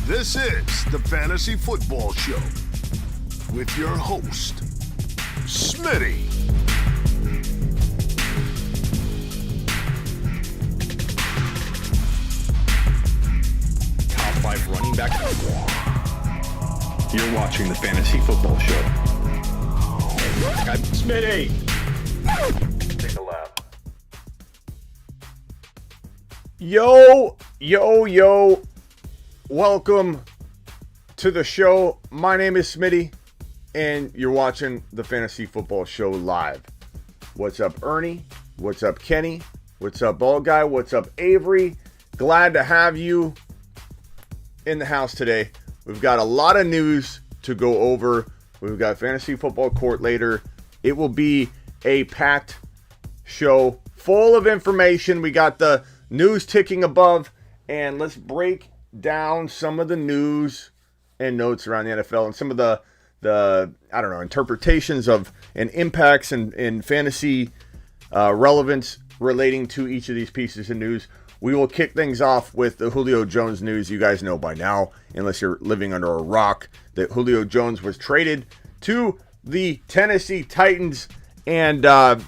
This is the Fantasy Football Show with your host, Smitty. Top 5 running back. You're watching the Fantasy Football Show. I'm Smitty. Take a lap. Yo. Welcome to the show. My name is Smitty, and you're watching the Fantasy Football Show live. What's up, Ernie? What's up, Kenny? What's up, Bald Guy? What's up, Avery? Glad to have you in the house today. We've got a lot of news to go over. We've got Fantasy Football Court later. It will be a packed show full of information. We got the news ticking above, and let's break down some of the news and notes around the NFL and some of the interpretations of and impacts and fantasy relevance relating to each of these pieces of news. We will kick things off with the Julio Jones news. You guys know by now, unless you're living under a rock, that Julio Jones was traded to the Tennessee Titans, and a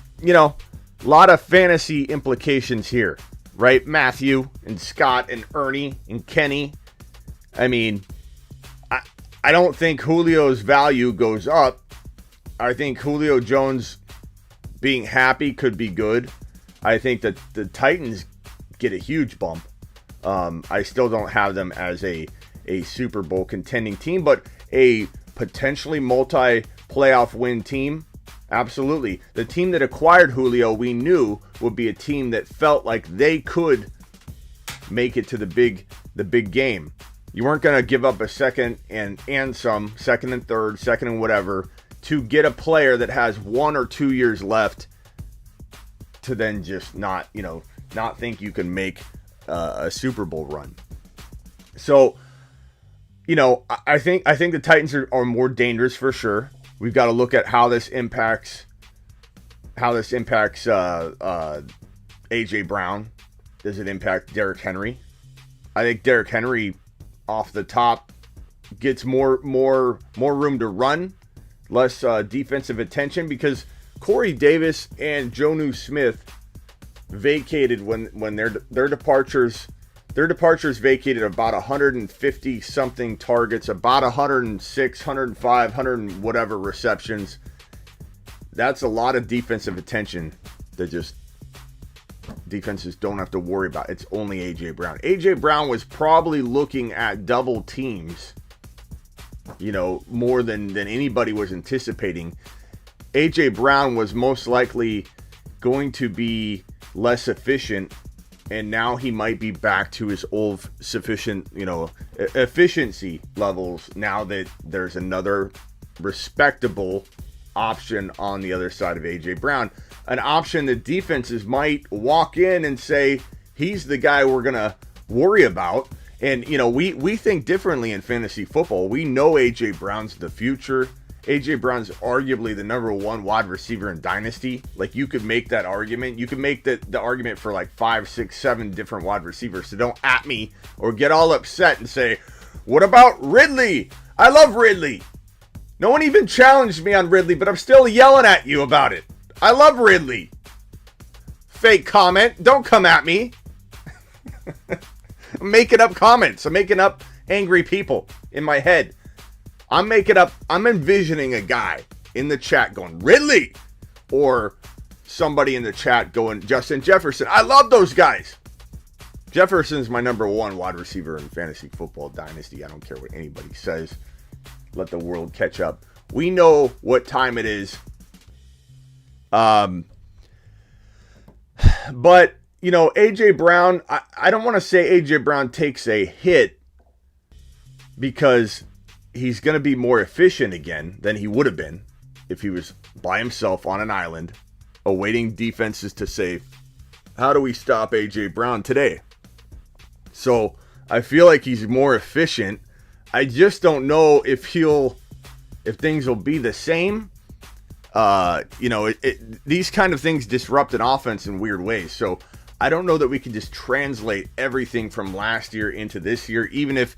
lot of fantasy implications here. Right, Matthew and Scott and Ernie and Kenny. I mean, I don't think Julio's value goes up. I think Julio Jones being happy could be good. I think that the Titans get a huge bump. I still don't have them as a Super Bowl contending team, but a potentially multi-playoff win team. Absolutely. The team that acquired Julio, we knew would be a team that felt like they could make it to the big game. You weren't going to give up a second and some, second and third, second and whatever, to get a player that has 1 or 2 years left to then just not think you can make a Super Bowl run. So, I think the Titans are more dangerous for sure. We've got to look at how this impacts A.J. Brown. Does it impact Derrick Henry? I think Derrick Henry off the top gets more room to run, less defensive attention, because Corey Davis and Jonnu Smith vacated when their departures vacated about 150 something targets, about 106, 105, 100 whatever receptions. That's a lot of defensive attention that just defenses don't have to worry about. It's only A.J. Brown. A.J. Brown was probably looking at double teams, more than anybody was anticipating. A.J. Brown was most likely going to be less efficient, and now he might be back to his old sufficient, efficiency levels now that there's another respectable option on the other side of A.J. Brown. An option that defenses might walk in and say, he's the guy we're going to worry about. And, we think differently in fantasy football. We know A.J. Brown's the future. A.J. Brown's arguably the number one wide receiver in Dynasty. Like, you could make that argument. You could make the argument for like 5, 6, 7 different wide receivers. So don't at me or get all upset and say, what about Ridley? I love Ridley. No one even challenged me on Ridley, but I'm still yelling at you about it. I love Ridley. Fake comment. Don't come at me. I'm making up comments. I'm making up angry people in my head. I'm envisioning a guy in the chat going, Ridley! Or somebody in the chat going, Justin Jefferson. I love those guys. Jefferson's my number one wide receiver in fantasy football dynasty. I don't care what anybody says. Let the world catch up. We know what time it is. But, A.J. Brown, I don't want to say A.J. Brown takes a hit because he's going to be more efficient again than he would have been if he was by himself on an island awaiting defenses to say, how do we stop A.J. Brown today? So I feel like he's more efficient. I just don't know if things will be the same. These kind of things disrupt an offense in weird ways. So I don't know that we can just translate everything from last year into this year, even if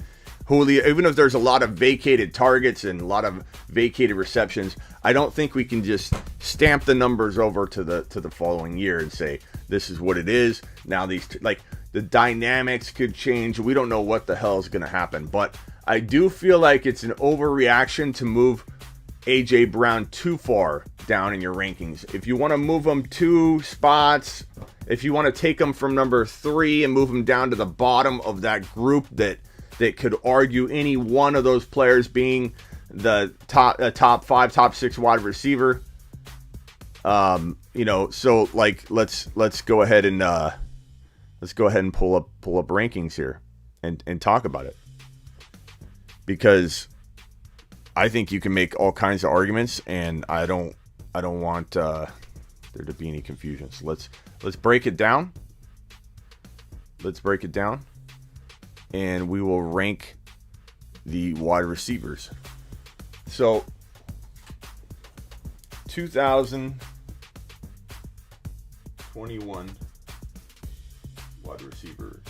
Julio, even if there's a lot of vacated targets and a lot of vacated receptions, I don't think we can just stamp the numbers over to the following year and say this is what it is. Now the dynamics could change. We don't know what the hell is going to happen, but I do feel like it's an overreaction to move AJ Brown too far down in your rankings. If you want to move him 2 spots, if you want to take him from number 3 and move him down to the bottom of that group that could argue any one of those players being the top 5, top 6 wide receiver. So like let's go ahead and pull up rankings here and talk about it, because I think you can make all kinds of arguments, and I don't want there to be any confusion. So let's break it down. And we will rank the wide receivers. So 2021 wide receivers.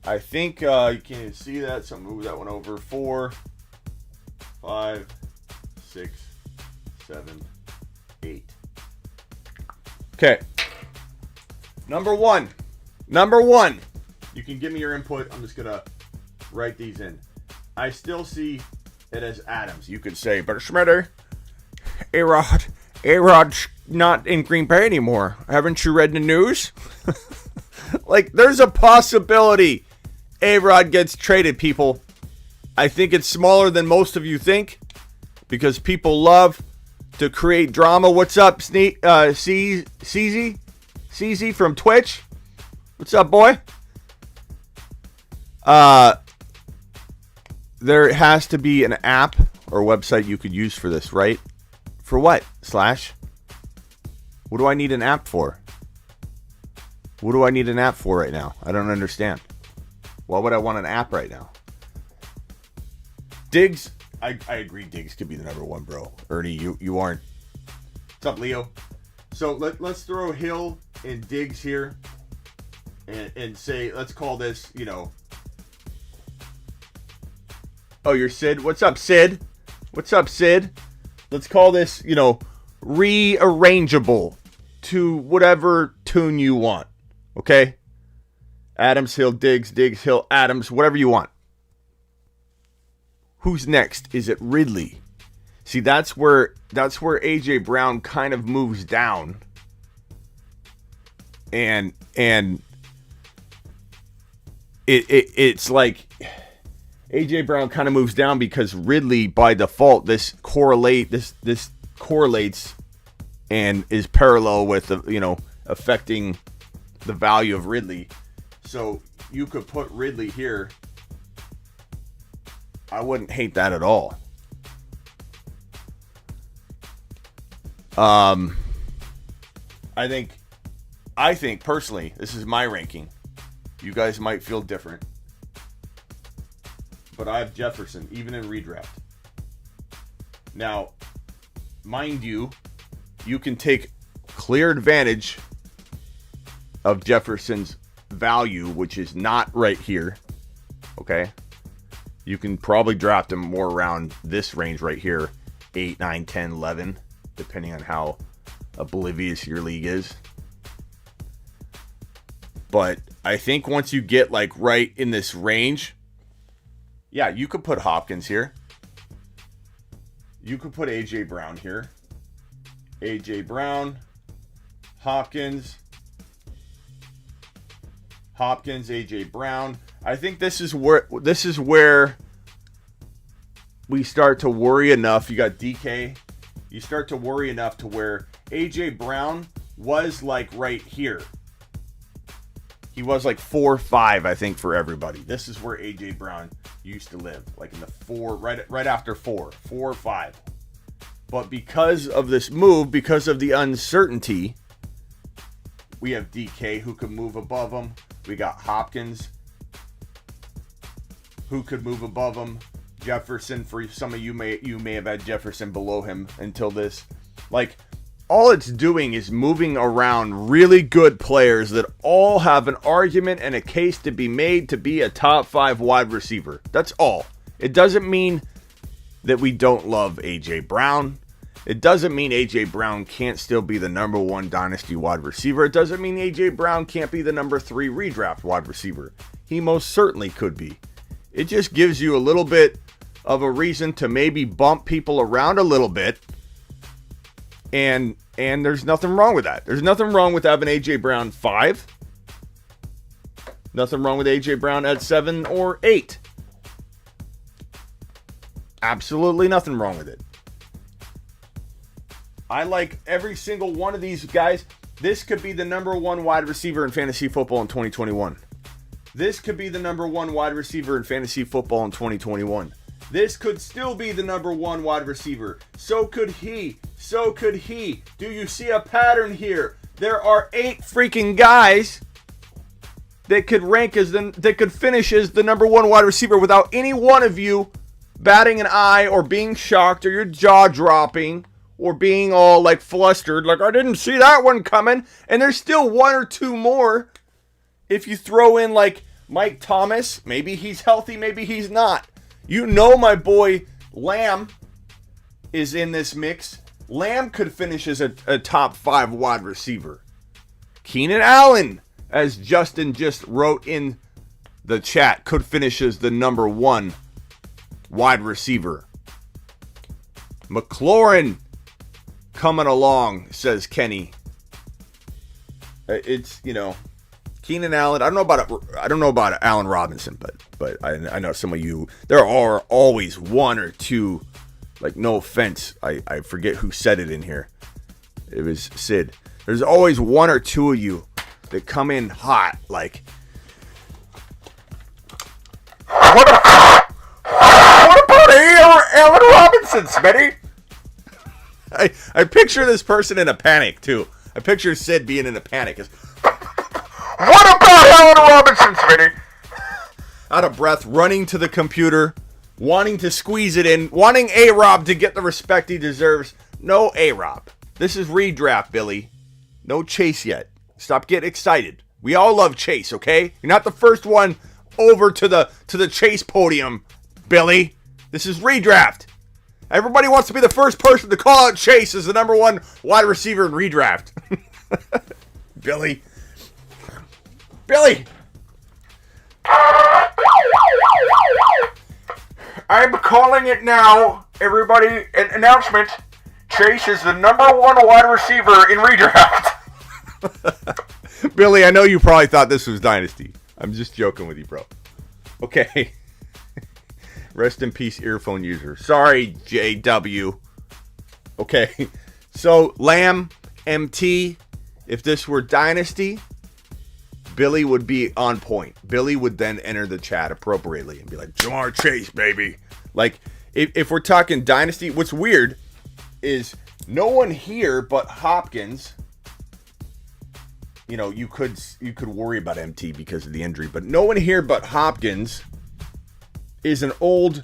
I think you can't even see that, so move that one over. 4, 5, 6, 7, 8. Okay. Number one. You can give me your input. I'm just gonna write these in. I still see it as Adams. You could say, but Schmitter, A-Rod's not in Green Bay anymore. Haven't you read the news? Like, there's a possibility A-Rod gets traded, people. I think it's smaller than most of you think, because people love to create drama. What's up, CZ from Twitch? What's up, boy? There has to be an app or website you could use for this, right? For what, Slash? What do I need an app for? What do I need an app for right now? I don't understand. Why would I want an app right now? Diggs, I agree Diggs could be the number 1, bro. Ernie, you aren't. What's up, Leo? So let's throw Hill and Diggs here and say, let's call this, oh, you're Sid? What's up, Sid? Let's call this, rearrangeable to whatever tune you want. Okay? Adams, Hill, Diggs, Hill, Adams, whatever you want. Who's next? Is it Ridley? See, that's where AJ Brown kind of moves down. And it's like AJ Brown kind of moves down because Ridley, by default, this correlates and is parallel with affecting the value of Ridley. So you could put Ridley here. I wouldn't hate that at all. I think personally, this is my ranking. You guys might feel different. But I have Jefferson, even in redraft. Now, mind you, you can take clear advantage of Jefferson's value, which is not right here. Okay? You can probably draft him more around this range right here. 8, 9, 10, 11. Depending on how oblivious your league is. But I think once you get right in this range, yeah, you could put Hopkins here. You could put AJ Brown here. AJ Brown, Hopkins, AJ Brown. I think this is where we start to worry enough. You got DK. You start to worry enough to where AJ Brown was right here. He was 4-5, I think, for everybody. This is where AJ Brown used to live, in the 4, right after 4 or 5. But because of this move, because of the uncertainty, we have DK who could move above him. We got Hopkins who could move above him. Jefferson, for some of you may have had Jefferson below him until this. all it's doing is moving around really good players that all have an argument and a case to be made to be a top 5 wide receiver. That's all. It doesn't mean that we don't love A.J. Brown. It doesn't mean A.J. Brown can't still be the number 1 dynasty wide receiver. It doesn't mean A.J. Brown can't be the number 3 redraft wide receiver. He most certainly could be. It just gives you a little bit of a reason to maybe bump people around a little bit. And there's nothing wrong with that. There's nothing wrong with having A.J. Brown 5. Nothing wrong with A.J. Brown at 7 or 8. Absolutely nothing wrong with it. I like every single one of these guys. This could be the number 1 wide receiver in fantasy football in 2021. This could be the number 1 wide receiver in fantasy football in 2021. This could still be the number 1 wide receiver. So could he. So could he. Do you see a pattern here? There are 8 freaking guys that could that could finish as the number 1 wide receiver without any one of you batting an eye or being shocked or your jaw dropping or being all like flustered, like I didn't see that one coming. And there's still 1 or 2 more. If you throw in like Mike Thomas, maybe he's healthy, maybe he's not. You know my boy Lamb is in this mix. Lamb could finish as a top 5 wide receiver. Keenan Allen, as Justin just wrote in the chat, could finish as the number 1 wide receiver. McLaurin coming along, says Kenny. It's, Keenan Allen. I don't know about Allen Robinson, but I know some of you. There are always 1 or 2. Like, no offense, I forget who said it in here. It was Sid. There's always 1 or 2 of you that come in hot, like. What about Allen Robinson, Smitty? I picture this person in a panic too. I picture Sid being in a panic. What about Allen Robinson, Smitty? Out of breath, running to the computer, wanting to squeeze it in, wanting A-Rob to get the respect he deserves. No A-Rob. This is redraft, Billy. No Chase yet. Stop getting excited. We all love Chase, okay? You're not the first one over to the Chase podium, Billy. This is redraft. Everybody wants to be the first person to call out Chase as the number 1 wide receiver in redraft. Billy. I'm calling it now. Everybody, an announcement. Chase is the number 1 wide receiver in redraft. Billy, I know you probably thought this was Dynasty. I'm just joking with you, bro. Okay. Rest in peace, earphone user. Sorry, JW. Okay. So, Lamb, MT, if this were Dynasty, Billy would be on point. Billy would then enter the chat appropriately and be like, Jamar Chase, baby. Like, if we're talking Dynasty, what's weird is no one here but Hopkins. You could worry about MT because of the injury, but no one here but Hopkins is an older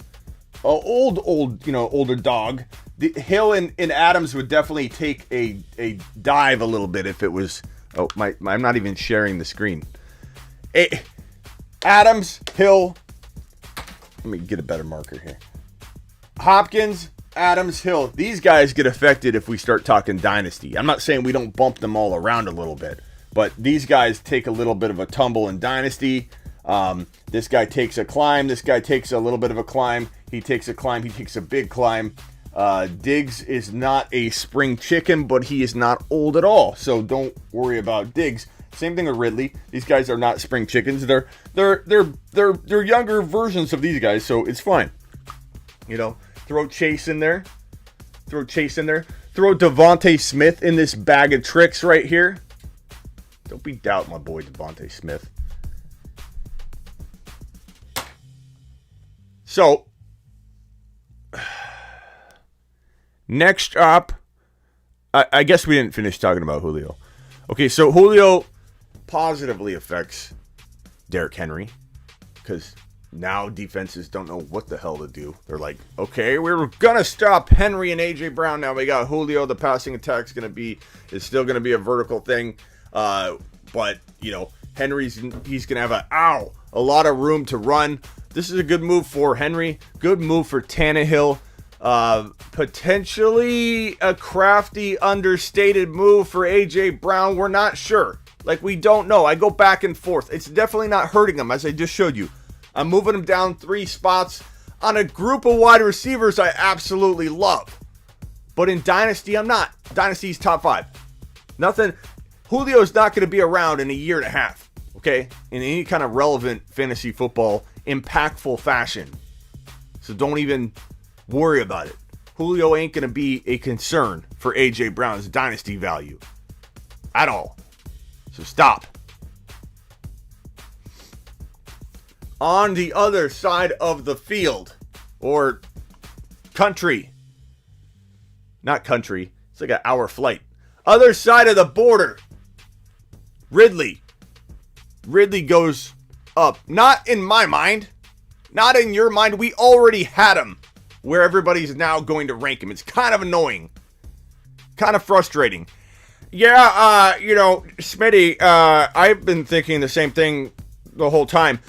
dog. Hill and Adams would definitely take a dive a little bit if it was. Oh, I'm not even sharing the screen. Adams, Hill. Let me get a better marker here. Hopkins, Adams, Hill. These guys get affected if we start talking Dynasty. I'm not saying we don't bump them all around a little bit, but these guys take a little bit of a tumble in Dynasty. This guy takes a climb. This guy takes a little bit of a climb. He takes a climb. He takes a big climb. Diggs is not a spring chicken, but he is not old at all. So don't worry about Diggs. Same thing with Ridley. These guys are not spring chickens. They're younger versions of these guys, so it's fine. Throw Chase in there. Throw Devontae Smith in this bag of tricks right here. Don't be doubting my boy Devontae Smith. So, next up, I guess we didn't finish talking about Julio. Okay, so Julio positively affects Derrick Henry because now defenses don't know what the hell to do. They're like, okay, we're going to stop Henry and A.J. Brown. Now we got Julio. The passing attack is still going to be a vertical thing. But, Henry's, he's going to have a lot of room to run. This is a good move for Henry. Good move for Tannehill. Potentially a crafty, understated move for A.J. Brown. We're not sure. Like, we don't know. I go back and forth. It's definitely not hurting him, as I just showed you. I'm moving him down 3 spots on a group of wide receivers I absolutely love. But in Dynasty, I'm not. Dynasty's top 5. Nothing. Julio's not going to be around in a year and a half, okay? In any kind of relevant fantasy football, impactful fashion. So don't even worry about it. Julio ain't going to be a concern for A.J. Brown's Dynasty value at all. So stop. On the other side of the field, or country. Not country. It's like an hour flight. Other side of the border. Ridley. Ridley goes up. Not in my mind. Not in your mind. We already had him where everybody's now going to rank him. It's kind of annoying. Kind of frustrating. Yeah, Smitty, I've been thinking the same thing the whole time.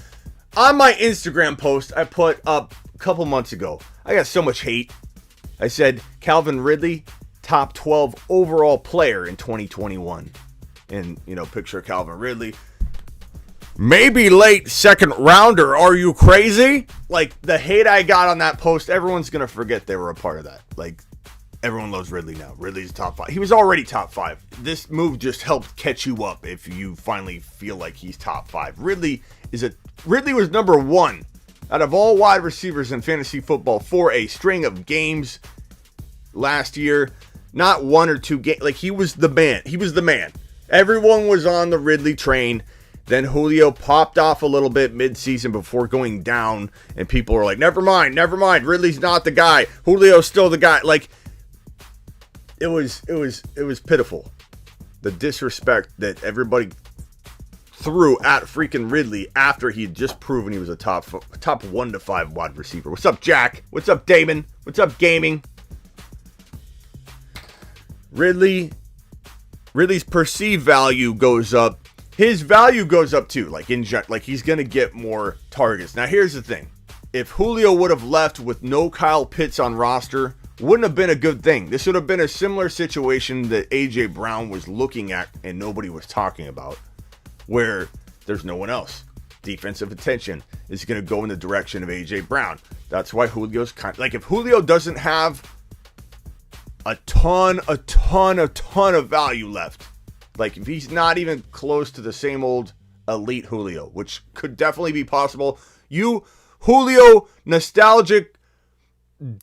On my Instagram post I put up a couple months ago, I got so much hate. I said Calvin Ridley, top 12 overall player in 2021. And, picture of Calvin Ridley. Maybe late second rounder. Are you crazy? Like, the hate I got on that post, everyone's going to forget they were a part of that. Like, everyone loves Ridley now. Ridley's top 5. He was already top 5. This move just helped catch you up if you finally feel like he's top 5. Ridley was number 1 out of all wide receivers in fantasy football for a string of games last year. Not 1 or 2 games. Like, he was the man. He was the man. Everyone was on the Ridley train. Then Julio popped off a little bit mid-season before going down. And people were like, never mind. Ridley's not the guy. Julio's still the guy. Like, it was pitiful. The disrespect that everybody threw at freaking Ridley after he had just proven he was a top 1 to 5 wide receiver. What's up, Jack? What's up, Damon? What's up, gaming? Ridley's perceived value goes up. His value goes up too. Like he's gonna get more targets. Now here's the thing: if Julio would have left with no Kyle Pitts on roster, wouldn't have been a good thing. This would have been a similar situation that A.J. Brown was looking at and nobody was talking about, where there's no one else. Defensive attention is going to go in the direction of A.J. Brown. That's why Julio's like, if Julio doesn't have a ton of value left, like if he's not even close to the same old elite Julio, which could definitely be possible, you Julio nostalgic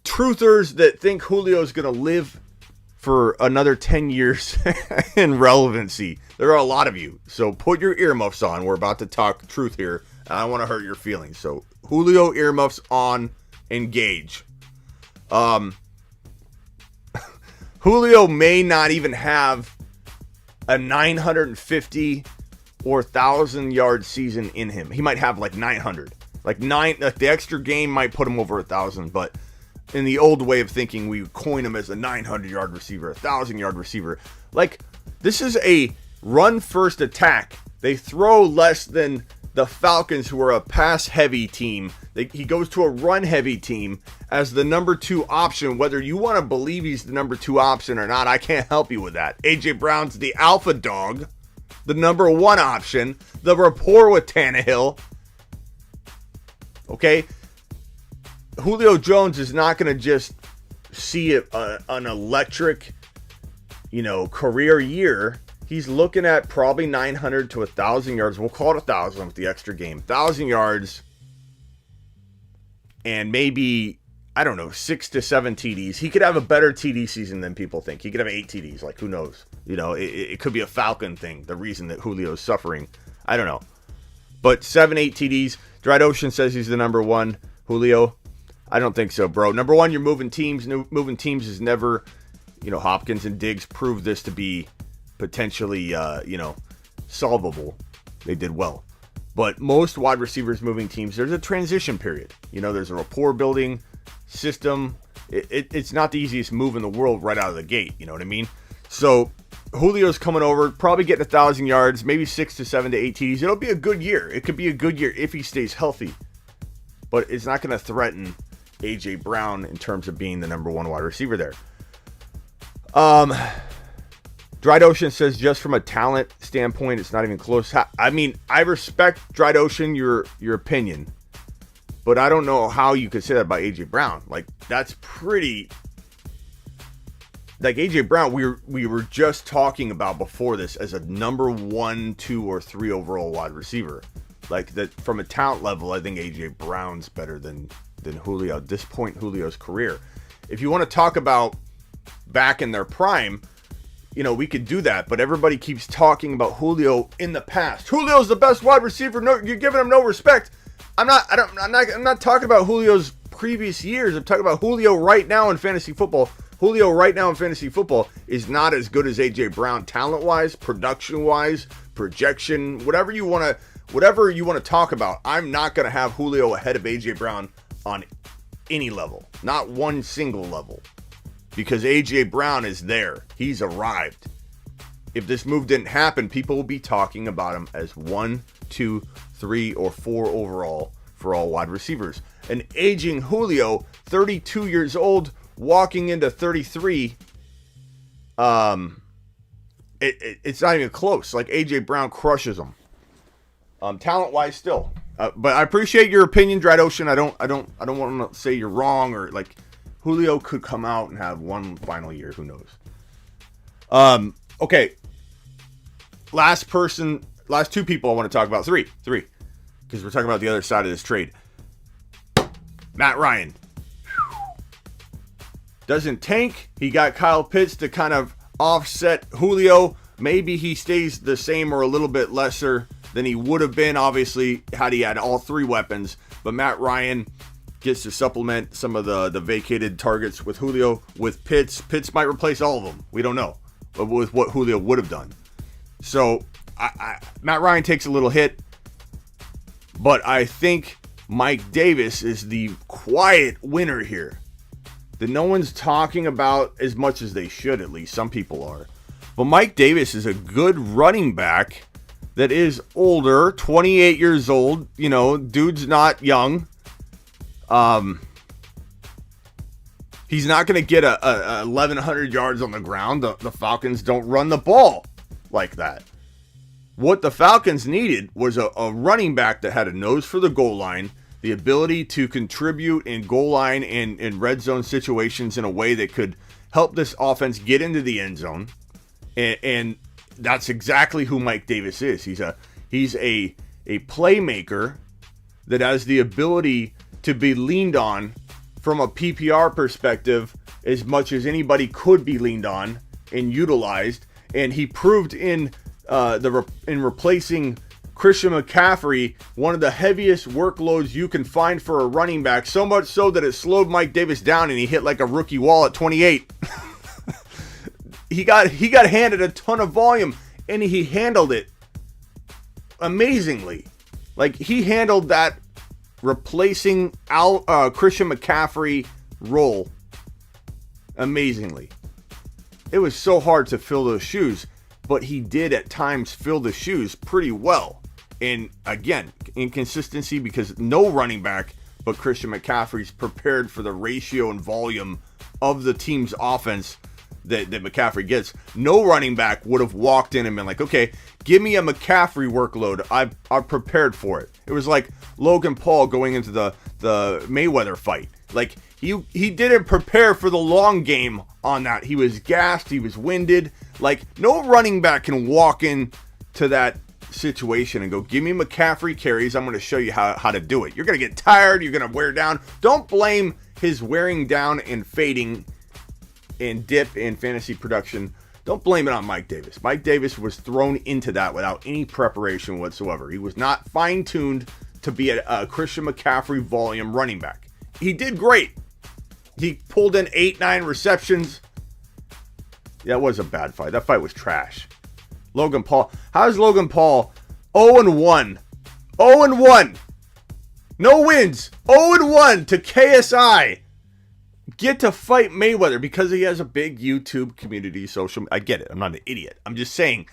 truthers that think Julio's going to live for another 10 years in relevancy. There are a lot of you. So put your earmuffs on. We're about to talk truth here. I don't want to hurt your feelings. So Julio earmuffs on, engage. Julio may not even have a 950 or 1,000 yard season in him. He might have like 900. Like the extra game might put him over 1,000, but in the old way of thinking, we coin him as a 900-yard receiver, 1,000-yard receiver. Like, this is a run-first attack. They throw less than the Falcons, who are a pass-heavy team. He goes to a run-heavy team as the number 2 option. Whether you want to believe he's the number 2 option or not, I can't help you with that. A.J. Brown's the alpha dog, the number 1 option, the rapport with Tannehill. Okay? Julio Jones is not going to just see an electric, career year. He's looking at probably 900 to 1,000 yards. We'll call it 1,000 with the extra game. 1,000 yards and maybe, 6 to 7 TDs. He could have a better TD season than people think. He could have 8 TDs. Like, who knows? It could be a Falcon thing, the reason that Julio's suffering. I don't know. But 7, 8 TDs. Dried Ocean says he's the number 1. Julio, I don't think so, bro. Number 1, you're moving teams. Moving teams is never, Hopkins and Diggs proved this to be potentially, solvable. They did well. But most wide receivers moving teams, there's a transition period. There's a rapport building system. It's not the easiest move in the world right out of the gate. You know what I mean? So Julio's coming over, probably getting 1,000 yards, maybe 6 to 7 to 8 TDs. It'll be a good year. It could be a good year if he stays healthy. But it's not going to threaten A.J. Brown in terms of being the number one wide receiver there. Dried Ocean says just from a talent standpoint, it's not even close. I mean, I respect Dried Ocean, your opinion. But I don't know how you could say that about A.J. Brown. Like, that's pretty... Like, A.J. Brown, we were just talking about before this as a number 1, 2, or 3 overall wide receiver. Like, that from a talent level, I think A.J. Brown's better than Julio at this point in Julio's career. If you want to talk about back in their prime, we could do that. But everybody keeps talking about Julio in the past. Julio's the best wide receiver. No, you're giving him no respect. I'm not talking about Julio's previous years. I'm talking about Julio right now in fantasy football. Julio right now in fantasy football is not as good as A.J. Brown talent-wise, production-wise, projection, whatever you want to talk about. I'm not going to have Julio ahead of A.J. Brown on any level, not one single level, because A.J. Brown is there. He's arrived. If this move didn't happen, people will be talking about him as 1, 2, 3, or 4 overall for all wide receivers. An aging Julio, 32 years old, walking into 33, it's not even close. Like, A.J. Brown crushes him, talent-wise still. But I appreciate your opinion, Dried Ocean. I don't want to say you're wrong, or like Julio could come out and have one final year. Who knows? Okay. Last two people I want to talk about. Three, because we're talking about the other side of this trade. Matt Ryan doesn't tank. He got Kyle Pitts to kind of offset Julio. Maybe he stays the same or a little bit lesser than he would have been, obviously, had he had all 3 weapons. But Matt Ryan gets to supplement some of the vacated targets with Julio. With Pitts, Pitts might replace all of them. We don't know. But with what Julio would have done. So, Matt Ryan takes a little hit. But I think Mike Davis is the quiet winner here, that no one's talking about as much as they should, at least. Some people are. But Mike Davis is a good running back that is older, 28 years old. Dude's not young. He's not going to get a 1,100 yards on the ground. The Falcons don't run the ball like that. What the Falcons needed was a running back that had a nose for the goal line, the ability to contribute in goal line and in red zone situations in a way that could help this offense get into the end zone. And that's exactly who Mike Davis is. He's a playmaker that has the ability to be leaned on from a PPR perspective as much as anybody could be leaned on and utilized. And he proved in replacing Christian McCaffrey, one of the heaviest workloads you can find for a running back, so much so that it slowed Mike Davis down and he hit like a rookie wall at 28. He got handed a ton of volume and he handled it amazingly. Like, he handled that replacing Christian McCaffrey role amazingly. It was so hard to fill those shoes, but he did at times fill the shoes pretty well. And again, inconsistency because no running back but Christian McCaffrey's prepared for the ratio and volume of the team's offense that McCaffrey gets. No running back would have walked in and been like, okay, give me a McCaffrey workload. I'm prepared for it. It was like Logan Paul going into the Mayweather fight. Like, he didn't prepare for the long game on that. He was gassed. He was winded. Like, no running back can walk in to that situation and go, give me McCaffrey carries. I'm going to show you how to do it. You're going to get tired. You're going to wear down. Don't blame his wearing down and fading and dip in fantasy production. Don't blame it on Mike Davis. Mike Davis was thrown into that without any preparation whatsoever. He was not fine-tuned to be a Christian McCaffrey volume running back. He did great. He pulled in 8-9 receptions. That was a bad fight. That fight was trash. Logan Paul. How is Logan Paul 0-1 0-1. No wins. 0-1 to KSI. Get to fight Mayweather because he has a big YouTube community, social. I get it. I'm not an idiot. I'm just saying,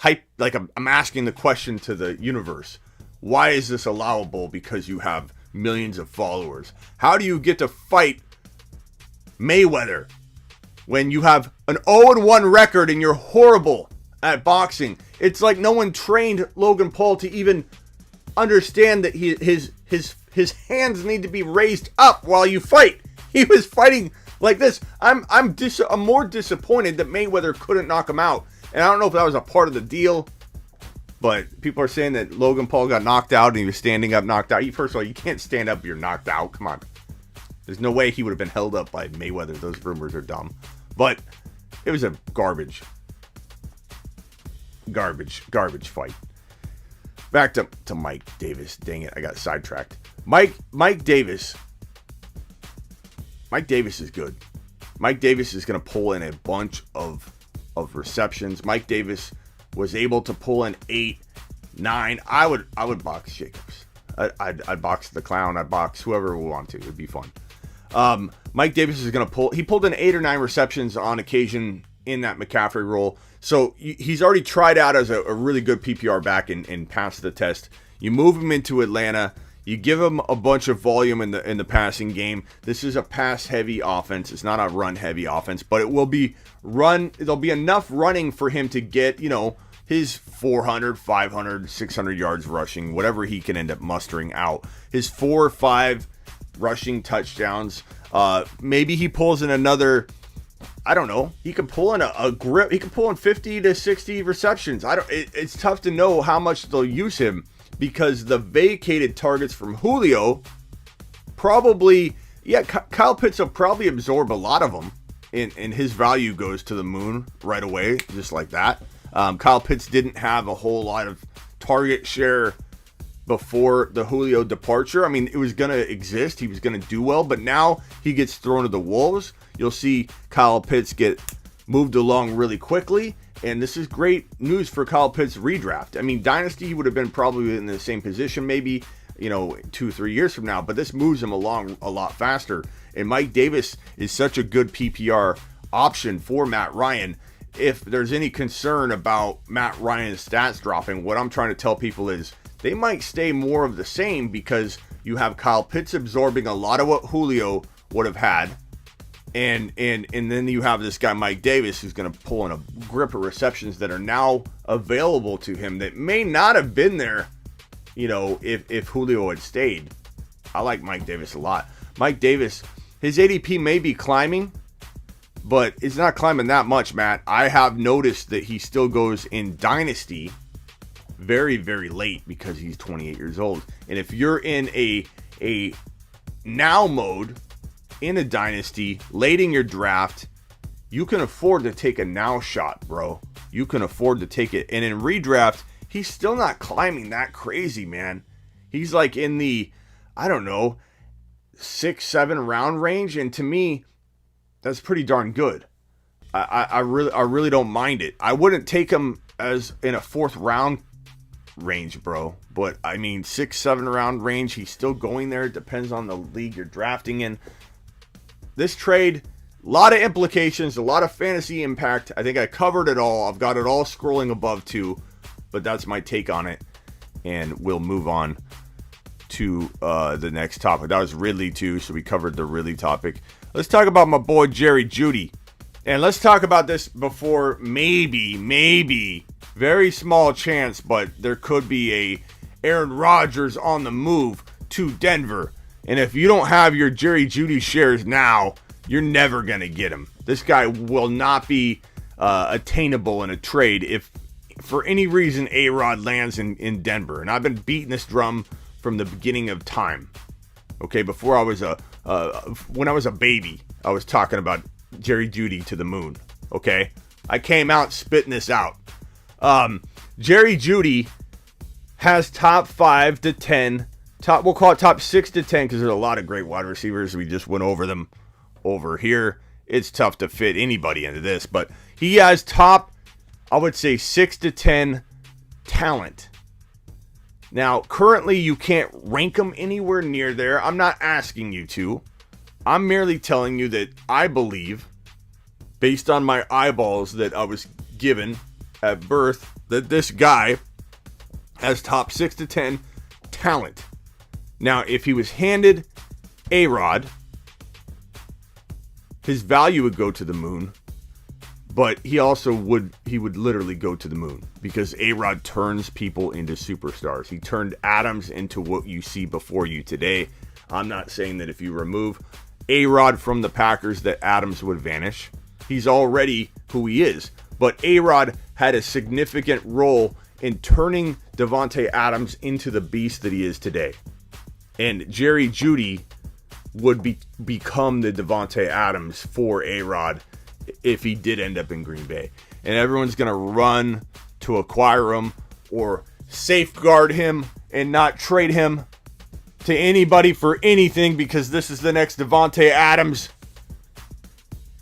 I'm asking the question to the universe. Why is this allowable? Because you have millions of followers. How do you get to fight Mayweather when you have an 0-1 record and you're horrible at boxing? It's like no one trained Logan Paul to even understand that his hands need to be raised up while you fight. He was fighting like this. I'm more disappointed that Mayweather couldn't knock him out. And I don't know if that was a part of the deal, but people are saying that Logan Paul got knocked out and he was standing up, knocked out. First of all, you can't stand up if you're knocked out. Come on. There's no way he would have been held up by Mayweather. Those rumors are dumb. But it was a garbage fight. Back to Mike Davis. Dang it, I got sidetracked. Mike Davis. Mike Davis is good. Mike Davis is going to pull in a bunch of receptions. Mike Davis was able to pull in 8, 9. I would box Jacobs. I'd box the clown. I'd box whoever we want to. It'd be fun. Mike Davis is going to pull. He pulled in 8 or 9 receptions on occasion in that McCaffrey role. So he's already tried out as a really good PPR back and passed the test. You move him into Atlanta. You give him a bunch of volume in the passing game. This is a pass-heavy offense. It's not a run-heavy offense, but it will be run. There'll be enough running for him to get, his 400, 500, 600 yards rushing, whatever he can end up mustering out. His 4 or 5 rushing touchdowns. Maybe he pulls in another, I don't know. He could pull in a grip. He could pull in 50 to 60 receptions. It's tough to know how much they'll use him, because the vacated targets from Julio probably, Kyle Pitts will probably absorb a lot of them, and his value goes to the moon right away, just like that. Kyle Pitts didn't have a whole lot of target share before the Julio departure. I mean, it was going to exist. He was going to do well, but now he gets thrown to the wolves. You'll see Kyle Pitts get moved along really quickly. And this is great news for Kyle Pitts' redraft. I mean, Dynasty, he would have been probably in the same position maybe, 2-3 years from now. But this moves him along a lot faster. And Mike Davis is such a good PPR option for Matt Ryan. If there's any concern about Matt Ryan's stats dropping, what I'm trying to tell people is they might stay more of the same, because you have Kyle Pitts absorbing a lot of what Julio would have had. And then you have this guy, Mike Davis, who's going to pull in a grip of receptions that are now available to him that may not have been there, if Julio had stayed. I like Mike Davis a lot. Mike Davis, his ADP may be climbing, but it's not climbing that much, Matt. I have noticed that he still goes in Dynasty very, very late because he's 28 years old. And if you're in a now mode, in a Dynasty, late in your draft, you can afford to take a now shot, bro. You can afford to take it. And in redraft, he's still not climbing that crazy, man. He's like in the, 6-7 round range. And to me, that's pretty darn good. I really don't mind it. I wouldn't take him as in a 4th round range, bro. But I mean, 6-7 round range, he's still going there. It depends on the league you're drafting in. This trade, a lot of implications, a lot of fantasy impact. I think I covered it all. I've got it all scrolling above too, but that's my take on it. And we'll move on to the next topic. That was Ridley too, so we covered the Ridley topic. Let's talk about my boy Jerry Jeudy. And let's talk about this before maybe, very small chance, but there could be a Aaron Rodgers on the move to Denver. And if you don't have your Jerry Jeudy shares now, you're never going to get him. This guy will not be attainable in a trade if, for any reason, A-Rod lands in Denver. And I've been beating this drum from the beginning of time. Okay, before I was when I was a baby, I was talking about Jerry Jeudy to the moon. Okay, I came out spitting this out. Jerry Jeudy has top 5 to 10. We'll call it top 6 to 10 because there's a lot of great wide receivers. We just went over them over here. It's tough to fit anybody into this, but he has top, I would say, 6 to 10 talent. Now, currently, you can't rank him anywhere near there. I'm not asking you to. I'm merely telling you that I believe, based on my eyeballs that I was given at birth, that this guy has top 6 to 10 talent. Now, if he was handed A-Rod, his value would go to the moon. But he would literally go to the moon because A-Rod turns people into superstars. He turned Adams into what you see before you today. I'm not saying that if you remove A-Rod from the Packers that Adams would vanish. He's already who he is. But A-Rod had a significant role in turning Davante Adams into the beast that he is today. And Jerry Jeudy would become the Davante Adams for A-Rod if he did end up in Green Bay. And everyone's going to run to acquire him or safeguard him and not trade him to anybody for anything because this is the next Davante Adams.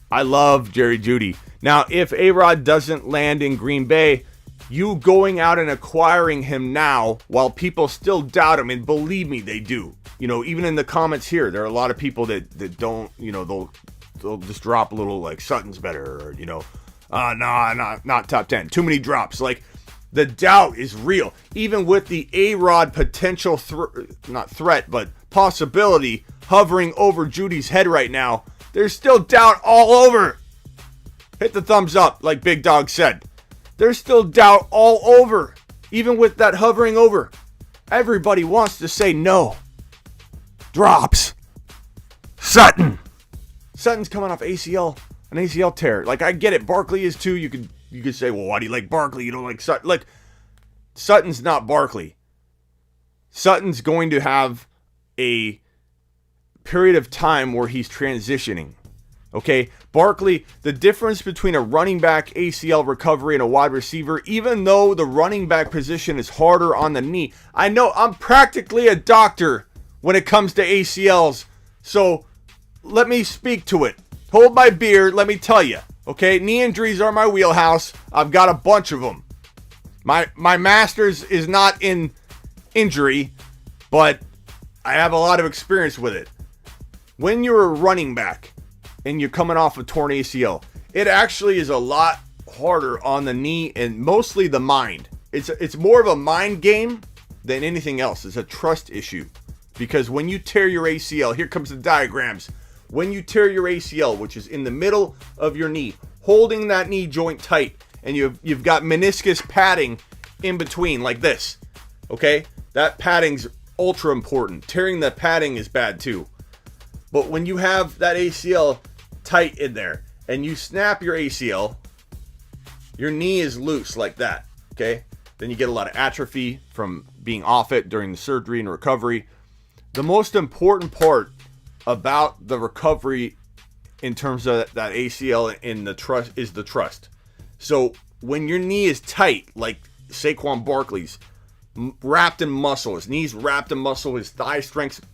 I love Jerry Jeudy. Now, if A-Rod doesn't land in Green Bay, you going out and acquiring him now while people still doubt him, and believe me, they do. You know, even in the comments here, there are a lot of people that don't, you know, they'll just drop a little like Sutton's better, or, you know, not top 10. Too many drops. Like, the doubt is real. Even with the A-Rod potential, not threat, but possibility hovering over Judy's head right now, there's still doubt all over. Hit the thumbs up, like Big Dog said. There's still doubt all over. Even with that hovering over. Everybody wants to say no. Drops. Sutton's coming off an ACL tear. Like, I get it. Barkley is too. You could say, well, why do you like Barkley? You don't like Sutton. Like, Sutton's not Barkley. Sutton's going to have a period of time where he's transitioning. Okay? Barkley, the difference between a running back ACL recovery and a wide receiver, even though the running back position is harder on the knee, I know I'm practically a doctor when it comes to ACLs, so let me speak to it. Hold my beer, let me tell you. Okay, knee injuries are my wheelhouse. I've got a bunch of them. My master's is not in injury, but I have a lot of experience with it. When you're a running back and you're coming off a torn ACL, it actually is a lot harder on the knee and mostly the mind. It's more of a mind game than anything else. It's a trust issue. Because when you tear your ACL, here comes the diagrams. When you tear your ACL, which is in the middle of your knee, holding that knee joint tight, and you've got meniscus padding in between like this, okay? That padding's ultra important. Tearing the padding is bad too. But when you have that ACL tight in there, and you snap your ACL, your knee is loose like that, okay? Then you get a lot of atrophy from being off it during the surgery and recovery. The most important part about the recovery in terms of that ACL and the trust is the trust. So when your knee is tight, like Saquon Barkley's, wrapped in muscle, his knees wrapped in muscle, his thigh strength,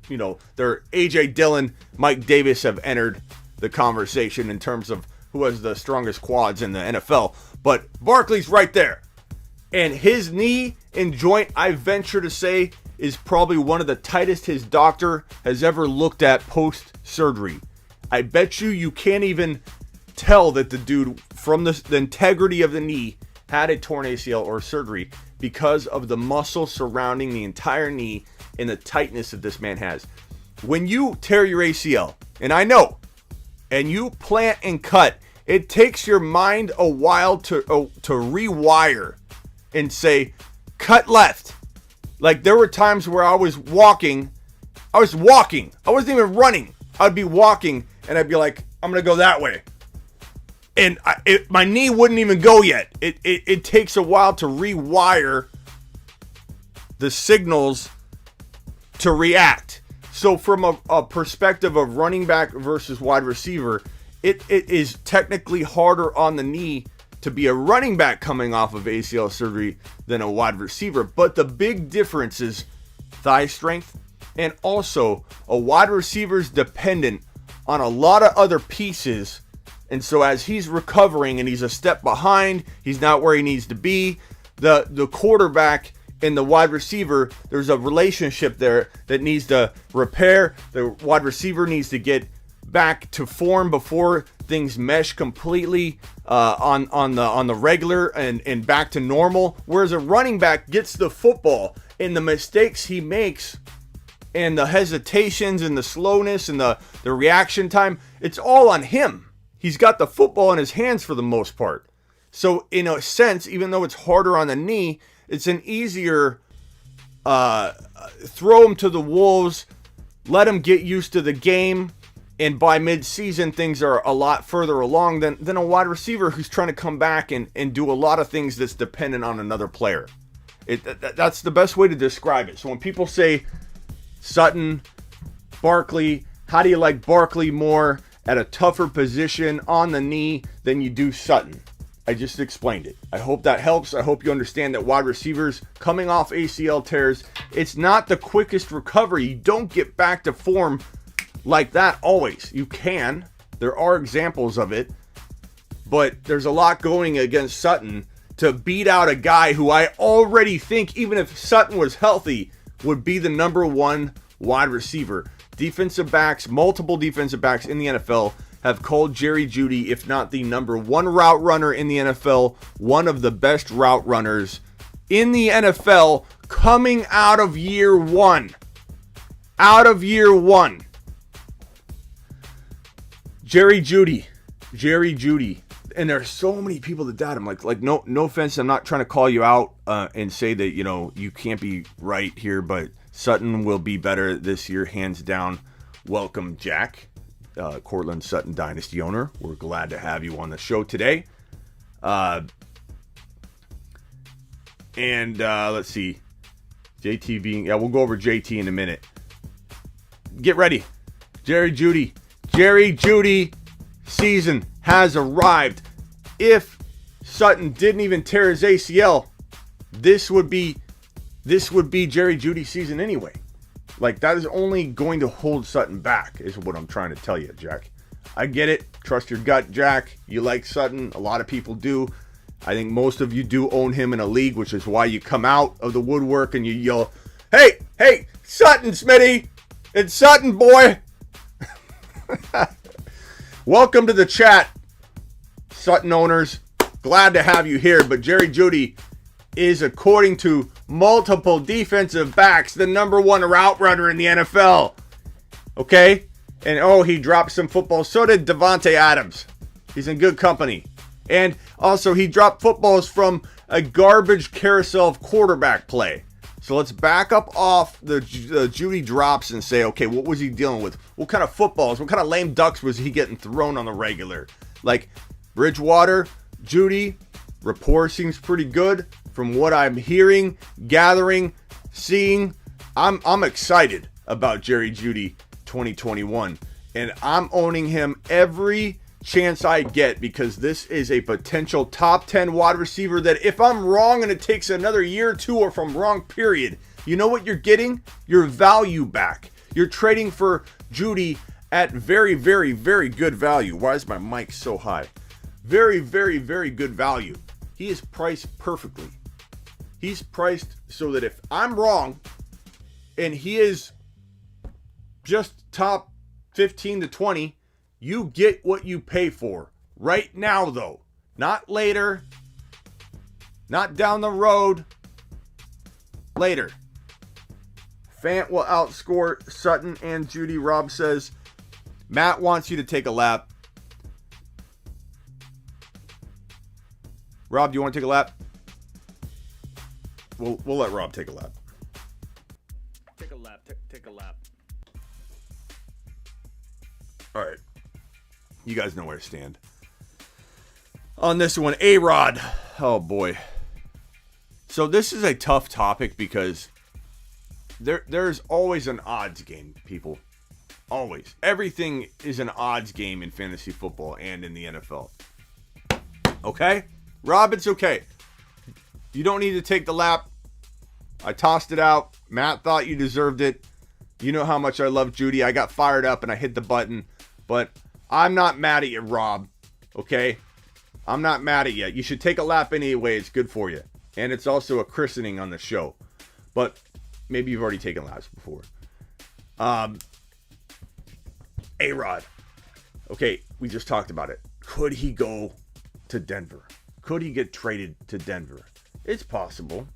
you know, their AJ Dillon, Mike Davis have entered the conversation in terms of who has the strongest quads in the NFL. But Barkley's right there. And his knee and joint, I venture to say, is probably one of the tightest his doctor has ever looked at post-surgery. I bet you can't even tell that the dude, from the integrity of the knee, had a torn ACL or surgery because of the muscle surrounding the entire knee and the tightness that this man has. When you tear your ACL, and I know, and you plant and cut, it takes your mind a while to rewire and say, cut left. Like, there were times where I was walking. I wasn't even running. I'd be walking, and I'd be like, I'm going to go that way. And my knee wouldn't even go yet. It takes a while to rewire the signals to react. So from a perspective of running back versus wide receiver, it is technically harder on the knee to be a running back coming off of ACL surgery than a wide receiver. But the big difference is thigh strength, and also a wide receiver is dependent on a lot of other pieces. And so as he's recovering and he's a step behind, he's not where he needs to be, the quarterback and the wide receiver, there's a relationship there that needs to repair. The wide receiver needs to get back to form before things mesh completely on the regular and back to normal. Whereas a running back gets the football, and the mistakes he makes and the hesitations and the slowness and the reaction time, it's all on him. He's got the football in his hands for the most part. So in a sense, even though it's harder on the knee, it's an easier throw him to the wolves, let him get used to the game, and by mid-season, things are a lot further along than a wide receiver who's trying to come back and do a lot of things that's dependent on another player. That's the best way to describe it. So when people say Sutton, Barkley, how do you like Barkley more at a tougher position on the knee than you do Sutton? I just explained it. I hope that helps. I hope you understand that wide receivers coming off ACL tears, it's not the quickest recovery. You don't get back to form like that always. You can. There are examples of it. But there's a lot going against Sutton to beat out a guy who I already think, even if Sutton was healthy, would be the number one wide receiver. Defensive backs, multiple defensive backs in the NFL have called Jerry Jeudy, if not the number one route runner in the NFL, one of the best route runners in the NFL coming out of year one. Out of year one. Jerry Jeudy. And there are so many people that doubt him. Like no offense, I'm not trying to call you out and say that, you can't be right here, but Sutton will be better this year, hands down. Welcome, Jack. Cortland Sutton Dynasty owner. We're glad to have you on the show today. Let's see. JT being... Yeah, we'll go over JT in a minute. Get ready. Jerry Jeudy season has arrived. If Sutton didn't even tear his ACL, this would be Jerry Jeudy season anyway. Like, that is only going to hold Sutton back, is what I'm trying to tell you, Jack. I get it. Trust your gut, Jack. You like Sutton. A lot of people do. I think most of you do own him in a league, which is why you come out of the woodwork and you yell, Hey, Sutton, Smitty. It's Sutton, boy. Welcome to the chat, Sutton owners. Glad to have you here. But Jerry Jeudy is, according to multiple defensive backs, the number one route runner in the NFL. Okay? And he dropped some footballs. So did Devontae Adams. He's in good company. And also, he dropped footballs from a garbage carousel of quarterback play. So let's back up off the Jeudy drops and say, okay, what was he dealing with? What kind of footballs, what kind of lame ducks was he getting thrown on the regular? Like Bridgewater, Jeudy, rapport seems pretty good from what I'm hearing, gathering, seeing. I'm excited about Jerry Jeudy 2021, and I'm owning him every chance I get because this is a potential top 10 wide receiver that if I'm wrong and it takes another year or two, or if I'm wrong, period, you know what you're getting? Your value back. You're trading for Jeudy at very, very, very good value. Why is my mic so high? Very, very, very good value. He is priced perfectly. He's priced so that if I'm wrong and he is just top 15 to 20, you get what you pay for right now, though. Not later. Not down the road. Later. Fant will outscore Sutton and Jeudy. Rob says, Matt wants you to take a lap. Rob, do you want to take a lap? We'll let Rob take a lap. Take a lap. Take a lap. All right. You guys know where to stand. On this one, A-Rod. Oh, boy. So this is a tough topic because there's always an odds game, people. Always. Everything is an odds game in fantasy football and in the NFL. Okay? Rob, it's okay. You don't need to take the lap. I tossed it out. Matt thought you deserved it. You know how much I love Jeudy. I got fired up and I hit the button. But I'm not mad at you, Rob. Okay? I'm not mad at you. You should take a lap anyway. It's good for you. And it's also a christening on the show. but maybe you've already taken laps before. A-Rod. Okay, we just talked about it. Could he go to Denver? Could he get traded to Denver? It's possible.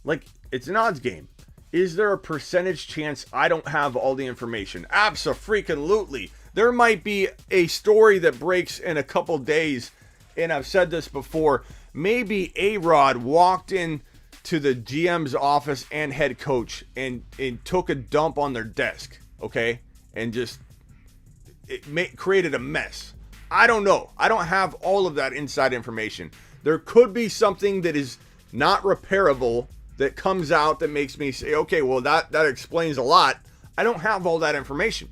Like, it's an odds game. Is there a percentage chance? I don't have all the information. Abso-freaking-lutely. There might be a story that breaks in a couple days, and I've said this before. Maybe A-Rod walked in to the GM's office and head coach and took a dump on their desk, okay? And just created a mess. I don't know. I don't have all of that inside information. There could be something that is not repairable that comes out that makes me say, okay, well, that explains a lot. I don't have all that information.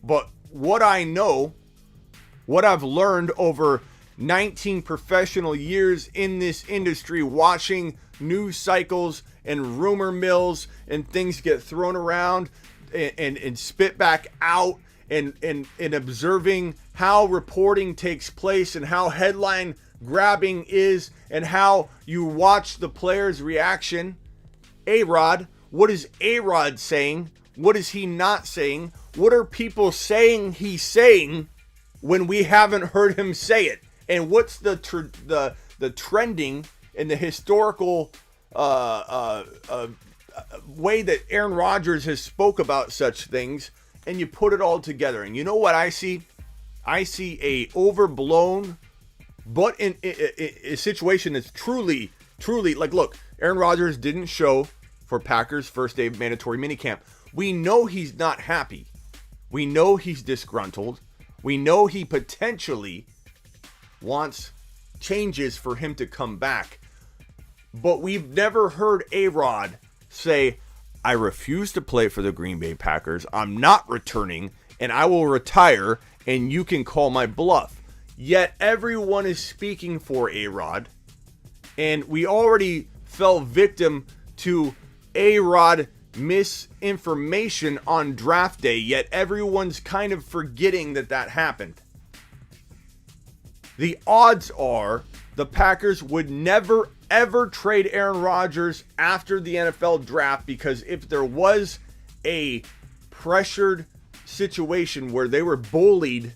But what I know, what I've learned over 19 professional years in this industry, watching news cycles and rumor mills and things get thrown around and spit back out, and observing how reporting takes place and how headline grabbing is and how you watch the player's reaction. A-Rod, what is A-Rod saying? What is he not saying? What are people saying he's saying when we haven't heard him say it? And what's the trending and the historical way that Aaron Rodgers has spoke about such things? And you put it all together, and you know what I see? I see a overblown, but in a situation that's truly, like, look, Aaron Rodgers didn't show for Packers' first day of mandatory minicamp. We know he's not happy. We know he's disgruntled. We know he potentially wants changes for him to come back. But we've never heard A-Rod say, I refuse to play for the Green Bay Packers. I'm not returning, and I will retire, and you can call my bluff. Yet everyone is speaking for A-Rod, and we already fell victim to A-Rod misinformation on draft day, yet everyone's kind of forgetting that happened. The odds are the Packers would never, ever trade Aaron Rodgers after the NFL draft, because if there was a pressured situation where they were bullied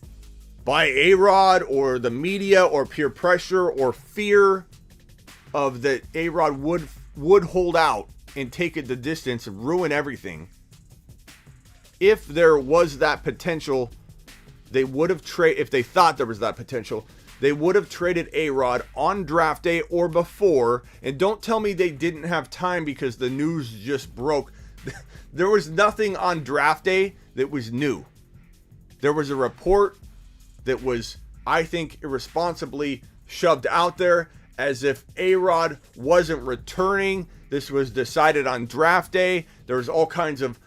by A-Rod or the media or peer pressure or fear of that A-Rod would hold out and take it the distance and ruin everything, if there was that potential, they would have traded. If they thought there was that potential, they would have traded A-Rod on draft day or before. And don't tell me they didn't have time because the news just broke. There was nothing on draft day that was new. There was a report that was, I think, irresponsibly shoved out there as if A-Rod wasn't returning. This was decided on draft day. There was all kinds of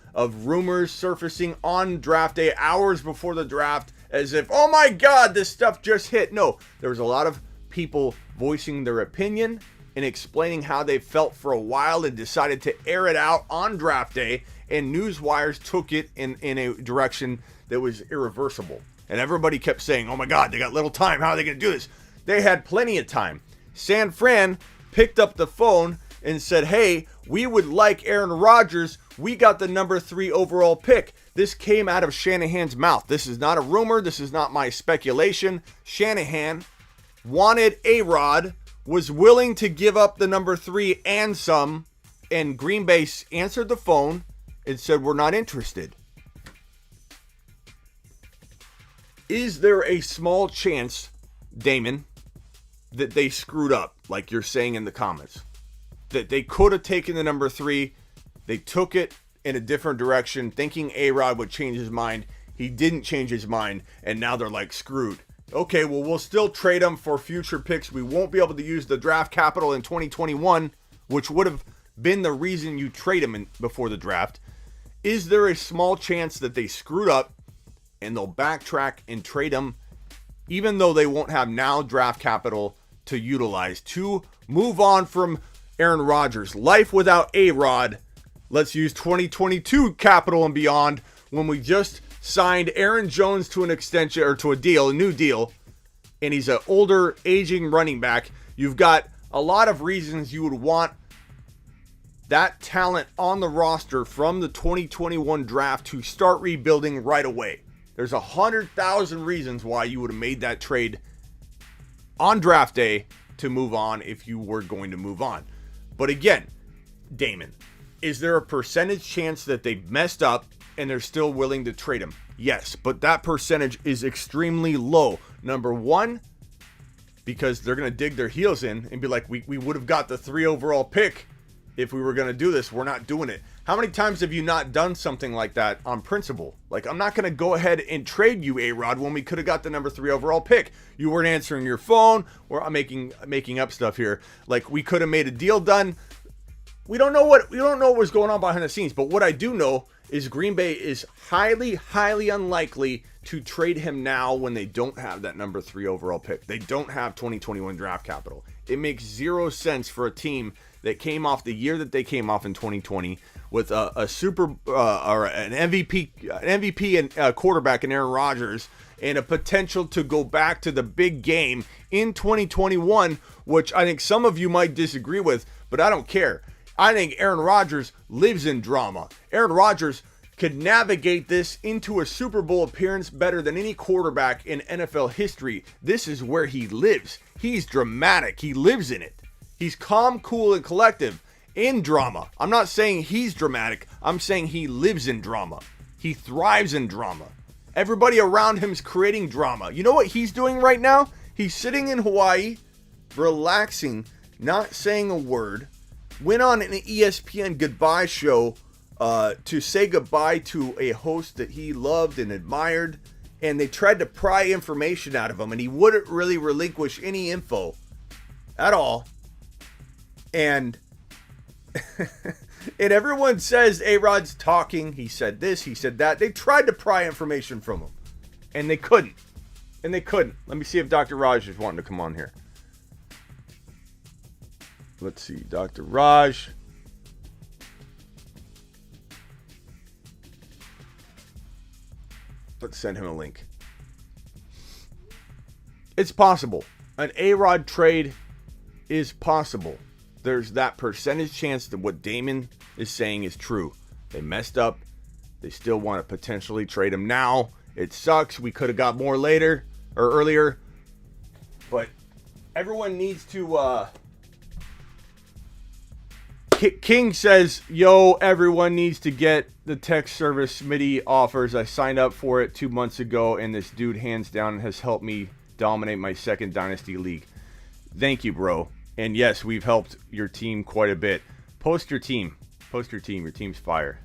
rumors surfacing on draft day, hours before the draft, as if, oh my God, this stuff just hit. No, there was a lot of people voicing their opinion and explaining how they felt for a while and decided to air it out on draft day, and news wires took it in a direction that was irreversible. And everybody kept saying, oh my God, they got little time. How are they going to do this? They had plenty of time. San Fran picked up the phone and said, hey, we would like Aaron Rodgers. We got the number 3 overall pick. This came out of Shanahan's mouth. This is not a rumor. This is not my speculation. Shanahan wanted A-Rod, was willing to give up the number 3 and some, and Green Bay answered the phone and said, we're not interested. Is there a small chance, Damon, that they screwed up, like you're saying in the comments? That they could have taken the number 3, they took it in a different direction, thinking A-Rod would change his mind. He didn't change his mind, and now they're like, screwed. Okay, well, we'll still trade him for future picks. We won't be able to use the draft capital in 2021, which would have been the reason you trade him before the draft. Is there a small chance that they screwed up and they'll backtrack and trade him, even though they won't have now draft capital to utilize to move on from Aaron Rodgers? Life without A-Rod. Let's use 2022 capital and beyond, when we just signed Aaron Jones to an extension, or to a new deal, and he's an older, aging running back. You've got a lot of reasons you would want that talent on the roster from the 2021 draft to start rebuilding right away. There's 100,000 reasons why you would have made that trade on draft day to move on if you were going to move on. But again, Damon, is there a percentage chance that they messed up and they're still willing to trade him? Yes, but that percentage is extremely low. Number one, because they're going to dig their heels in and be like, we would have got the 3 overall pick if we were going to do this. We're not doing it. How many times have you not done something like that on principle? Like, I'm not going to go ahead and trade you, A-Rod, when we could have got the number 3 overall pick. You weren't answering your phone, or I'm making up stuff here. Like, we could have made a deal done. We don't know what was going on behind the scenes, but what I do know is Green Bay is highly, highly unlikely to trade him now when they don't have that number 3 overall pick. They don't have 2021 draft capital. It makes zero sense for a team that came off the year that they came off in 2020 with a super or an MVP and quarterback in Aaron Rodgers and a potential to go back to the big game in 2021, which I think some of you might disagree with, but I don't care. I think Aaron Rodgers lives in drama. Aaron Rodgers could navigate this into a Super Bowl appearance better than any quarterback in NFL history. This is where he lives. He's dramatic. He lives in it. He's calm, cool, and collective in drama. I'm not saying he's dramatic. I'm saying he lives in drama. He thrives in drama. Everybody around him is creating drama. You know what he's doing right now? He's sitting in Hawaii, relaxing, not saying a word. Went on an ESPN goodbye show to say goodbye to a host that he loved and admired, and they tried to pry information out of him, and he wouldn't really relinquish any info at all. And and everyone says A-Rod's talking. He said this, he said that. They tried to pry information from him, and they couldn't. Let me see if Dr. Raj is wanting to come on here. Let's see, Dr. Raj. Let's send him a link. It's possible. An A-Rod trade is possible. There's that percentage chance that what Damon is saying is true. They messed up. They still want to potentially trade him now. It sucks. We could have got more later or earlier. But everyone needs to... King says, yo, everyone needs to get the text service Smitty offers. I signed up for it 2 months ago, and this dude hands down has helped me dominate my second Dynasty League. Thank you, bro. And yes, we've helped your team quite a bit. Post your team. Your team's fire.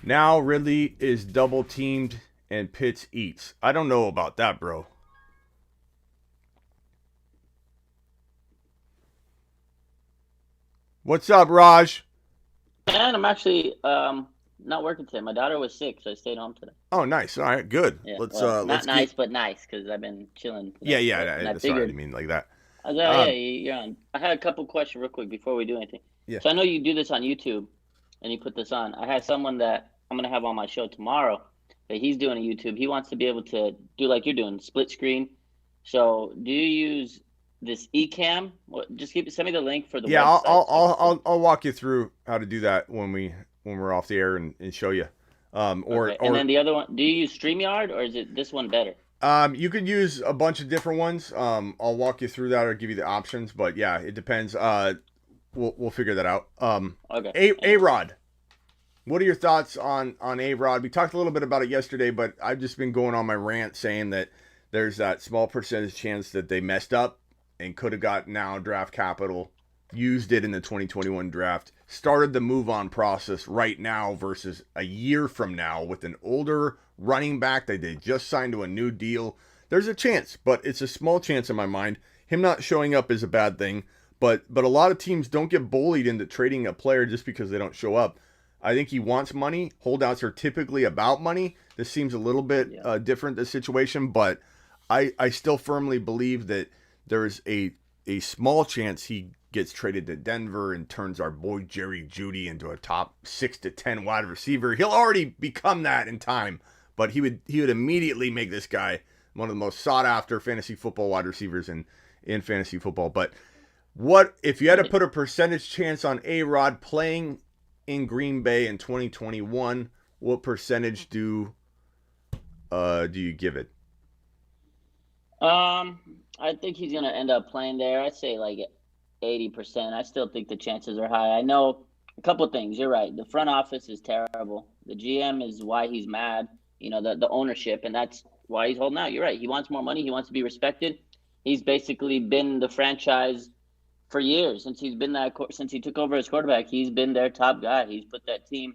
Now Ridley is double teamed and Pitts eats. I don't know about that, bro. What's up, Raj? Man, I'm actually not working today. My daughter was sick, so I stayed home today. Oh, nice. All right, good. Yeah, Let's not nice, but nice, because I've been chilling today. Yeah. That's right. I mean, like that. You're on. I had a couple questions real quick before we do anything. Yeah. So I know you do this on YouTube, and you put this on. I had someone that I'm gonna have on my show tomorrow that he's doing a YouTube. He wants to be able to do like you're doing, split screen. So do you use this Ecamm? Just send me the link for the website. I'll walk you through how to do that when we're off the air and show you. And then the other one, do you use StreamYard or is it this one better? You could use a bunch of different ones. I'll walk you through that or give you the options, but yeah, it depends. We'll figure that out. Okay. A-Rod. What are your thoughts on A-Rod? We talked a little bit about it yesterday, but I've just been going on my rant saying that there's that small percentage chance that they messed up and could have got now draft capital, used it in the 2021 draft, started the move-on process right now versus a year from now with an older running back that they just signed to a new deal. There's a chance, but it's a small chance in my mind. Him not showing up is a bad thing, but a lot of teams don't get bullied into trading a player just because they don't show up. I think he wants money. Holdouts are typically about money. This seems a little bit different, this situation, but I still firmly believe that there's a small chance he gets traded to Denver and turns our boy Jeudy into a top 6 to 10 wide receiver. He'll already become that in time, but he would immediately make this guy one of the most sought after fantasy football wide receivers in fantasy football. But What if you had to put a percentage chance on A-Rod playing in Green Bay in 2021? What percentage do you give it? I think he's gonna end up playing there. I'd say like 80%. I still think the chances are high. I know a couple things. You're right. The front office is terrible. The GM is why he's mad. You know, the ownership, and that's why he's holding out. You're right. He wants more money. He wants to be respected. He's basically been the franchise for years since since he took over as quarterback. He's been their top guy. He's put that team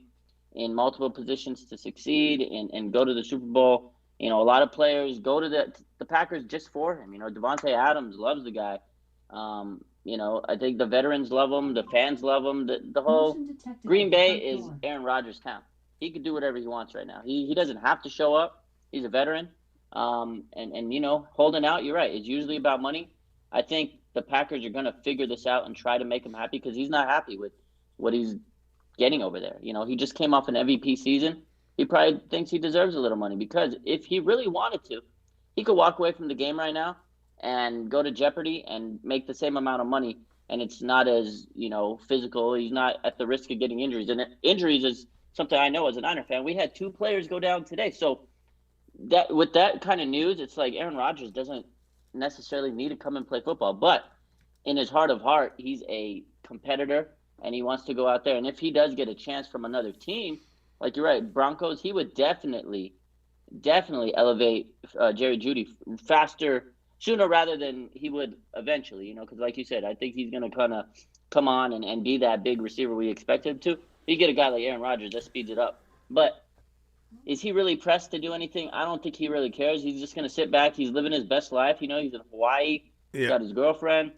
in multiple positions to succeed and go to the Super Bowl. You know, a lot of players go to the Packers just for him. You know, Devontae Adams loves the guy. You know, I think the veterans love him. The fans love him. The whole Green Bay is Aaron Rodgers' town. He could do whatever he wants right now. He doesn't have to show up. He's a veteran. And you know, holding out, you're right. It's usually about money. I think the Packers are going to figure this out and try to make him happy because he's not happy with what he's getting over there. You know, he just came off an MVP season. He probably thinks he deserves a little money because if he really wanted to, he could walk away from the game right now and go to Jeopardy and make the same amount of money. And it's not as, you know, physical. He's not at the risk of getting injuries. And injuries is something I know as a Niner fan. We had 2 players go down today. So that with that kind of news, it's like Aaron Rodgers doesn't necessarily need to come and play football. But in his heart of heart, he's a competitor and he wants to go out there. And if he does get a chance from another team, like you're right, Broncos, he would definitely elevate Jerry Jeudy faster, sooner rather than he would eventually, you know, because like you said, I think he's going to kind of come on and be that big receiver we expect him to. You get a guy like Aaron Rodgers, that speeds it up. But is he really pressed to do anything? I don't think he really cares. He's just going to sit back. He's living his best life. You know, he's in Hawaii. He's got his girlfriend.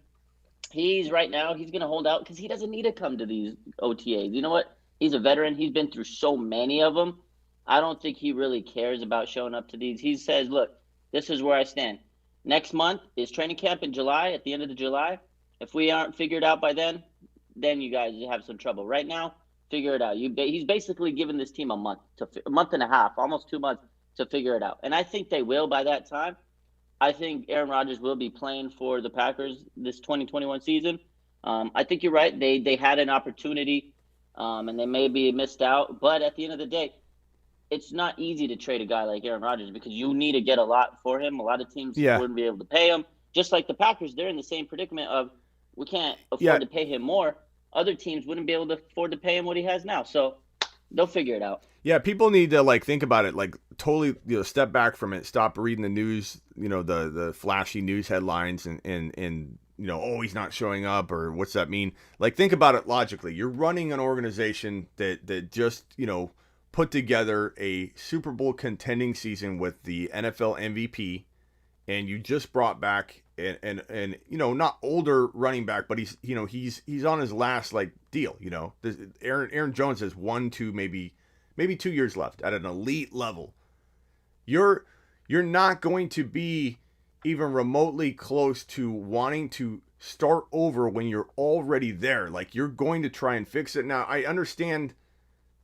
He's going to hold out because he doesn't need to come to these OTAs. You know what? He's a veteran. He's been through so many of them. I don't think he really cares about showing up to these. He says, look, this is where I stand. Next month is training camp in July, at the end of the July. If we aren't figured out by then you guys have some trouble. Right now, figure it out. He's basically given this team a month and a half, almost 2 months to figure it out. And I think they will by that time. I think Aaron Rodgers will be playing for the Packers this 2021 season. I think you're right. They had an opportunity, and they maybe missed out. But at the end of the day, it's not easy to trade a guy like Aaron Rodgers because you need to get a lot for him. A lot of teams wouldn't be able to pay him. Just like the Packers, they're in the same predicament of we can't afford to pay him more. Other teams wouldn't be able to afford to pay him what he has now. So they'll figure it out. Yeah, people need to think about it, totally, step back from it, stop reading the news, the flashy news headlines and oh, he's not showing up or what's that mean? Think about it logically. You're running an organization that just, put together a Super Bowl contending season with the NFL MVP, and you just brought back and not older running back, but he's on his last deal. Aaron Jones has 1, 2, maybe 2 years left at an elite level. You're not going to be even remotely close to wanting to start over when you're already there. You're going to try and fix it. Now, I understand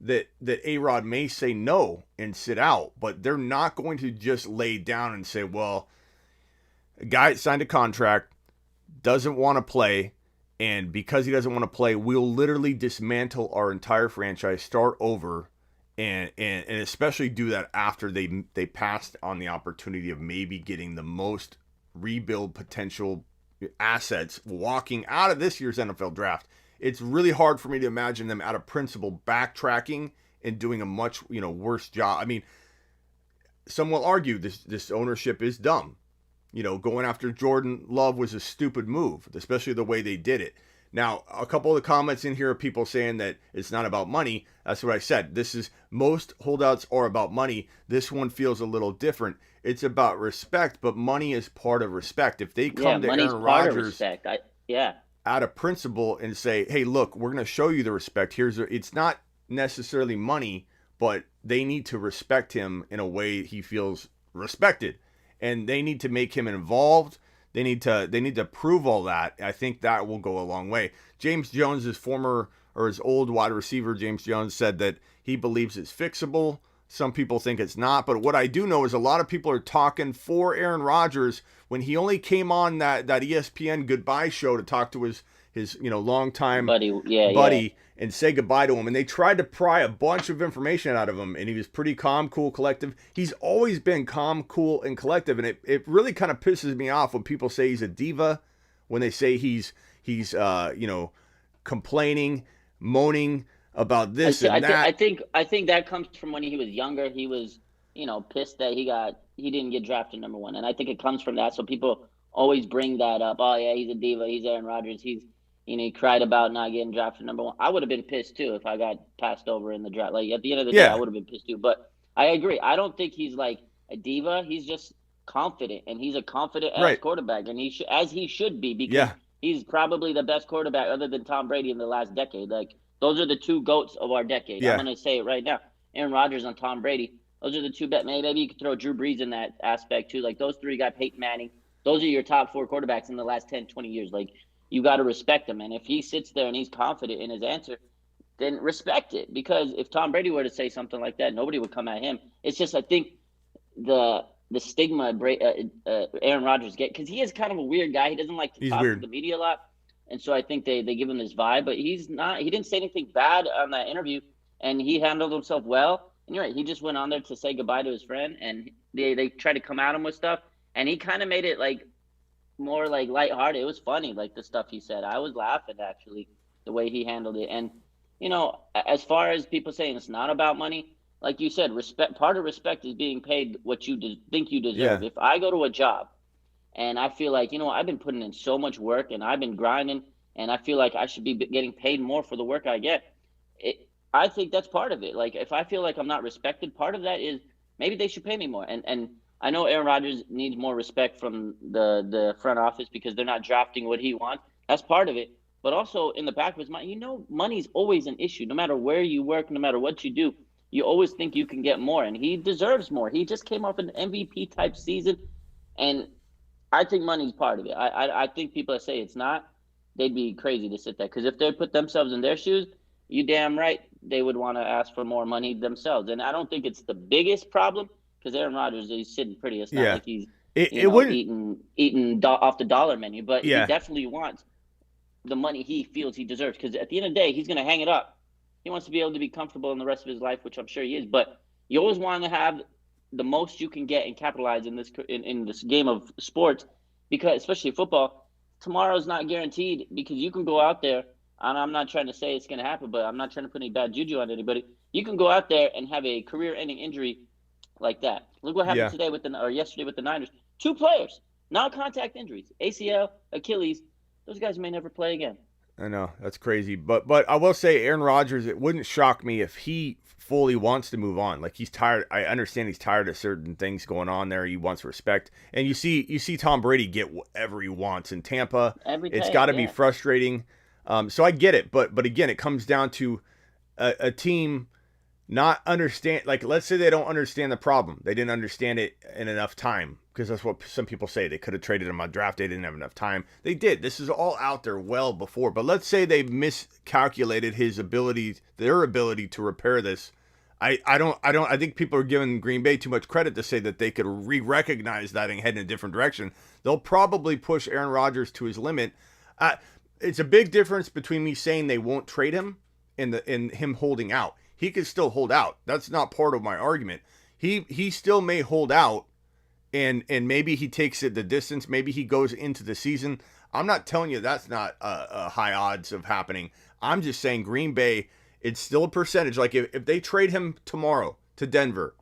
that A-Rod may say no and sit out, but they're not going to just lay down and say, well, a guy signed a contract, doesn't want to play, and because he doesn't want to play, we'll literally dismantle our entire franchise, start over, and especially do that after they passed on the opportunity of maybe getting the most rebuild potential assets walking out of this year's NFL draft. It's really hard for me to imagine them out of principle backtracking and doing a much worse job. I mean, some will argue this ownership is dumb. Going after Jordan Love was a stupid move, especially the way they did it. Now, a couple of the comments in here are people saying that it's not about money. That's what I said. Most holdouts are about money. This one feels a little different. It's about respect, but money is part of respect. If they come to Aaron Rodgers out of principle and say, hey, look, we're going to show you the respect. It's not necessarily money, but they need to respect him in a way he feels respected. And they need to make him involved. They need to prove all that. I think that will go a long way. James Jones, his old wide receiver, James Jones, said that he believes it's fixable. Some people think it's not. But what I do know is a lot of people are talking for Aaron Rodgers when he only came on that ESPN goodbye show to talk to his longtime buddy and say goodbye to him. And they tried to pry a bunch of information out of him. And he was pretty calm, cool, collective. He's always been calm, cool, and collective. And it really kind of pisses me off when people say he's a diva, when they say he's complaining, moaning about this and that. I think that comes from when he was younger. He was, pissed that he didn't get drafted number 1. And I think it comes from that. So people always bring that up. Oh yeah, he's a diva. He's Aaron Rodgers. He cried about not getting drafted number 1. I would have been pissed too if I got passed over in the draft. Like at the end of the day, I would have been pissed too. But I agree. I don't think he's like a diva. He's just confident, and he's a confident ass quarterback, and he should be, because he's probably the best quarterback other than Tom Brady in the last decade. Like those are the 2 GOATs of our decade. I'm gonna say it right now. Aaron Rodgers and Tom Brady. Those are the 2 best. Maybe you could throw Drew Brees in that aspect too. Like those 3 got Peyton Manning. Those are your top 4 quarterbacks in the last 10, 20 years. Like you got to respect him. And if he sits there and he's confident in his answer, then respect it. Because if Tom Brady were to say something like that, nobody would come at him. It's just, I think the stigma Aaron Rodgers get, because he is kind of a weird guy. He doesn't like to talk to the media a lot. And so I think they give him this vibe, but he didn't say anything bad on that interview, and he handled himself well. And you're right, he just went on there to say goodbye to his friend, and they tried to come at him with stuff, and he kind of made it like more like lighthearted. It was funny, like the stuff he said. I was laughing actually, the way he handled it. And as far as people saying it's not about money, like you said, respect. Part of respect is being paid what you think you deserve. If I go to a job and I feel like, I've been putting in so much work and I've been grinding, and I feel like I should be getting paid more for the work I get, I think that's part of it. Like if I feel like I'm not respected, part of that is maybe they should pay me more. And I know Aaron Rodgers needs more respect from the front office because they're not drafting what he wants. That's part of it. But also in the back of his mind, money's always an issue. No matter where you work, no matter what you do, you always think you can get more. And he deserves more. He just came off an MVP type season. And I think money's part of it. I think people that say it's not, they'd be crazy to sit there. Because if they put themselves in their shoes, you damn right they would want to ask for more money themselves. And I don't think it's the biggest problem, because Aaron Rodgers, he's sitting pretty. It's not like he's eating off the dollar menu. But he definitely wants the money he feels he deserves. Because at the end of the day, he's going to hang it up. He wants to be able to be comfortable in the rest of his life, which I'm sure he is. But you always want to have the most you can get and capitalize in this game of sports, because especially football, tomorrow's not guaranteed, because you can go out there, and I'm not trying to say it's going to happen, but I'm not trying to put any bad juju on anybody. You can go out there and have a career-ending injury like that. Look what happened yesterday with the Niners. 2 players, non-contact injuries, ACL, Achilles. Those guys may never play again. I know, that's crazy. But I will say, Aaron Rodgers, it wouldn't shock me if he fully wants to move on. Like, he's tired. I understand he's tired of certain things going on there. He wants respect. And you see Tom Brady get whatever he wants in Tampa. It's got to be frustrating. So I get it. But again, it comes down to a team not understand. Like, let's say they don't understand the problem. They didn't understand it in enough time, because that's what some people say. They could have traded him on draft day. They didn't have enough time. They did. This is all out there well before. But let's say they miscalculated their ability to repair this. I think people are giving Green Bay too much credit to say that they could recognize that and head in a different direction. They'll probably push Aaron Rodgers to his limit. It's a big difference between me saying they won't trade him and him holding out. He could still hold out. That's not part of my argument. He still may hold out, and maybe he takes it the distance. Maybe he goes into the season. I'm not telling you that's not a high odds of happening. I'm just saying Green Bay, it's still a percentage. Like if they trade him tomorrow to Denver,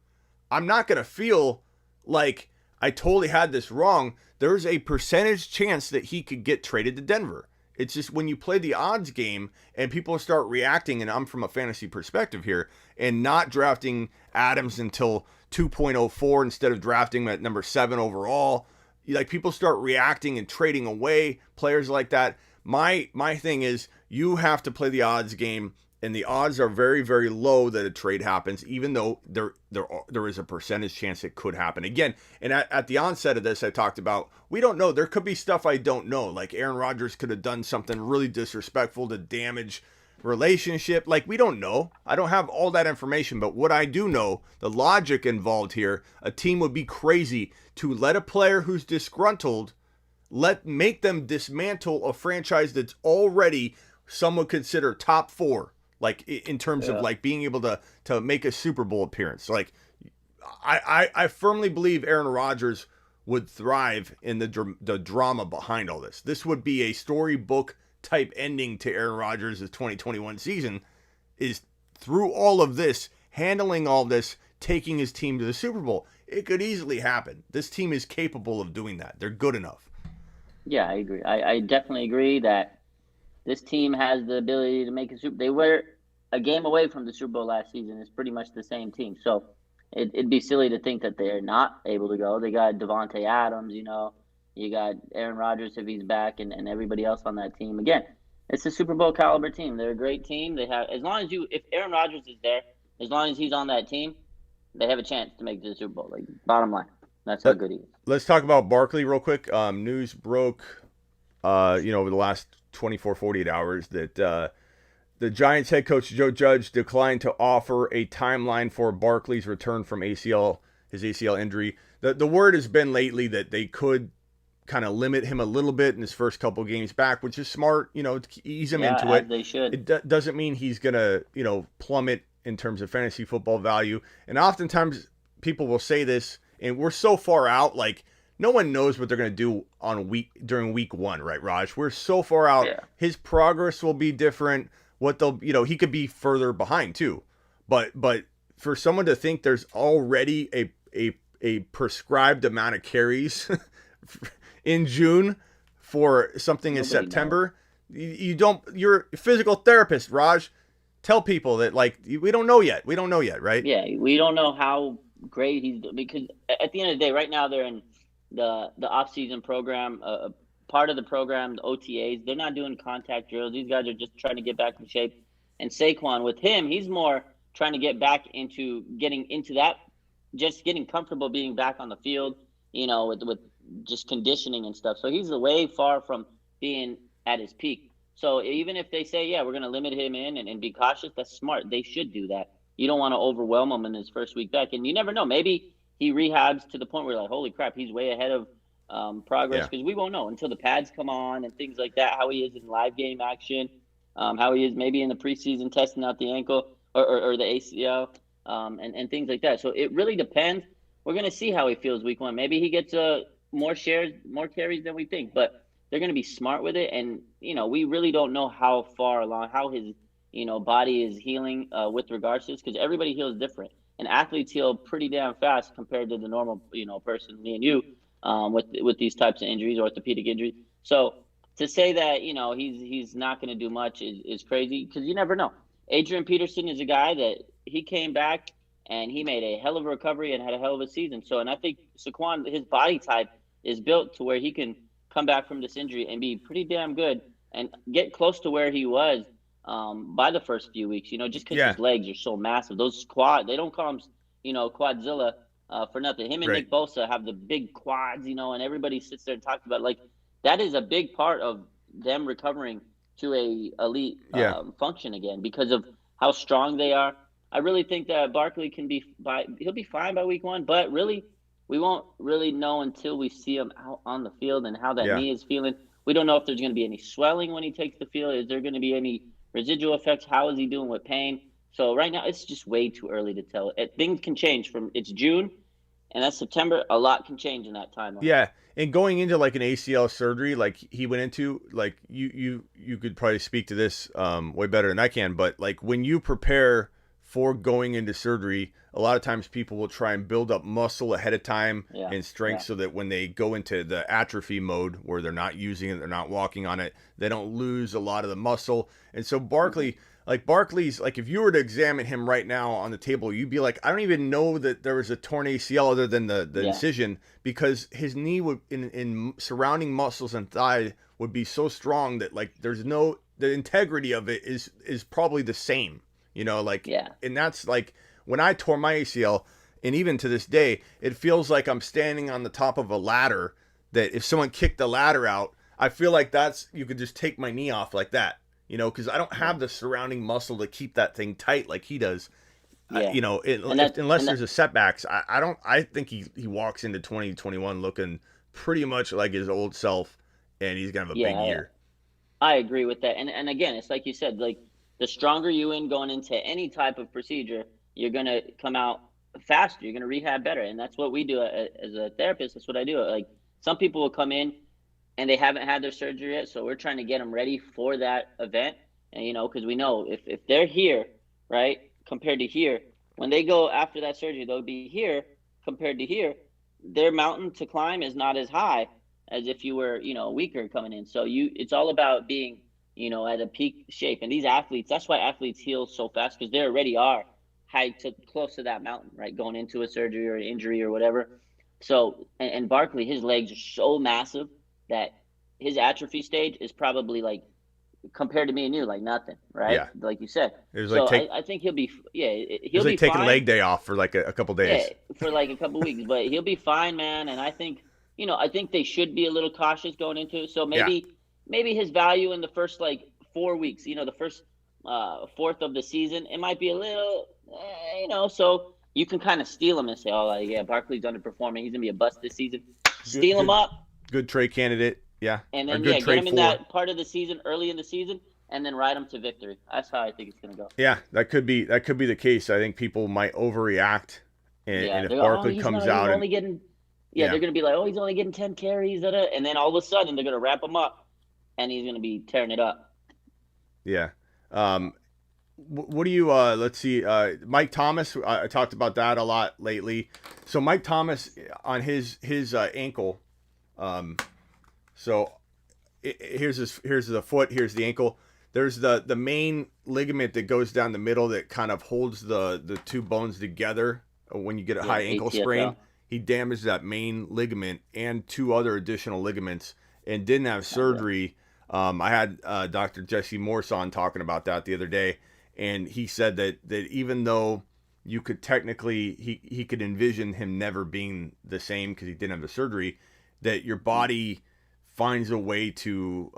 I'm not going to feel like I totally had this wrong. There's a percentage chance that he could get traded to Denver. It's just when you play the odds game and people start reacting, and I'm from a fantasy perspective here, and not drafting Adams until 2.04 instead of drafting him at number 7 overall, like people start reacting and trading away players like that. My thing is, you have to play the odds game, and the odds are very, very low that a trade happens, even though there is a percentage chance it could happen. Again, and at the onset of this, I talked about, we don't know. There could be stuff I don't know. Like Aaron Rodgers could have done something really disrespectful to damage relationship. Like, we don't know. I don't have all that information, but what I do know, the logic involved here, a team would be crazy to let a player who's disgruntled, make them dismantle a franchise that's already some would consider top 4, like in terms of like being able to make a Super Bowl appearance. Like, I firmly believe Aaron Rodgers would thrive in the drama behind all this. This would be a storybook type ending to Aaron Rodgers' 2021 season, is through all of this, handling all this, taking his team to the Super Bowl. It could easily happen. This team is capable of doing that. They're good enough. Yeah, I agree. I definitely agree that this team has the ability to make a Super. They were a game away from the Super Bowl last season. It's pretty much the same team. So it'd be silly to think that they're not able to go. They got Devontae Adams, you got Aaron Rodgers if he's back, and everybody else on that team. Again, it's a Super Bowl caliber team. They're a great team. They have, if Aaron Rodgers is there, as long as he's on that team, they have a chance to make the Super Bowl. Like, bottom line, that's how good he is. Let's talk about Barkley real quick. News broke, over the last 24, 48 hours that the Giants head coach Joe Judge declined to offer a timeline for Barkley's return from his ACL injury. The word has been lately that they could kind of limit him a little bit in his first couple games back, which is smart, to ease him into it. They should. It doesn't mean he's going to, plummet in terms of fantasy football value. And oftentimes people will say this, and we're so far out, like, no one knows what they're going to do during week 1, right, Raj? We're so far out. Yeah. His progress will be different. He could be further behind too. But for someone to think there's already a prescribed amount of carries in June for something in September, you're a physical therapist, Raj. Tell people that, like, we don't know yet. We don't know yet, right? Yeah, we don't know how great he's doing, because at the end of the day, right now they're in the off-season program, part of the program, the OTAs. They're not doing contact drills. These guys are just trying to get back in shape. And Saquon, with him, he's more trying to get back into getting into that, just getting comfortable being back on the field, with just conditioning and stuff. So he's way far from being at his peak. So even if they say, yeah, we're going to limit him in and be cautious, that's smart. They should do that. You don't want to overwhelm him in his first week back. And you never know. Maybe he rehabs to the point where you're like, holy crap, he's way ahead of progress, because we won't know until the pads come on and things like that, how he is in live game action, how he is maybe in the preseason testing out the ankle or the ACL, and things like that. So it really depends. We're going to see how he feels week 1. Maybe he gets more carries than we think, but they're going to be smart with it. And, we really don't know how far along, how his, body is healing with regards to this, because everybody heals different. And athletes heal pretty damn fast compared to the normal, person, me and you, with these types of injuries, orthopedic injuries. So to say that, he's not going to do much is crazy, because you never know. Adrian Peterson is a guy that he came back and he made a hell of a recovery and had a hell of a season. So, and I think Saquon, his body type is built to where he can come back from this injury and be pretty damn good and get close to where he was by the first few weeks, just because his legs are so massive. Those they don't call him, Quadzilla for nothing. Him and Nick Bosa have the big quads, and everybody sits there and talks about it. Like, that is a big part of them recovering to a elite function again, because of how strong they are. I really think that Barkley he'll be fine by week 1, but really we won't really know until we see him out on the field and how that knee is feeling. We don't know if there's going to be any swelling when he takes the field. Is there going to be any residual effects? How is he doing with pain? So right now it's just way too early to tell. Things can change it's June, and that's September. A lot can change in that timeline. Yeah, and going into like an ACL surgery, like he went into, like you could probably speak to this way better than I can. But like, when you prepare for going into surgery, a lot of times people will try and build up muscle ahead of time and strength, so that when they go into the atrophy mode where they're not using it, they're not walking on it, they don't lose a lot of the muscle. And so Barkley's, like, if you were to examine him right now on the table, you'd be like, I don't even know that there was a torn ACL other than the incision, because his knee would in surrounding muscles and thigh would be so strong that, like, the integrity of it is probably the same. And that's like when I tore my ACL, and even to this day, it feels like I'm standing on the top of a ladder, that if someone kicked the ladder out, I feel like you could just take my knee off like that. because I don't have the surrounding muscle to keep that thing tight like he does. Yeah. Unless there's a setbacks, I think he walks into 2021 looking pretty much like his old self, and he's gonna have a big year. I agree with that. And again, it's like you said, like the stronger you in going into any type of procedure, you're gonna come out faster. You're gonna rehab better, and that's what we do as a therapist. That's what I do. Like some people will come in and they haven't had their surgery yet, so we're trying to get them ready for that event. And because we know if they're here, right, compared to here, when they go after that surgery, they'll be here compared to here. Their mountain to climb is not as high as if you were, weaker coming in. So it's all about being, at a peak shape. And these athletes, that's why athletes heal so fast, because they already are high to close to that mountain, right? Going into a surgery or an injury or whatever. So, and Barkley, his legs are so massive that his atrophy stage is probably like, compared to me and you, like nothing, right? Yeah. Like you said. I think he'll be, he'll be taking fine. A leg day off for like a couple days. Yeah, for like a couple weeks, but he'll be fine, man. And I think, I think they should be a little cautious going into it. So maybe his value in the first like 4 weeks, the first fourth of the season, it might be a little, so you can kind of steal him and say, oh, yeah, Barkley's underperforming. He's going to be a bust this season. Steal him up. Good trade candidate. Yeah. And then, get him in that part of the season, early in the season, and then ride him to victory. That's how I think it's going to go. Yeah, that could be the case. I think people might overreact. And if Barkley comes out. They're going to be like, oh, he's only getting 10 carries. And then all of a sudden, they're going to wrap him up, and he's going to be tearing it up. Yeah. What do you, let's see, Mike Thomas, I talked about that a lot lately. So Mike Thomas on his ankle, so here's the foot, here's the ankle. There's the main ligament that goes down the middle that kind of holds the two bones together when you get a high ankle sprain. He damaged that main ligament and two other additional ligaments and didn't have surgery. I had Dr. Jesse Morse on talking about that the other day, and he said that even though you could technically, he could envision him never being the same because he didn't have the surgery, that your body finds a way to,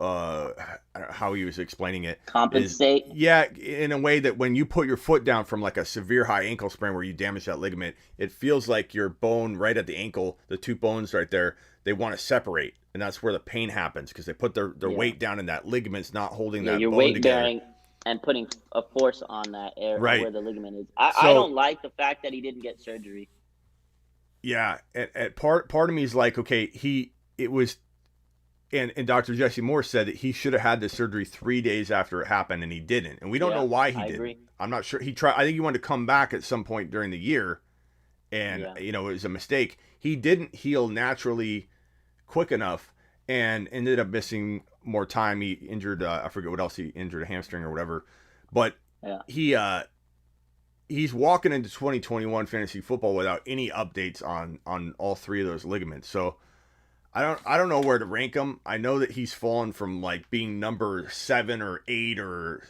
how he was explaining it. Compensate? In a way that when you put your foot down from like a severe high ankle sprain where you damage that ligament, it feels like your bone right at the ankle, the two bones right there, they want to separate. And that's where the pain happens because they put their weight down in that ligament's not holding that your bone weight together. Bearing and putting a force on that area where the ligament is. I don't like the fact that he didn't get surgery. Yeah, part of me is like, okay, and Dr. Jesse Moore said that he should have had the surgery 3 days after it happened, and he didn't. And we don't know why he didn't. Agree. I'm not sure. I think he wanted to come back at some point during the year, and it was a mistake. He didn't heal naturally quick enough and ended up missing more time. He injured, I forget what else he injured, a hamstring or whatever. But he's walking into 2021 fantasy football without any updates on all three of those ligaments. So I don't know where to rank him. I know that he's fallen from like being number 7 or 8 or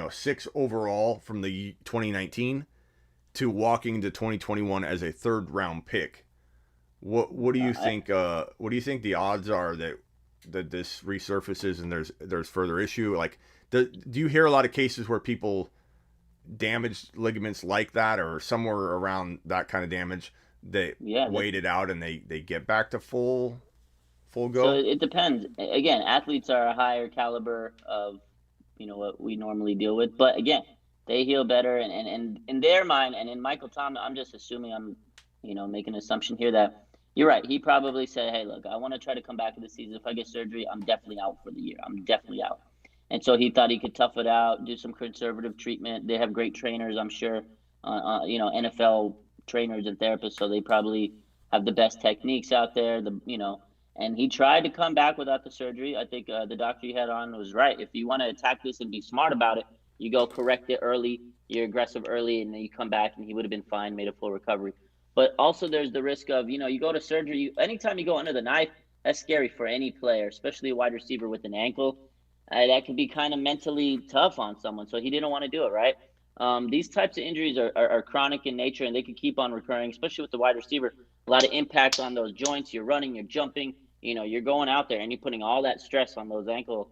6 overall from the 2019 to walking into 2021 as a 3rd round pick. What do you think? What do you think the odds are that this resurfaces and there's further issue? Like, do you hear a lot of cases where people damage ligaments like that or somewhere around that kind of damage? They wait it out and they get back to full go? So it depends. Again, athletes are a higher caliber of what we normally deal with, but again, they heal better and in their mind. And in Michael Thomas, I'm just assuming, I'm making an assumption here that you're right. He probably said, hey, look, I want to try to come back in the season. If I get surgery, I'm definitely out for the year. I'm definitely out. And so he thought he could tough it out, do some conservative treatment. They have great trainers, I'm sure, NFL trainers and therapists, so they probably have the best techniques out there. And he tried to come back without the surgery. I think the doctor you had on was right. If you want to attack this and be smart about it, you go correct it early, you're aggressive early, and then you come back, and he would have been fine, made a full recovery. But also there's the risk of, you go to surgery. Anytime you go under the knife, that's scary for any player, especially a wide receiver with an ankle. That can be kind of mentally tough on someone. So he didn't want to do it, right? These types of injuries are chronic in nature, and they can keep on recurring, especially with the wide receiver. A lot of impact on those joints. You're running, you're jumping, you're going out there, and you're putting all that stress on those ankle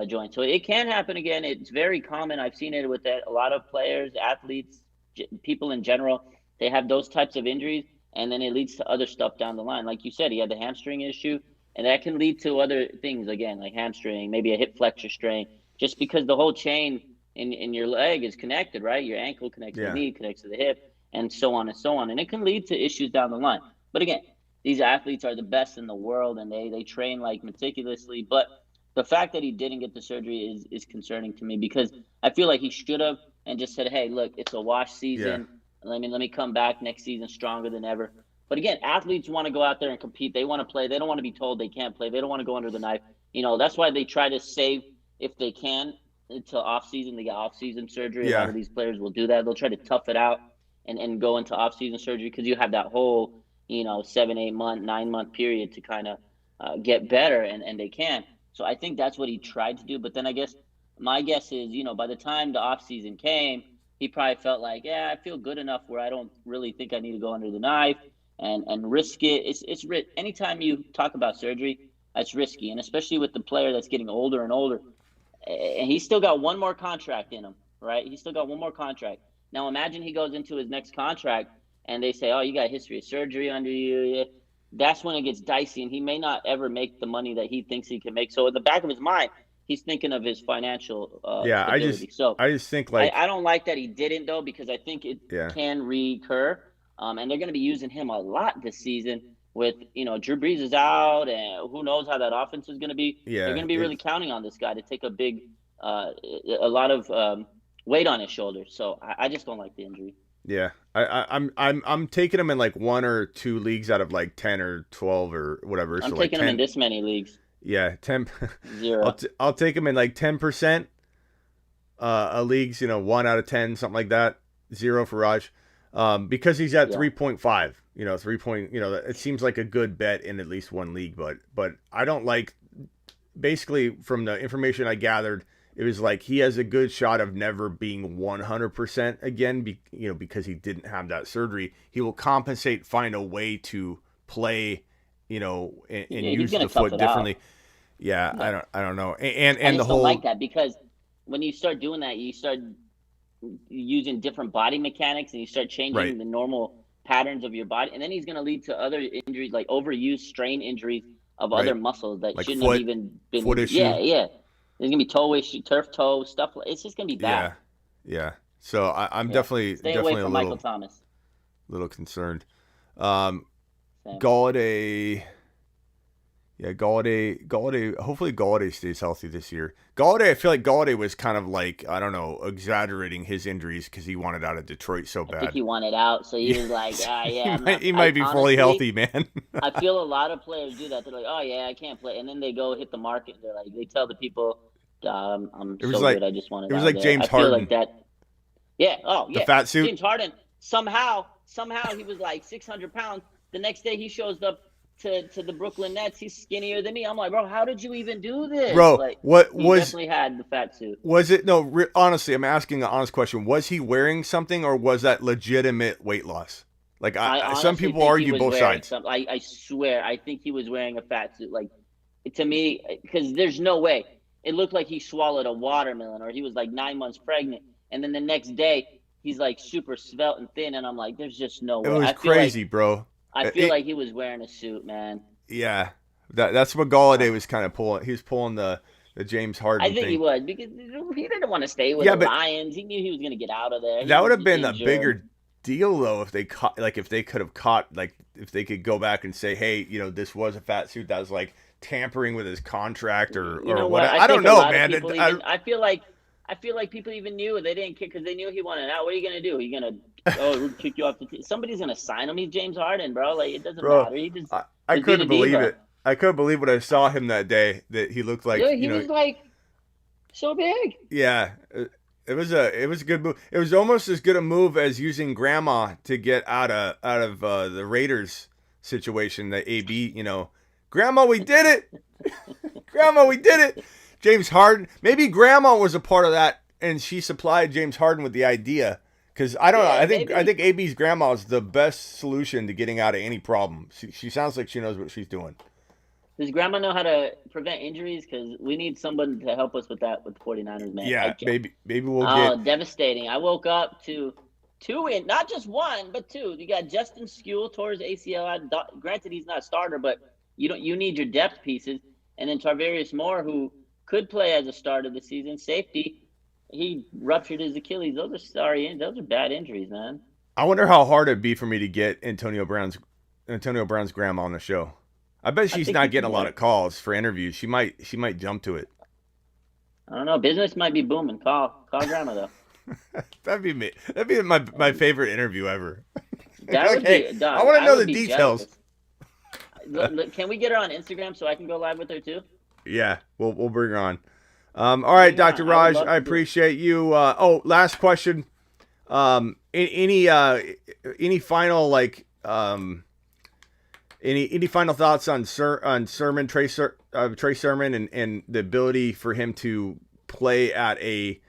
joint. So it can happen again. It's very common. I've seen it with a lot of players, athletes, people in general. They have those types of injuries, and then it leads to other stuff down the line. Like you said, he had the hamstring issue, and that can lead to other things again, like hamstring, maybe a hip flexor strain, just because the whole chain in your leg is connected, right? Your ankle connects to the knee, connects to the hip, and so on and so on. And it can lead to issues down the line. But again, these athletes are the best in the world, and they train like meticulously. But the fact that he didn't get the surgery is concerning to me, because I feel like he should have and just said, hey, look, it's a wash season. Yeah. Let me come back next season stronger than ever. But again, athletes want to go out there and compete. They want to play. They don't want to be told they can't play. They don't want to go under the knife. That's why they try to save, if they can, until off-season. They get off-season surgery. A lot of these players will do that. They'll try to tough it out and go into off-season surgery, because you have that whole, 7, 8 month, 9 month period to kind of get better, and they can. So I think that's what he tried to do. But then I guess my guess is, by the time the off-season came, he probably felt like, I feel good enough where I don't really think I need to go under the knife and risk it. It's anytime you talk about surgery, that's risky, and especially with the player that's getting older and older. And he's still got one more contract in him, right? He's still got one more contract. Now imagine he goes into his next contract and they say, oh, you got a history of surgery under you. That's when it gets dicey, and he may not ever make the money that he thinks he can make. So in the back of his mind, he's thinking of his financial stability. I just think I don't like that he didn't, though, because I think it can recur. And they're going to be using him a lot this season with, Drew Brees is out, and who knows how that offense is going to be. They're going to be really counting on this guy to take a lot of weight on his shoulders. So I just don't like the injury. Yeah, I'm taking him in like 1 or 2 leagues out of like 10 or 12 or whatever. I'm so taking like 10, him in this many leagues. Yeah, 10. 0. I'll take him in like 10% leagues. 1 out of 10, something like that. 0 for Raj, because he's at 3.5. 3 point. It seems like a good bet in at least one league, but I don't like. Basically, from the information I gathered, it was like he has a good shot of never being 100% again, because he didn't have that surgery. He will compensate, find a way to play, and use the foot differently. Yeah, I don't know. And the whole, don't like that, because when you start doing that, you start using different body mechanics, and you start changing the normal patterns of your body, and then he's going to lead to other injuries, like overuse strain injuries of other muscles that like shouldn't have even been. Foot issue. Yeah. There's gonna be toe issue, turf toe stuff. It's just gonna be bad. Yeah. So I'm definitely away from a Michael Thomas. Little concerned. Galladay. Yeah, Galladay. Hopefully Galladay stays healthy this year. I feel like Galladay was kind of like, I don't know, exaggerating his injuries because he wanted out of Detroit so bad. I think he wanted out, so he was like, he might be fully healthy, man. I feel a lot of players do that. They're like, oh yeah, I can't play, and then they go hit the market. They're like, they tell the people, I'm so good, I just wanted out. It was like James Harden. I feel like that. Yeah. Oh yeah. The fat suit. James Harden. Somehow he was like 600 pounds. The next day he shows up to the Brooklyn Nets. He's skinnier than me. I'm like, bro, how did you even do this? Bro, like, he definitely had the fat suit. Was it honestly, I'm asking an honest question. Was he wearing something, or was that legitimate weight loss? Like some people argue both sides. I swear, I think he was wearing a fat suit. Like, to me, because there's no way. It looked like he swallowed a watermelon, or he was like 9 months pregnant, and then the next day he's like super svelte and thin, and I'm like, there's just no way. It was crazy, bro. I feel like he was wearing a suit, man. Yeah, that's what Galladay was kind of pulling. He was pulling the James Harden thing. I think he was, because he didn't want to stay with the Lions. He knew he was going to get out of there. That would have been a bigger deal, though, if they if they could go back and say, hey, this was a fat suit that was like tampering with his contract or what. I don't know, man. I feel like people even knew. They didn't kick because they knew he wanted out. What are you going to do? Are you going to we'll kick you off the team? Somebody's going to sign him. He's James Harden, bro. Like, it doesn't matter. He just I couldn't believe it. I couldn't believe when I saw him that day, that he looked like he was like so big. Yeah, it was a good move. It was almost as good a move as using Grandma to get out of the Raiders situation. That AB, Grandma, we did it. Grandma, we did it. James Harden. Maybe Grandma was a part of that, and she supplied James Harden with the idea. Because I don't know. I think AB's grandma is the best solution to getting out of any problem. She sounds like she knows what she's doing. Does Grandma know how to prevent injuries? Because we need someone to help us with that with the 49ers, man. Yeah, maybe we'll get. Devastating. I woke up to not just one, but two. You got Justin Skule tore his ACL. Granted, he's not a starter, but you need your depth pieces. And then Tarvarius Moore, who could play as a starter this season, safety, he ruptured his Achilles. Those are bad injuries, man. I wonder how hard it'd be for me to get Antonio Brown's grandma on the show. I bet she's not getting a lot of calls for interviews. She might jump to it. I don't know. Business might be booming. Call Grandma though. That'd be me. That'd be my favorite interview ever. That would be. Dog, I want to know the details. Can we get her on Instagram so I can go live with her too? Yeah, we'll bring her on. All right, Dr. Raj, I appreciate you. Last question. Any final any final thoughts on Sermon, Trey Sermon, and the ability for him to play at a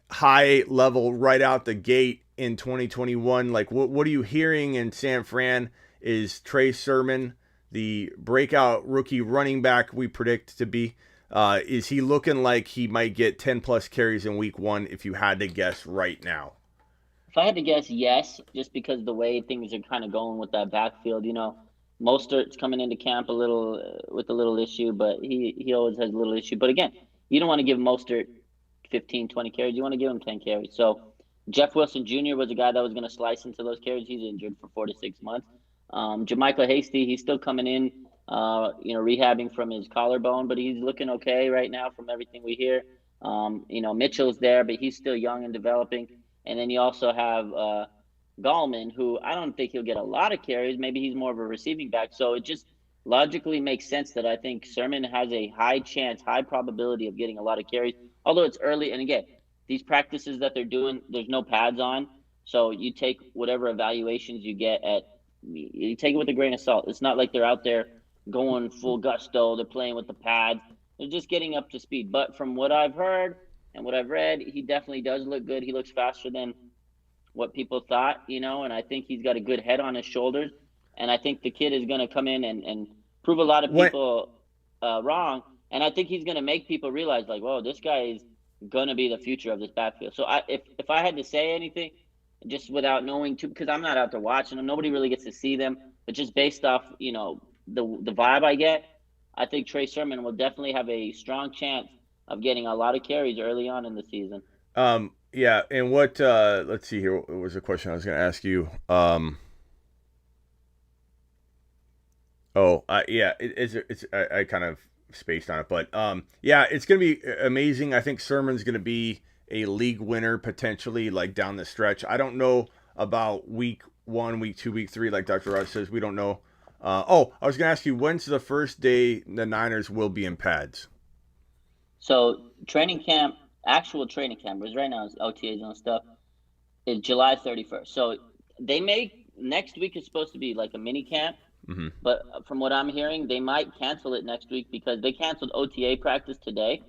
high level right out the gate in 2021? Like, what are you hearing in San Fran? Is Trey Sermon the breakout rookie running back we predict to be? Is he looking like he might get 10 plus carries in week 1 if you had to guess right now? If I had to guess, yes, just because the way things are kind of going with that backfield, Mostert's coming into camp with a little issue, but he always has a little issue. But again, you don't want to give Mostert 15, 20 carries. You want to give him 10 carries. So Jeff Wilson Jr. was a guy that was going to slice into those carries. He's injured for 4 to 6 months. Jermichael Hasty, he's still coming in, rehabbing from his collarbone, but he's looking okay right now from everything we hear. Mitchell's there, but he's still young and developing. And then you also have Gallman, who I don't think he'll get a lot of carries. Maybe he's more of a receiving back. So it just logically makes sense that I think Sermon has a high probability of getting a lot of carries, although it's early. And again, these practices that they're doing, there's no pads on. So you take whatever evaluations you get you take it with a grain of salt. It's not like they're out there going full gusto. They're playing with the pads. They're just getting up to speed. But from what I've heard and what I've read, he definitely does look good. He looks faster than what people thought, and I think he's got a good head on his shoulders. And I think the kid is going to come in and prove a lot of people wrong. And I think he's going to make people realize, like, whoa, this guy is going to be the future of this backfield. So if I had to say anything, just without knowing too, because I'm not out there watching them, nobody really gets to see them, but just based off, the vibe I get, I think Trey Sermon will definitely have a strong chance of getting a lot of carries early on in the season. Yeah, and what? Let's see here. What was the question I was going to ask you? I kind of spaced on it, but it's going to be amazing. I think Sermon's going to be a league winner potentially, like down the stretch. I don't know about week 1, week 2, week 3, like Dr. Raj says. We don't know. I was going to ask you, when's the first day the Niners will be in pads? So actual training camp, because right now it's OTAs and stuff, is July 31st. So next week is supposed to be like a mini camp, but from what I'm hearing, they might cancel it next week because they canceled OTA practice today.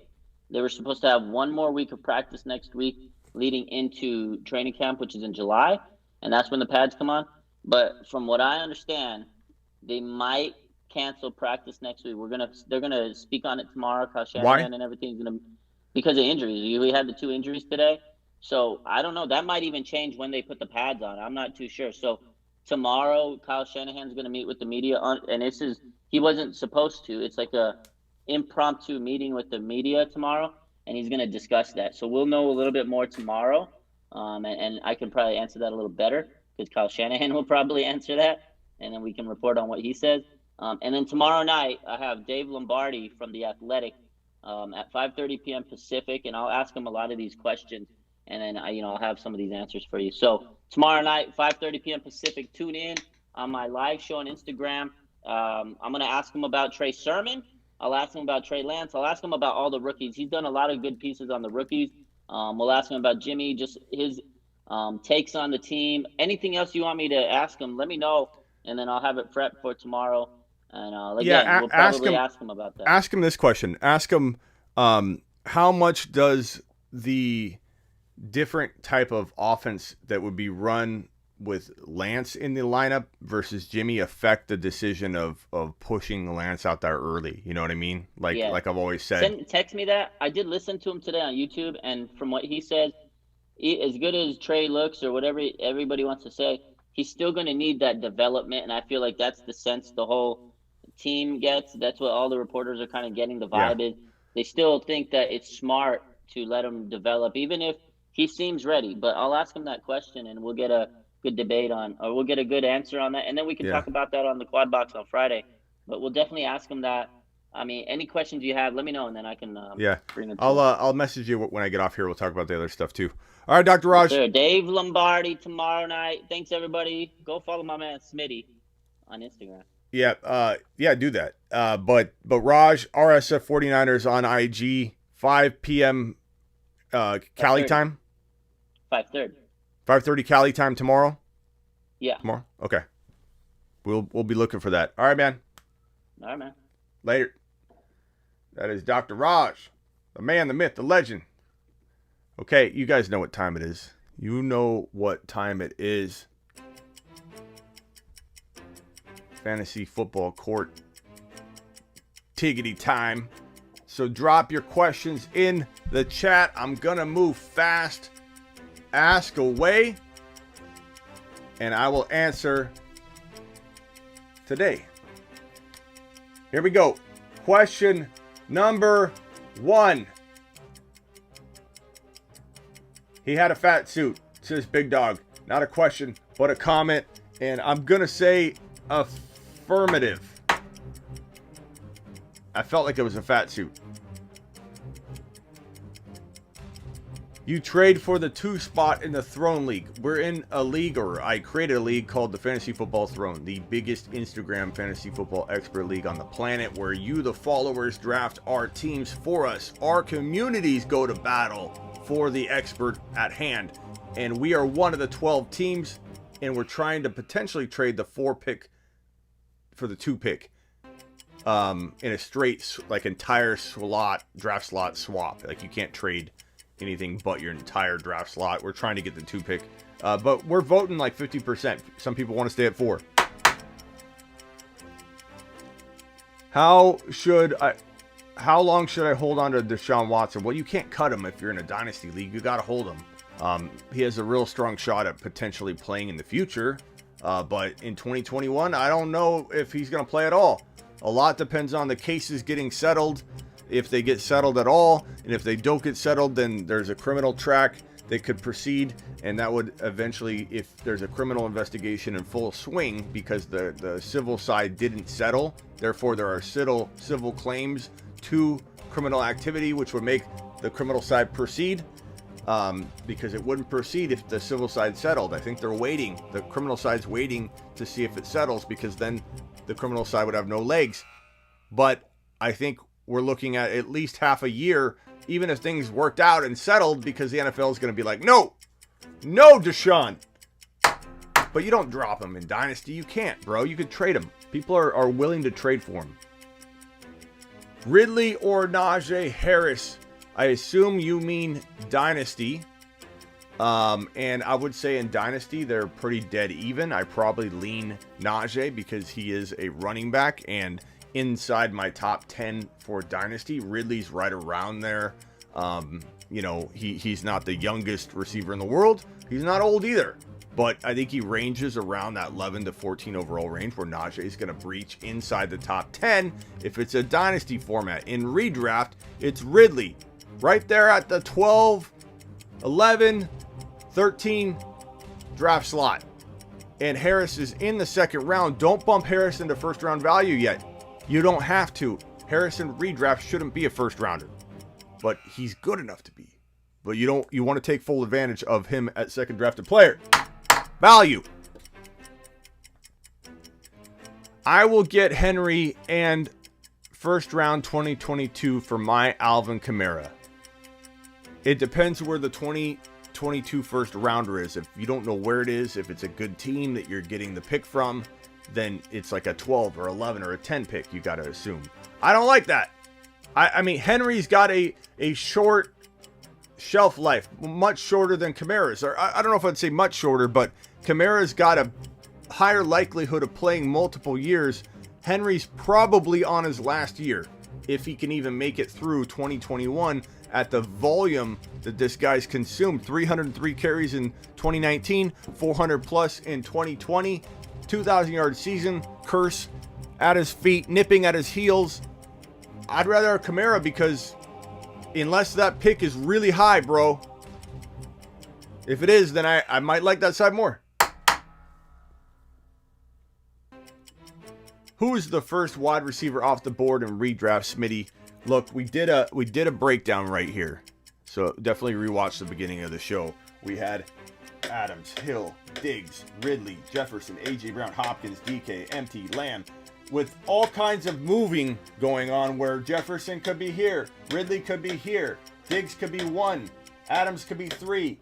They were supposed to have one more week of practice next week leading into training camp, which is in July, and that's when the pads come on. But from what I understand, they might cancel practice next week. They're gonna speak on it tomorrow. Kyle Shanahan and everything's because of injuries. We had the 2 injuries today, so I don't know. That might even change when they put the pads on. I'm not too sure. So tomorrow, Kyle Shanahan's gonna meet with the media and he wasn't supposed to. It's like a impromptu meeting with the media tomorrow, and he's gonna discuss that. So we'll know a little bit more tomorrow, and I can probably answer that a little better because Kyle Shanahan will probably answer that, and then we can report on what he says. And then tomorrow night, I have Dave Lombardi from The Athletic at 5:30 p.m. Pacific, and I'll ask him a lot of these questions, and then I'll have some of these answers for you. So tomorrow night, 5:30 p.m. Pacific, tune in on my live show on Instagram. I'm going to ask him about Trey Sermon. I'll ask him about Trey Lance. I'll ask him about all the rookies. He's done a lot of good pieces on the rookies. We'll ask him about Jimmy, just his takes on the team. Anything else you want me to ask him, let me know, and then I'll have it prepped for tomorrow. And we'll probably ask him about that. Ask him this question. Ask him how much does the different type of offense that would be run Lance in the lineup versus Jimmy affect the decision of pushing Lance out there early? You know what I mean? Like I've always said. Text me that. I did listen to him today on YouTube, and from what he said, as good as Trey looks or whatever everybody wants to say, he's still going to need that development, and I feel like that's the sense the whole team gets. That's what all the reporters are kind of getting. The vibe is they still think that it's smart to let him develop, even if he seems ready. But I'll ask him that question, and we'll get a good debate we'll get a good answer on that, and then we can talk about that on the Quad Box on Friday. But we'll definitely ask him that. I mean, any questions you have, let me know, and then I can bring them. I'll message you when I get off here. We'll talk about the other stuff too. All right, Dr. Raj. Sure. Dave Lombardi tomorrow night. Thanks, everybody. Go follow my man Smitty on Instagram. Yeah, do that. But Raj, RSF 49ers on IG, 5 p.m. Cali time. 5:30. 5:30 Cali time tomorrow? Yeah. Tomorrow? Okay. We'll be looking for that. All right, man. All right, man. Later. That is Dr. Raj, the man, the myth, the legend. Okay, you guys know what time it is. You know what time it is. Fantasy football court. Tiggity time. So drop your questions in the chat. I'm going to move fast. Ask away, and I will answer today. Here we go. Question number 1. He had a fat suit, says Big Dog. Not a question, but a comment, and I'm going to say affirmative. I felt like it was a fat suit. You trade for the 2 spot in the Throne League. We're in a league, or I created a league called the Fantasy Football Throne, the biggest Instagram fantasy football expert league on the planet, where you, the followers, draft our teams for us. Our communities go to battle for the expert at hand. And we are one of the 12 teams, and we're trying to potentially trade the 4 pick for the 2 pick in a straight, like, entire draft slot swap. Like, you can't trade anything but your entire draft slot. We're trying to get the 2 pick, but we're voting like 50%. Some people want to stay at 4. How long should I hold on to Deshaun Watson? Well, you can't cut him if you're in a dynasty league. You got to hold him. He has a real strong shot at potentially playing in the future, but in 2021, I don't know if he's going to play at all. A lot depends on the cases getting settled, if they get settled at all, and if they don't get settled, then there's a criminal track that could proceed, and that would eventually, if there's a criminal investigation in full swing, because the civil side didn't settle, therefore there are civil claims to criminal activity, which would make the criminal side proceed, because it wouldn't proceed if the civil side settled. I think they're waiting. The criminal side's waiting to see if it settles, because then the criminal side would have no legs. But I think we're looking at least half a year, even if things worked out and settled, because the NFL is going to be like, no, Deshaun. But you don't drop him in Dynasty. You can't, bro. You could trade him. People are willing to trade for him. Ridley or Najee Harris? I assume you mean Dynasty. And I would say in Dynasty, they're pretty dead even. I probably lean Najee because he is a running back, and inside my top 10 for Dynasty, Ridley's right around there. He's not the youngest receiver in the world. He's not old either. But I think he ranges around that 11 to 14 overall range, where Najee is going to breach inside the top 10 if it's a Dynasty format. In redraft, it's Ridley right there at the 12, 11, 13 draft slot. And Harris is in the second round. Don't bump Harris into first round value yet. You don't have to. Harrison redraft shouldn't be a first rounder, but he's good enough to be. But you want to take full advantage of him at second drafted player value. I will get Henry and first round 2022 for my Alvin Kamara. It depends where the 2022 first rounder is. If you don't know where it is, if it's a good team that you're getting the pick from, then it's like a 12 or 11 or a 10 pick, you got to assume. I don't like that. I mean, Henry's got a short shelf life, much shorter than Kamara's. Or I don't know if I'd say much shorter, but Kamara's got a higher likelihood of playing multiple years. Henry's probably on his last year, if he can even make it through 2021 at the volume that this guy's consumed. 303 carries in 2019, 400 plus in 2020, 2,000-yard season, curse at his feet, nipping at his heels. I'd rather have Kamara because unless that pick is really high, bro, if it is, then I might like that side more. Who is the first wide receiver off the board in redraft, Smitty? Look, we did a breakdown right here, so definitely rewatch the beginning of the show. We had Adams, Hill, Diggs, Ridley, Jefferson, AJ Brown, Hopkins, DK, MT, Lamb, with all kinds of moving going on where Jefferson could be here, Ridley could be here, Diggs could be 1, Adams could be 3.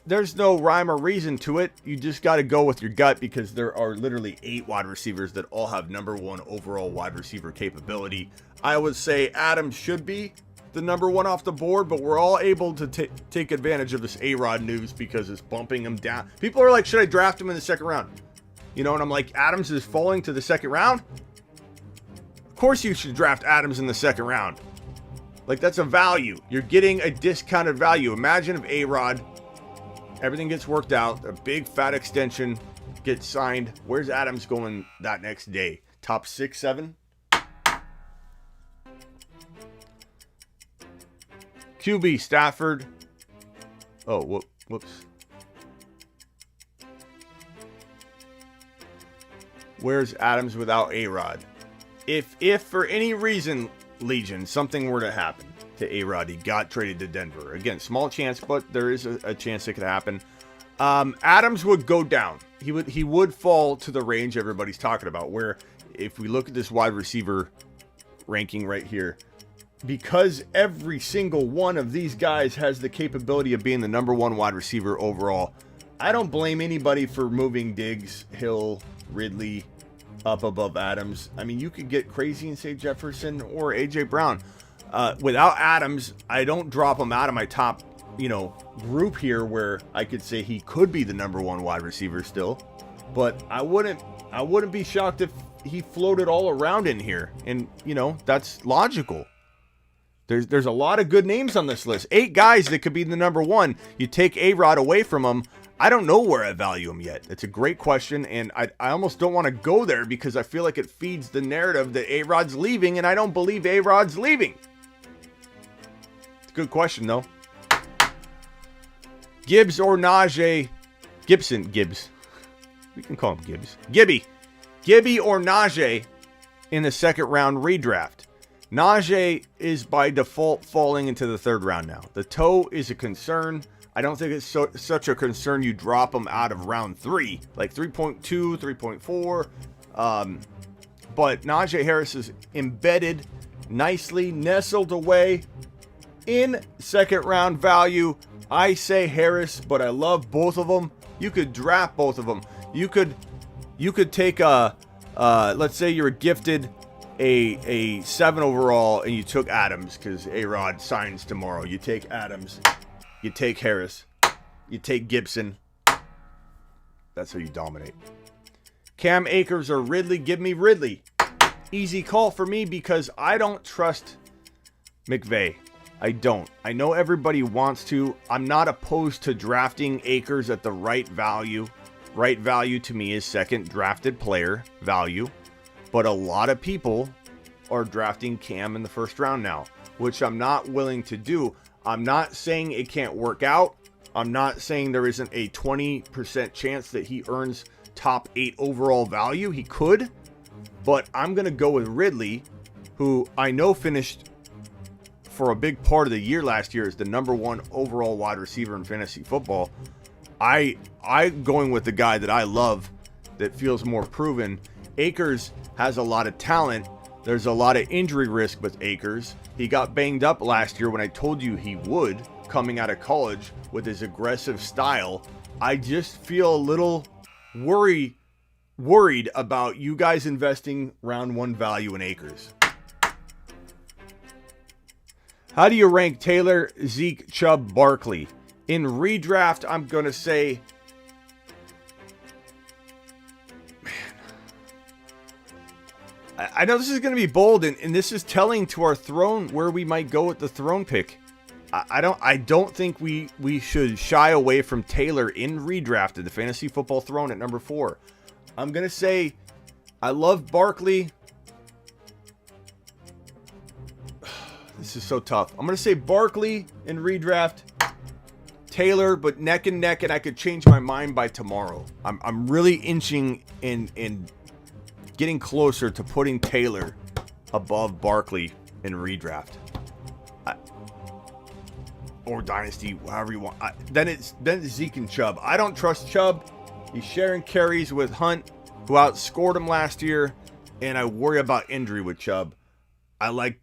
There's no rhyme or reason to it. You just got to go with your gut because there are literally 8 wide receivers that all have number 1 overall wide receiver capability. I would say Adams should be the number 1 off the board, but we're all able to take advantage of this A-Rod news because it's bumping him down. People are like, should I draft him in the second round? You know, and I'm like, Adams is falling to the second round? Of course you should draft Adams in the second round. Like, that's a value. You're getting a discounted value. Imagine if A-Rod, everything gets worked out, a big fat extension gets signed. Where's Adams going that next day? Top 6, 7? QB Stafford. Oh, whoops. Where's Adams without A-Rod? If for any reason, Legion, something were to happen to A-Rod, he got traded to Denver. Again, small chance, but there is a chance it could happen. Adams would go down. He would fall to the range everybody's talking about, where if we look at this wide receiver ranking right here, because every single one of these guys has the capability of being the number 1 wide receiver overall, I don't blame anybody for moving Diggs, Hill, Ridley up above Adams. I mean, you could get crazy and say Jefferson or AJ Brown. Without Adams, I don't drop him out of my top, group here where I could say he could be the number 1 wide receiver still. But I wouldn't be shocked if he floated all around in here. And, that's logical. There's a lot of good names on this list. 8 guys that could be the number 1. You take A-Rod away from him. I don't know where I value him yet. It's a great question, and I almost don't want to go there because I feel like it feeds the narrative that A-Rod's leaving, and I don't believe A-Rod's leaving. It's a good question, though. Gibbs or Najee? Gibbs. We can call him Gibbs. Gibby or Najee in the second round redraft. Najee is by default falling into the third round now. The toe is a concern. I don't think it's such a concern you drop him out of round 3, like 3.2, 3.4. But Najee Harris is embedded, nicely nestled away in second round value. I say Harris, but I love both of them. You could draft both of them. You could take let's say you're gifted a 7 overall and you took Adams because A-Rod signs tomorrow. You take Adams. You take Harris. You take Gibson. That's how you dominate. Cam Akers or Ridley? Give me Ridley. Easy call for me because I don't trust McVay. I don't. I know everybody wants to. I'm not opposed to drafting Akers at the right value. Right value to me is second drafted player value. But a lot of people are drafting Cam in the first round now, which I'm not willing to do. I'm not saying it can't work out. I'm not saying there isn't a 20% chance that he earns top 8 overall value. He could, but I'm going to go with Ridley, who I know finished for a big part of the year last year as the number 1 overall wide receiver in fantasy football. I'm going with the guy that I love that feels more proven. Akers has a lot of talent. There's a lot of injury risk with Akers. He got banged up last year when I told you he would, coming out of college with his aggressive style. I just feel a little worried about you guys investing round 1 value in Akers. How do you rank Taylor, Zeke, Chubb, Barkley? In redraft, I'm going to say... Man. I know this is going to be bold, and this is telling to our throne where we might go with the throne pick. I don't think we should shy away from Taylor in redraft at the fantasy football throne at number 4. I'm going to say I love Barkley. This is so tough. I'm going to say Barkley in redraft, Taylor, but neck and neck, and I could change my mind by tomorrow. I'm really inching in getting closer to putting Taylor above Barkley in redraft. Or Dynasty, however you want. Then it's Zeke and Chubb. I don't trust Chubb. He's sharing carries with Hunt, who outscored him last year, and I worry about injury with Chubb. I like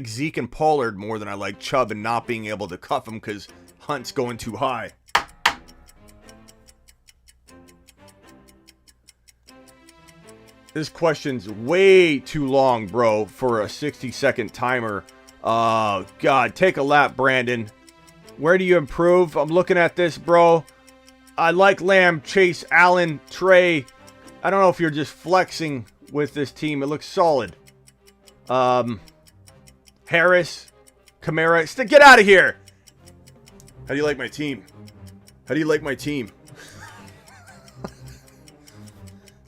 Zeke and Pollard more than I like Chubb and not being able to cuff him because Hunt's going too high. This question's way too long, bro, for a 60-second timer. Oh, God. Take a lap, Brandon. Where do you improve? I'm looking at this, bro. I like Lamb, Chase, Allen, Trey. I don't know if you're just flexing with this team. It looks solid. Harris, Kamara. Get out of here. How do you like my team? How do you like my team?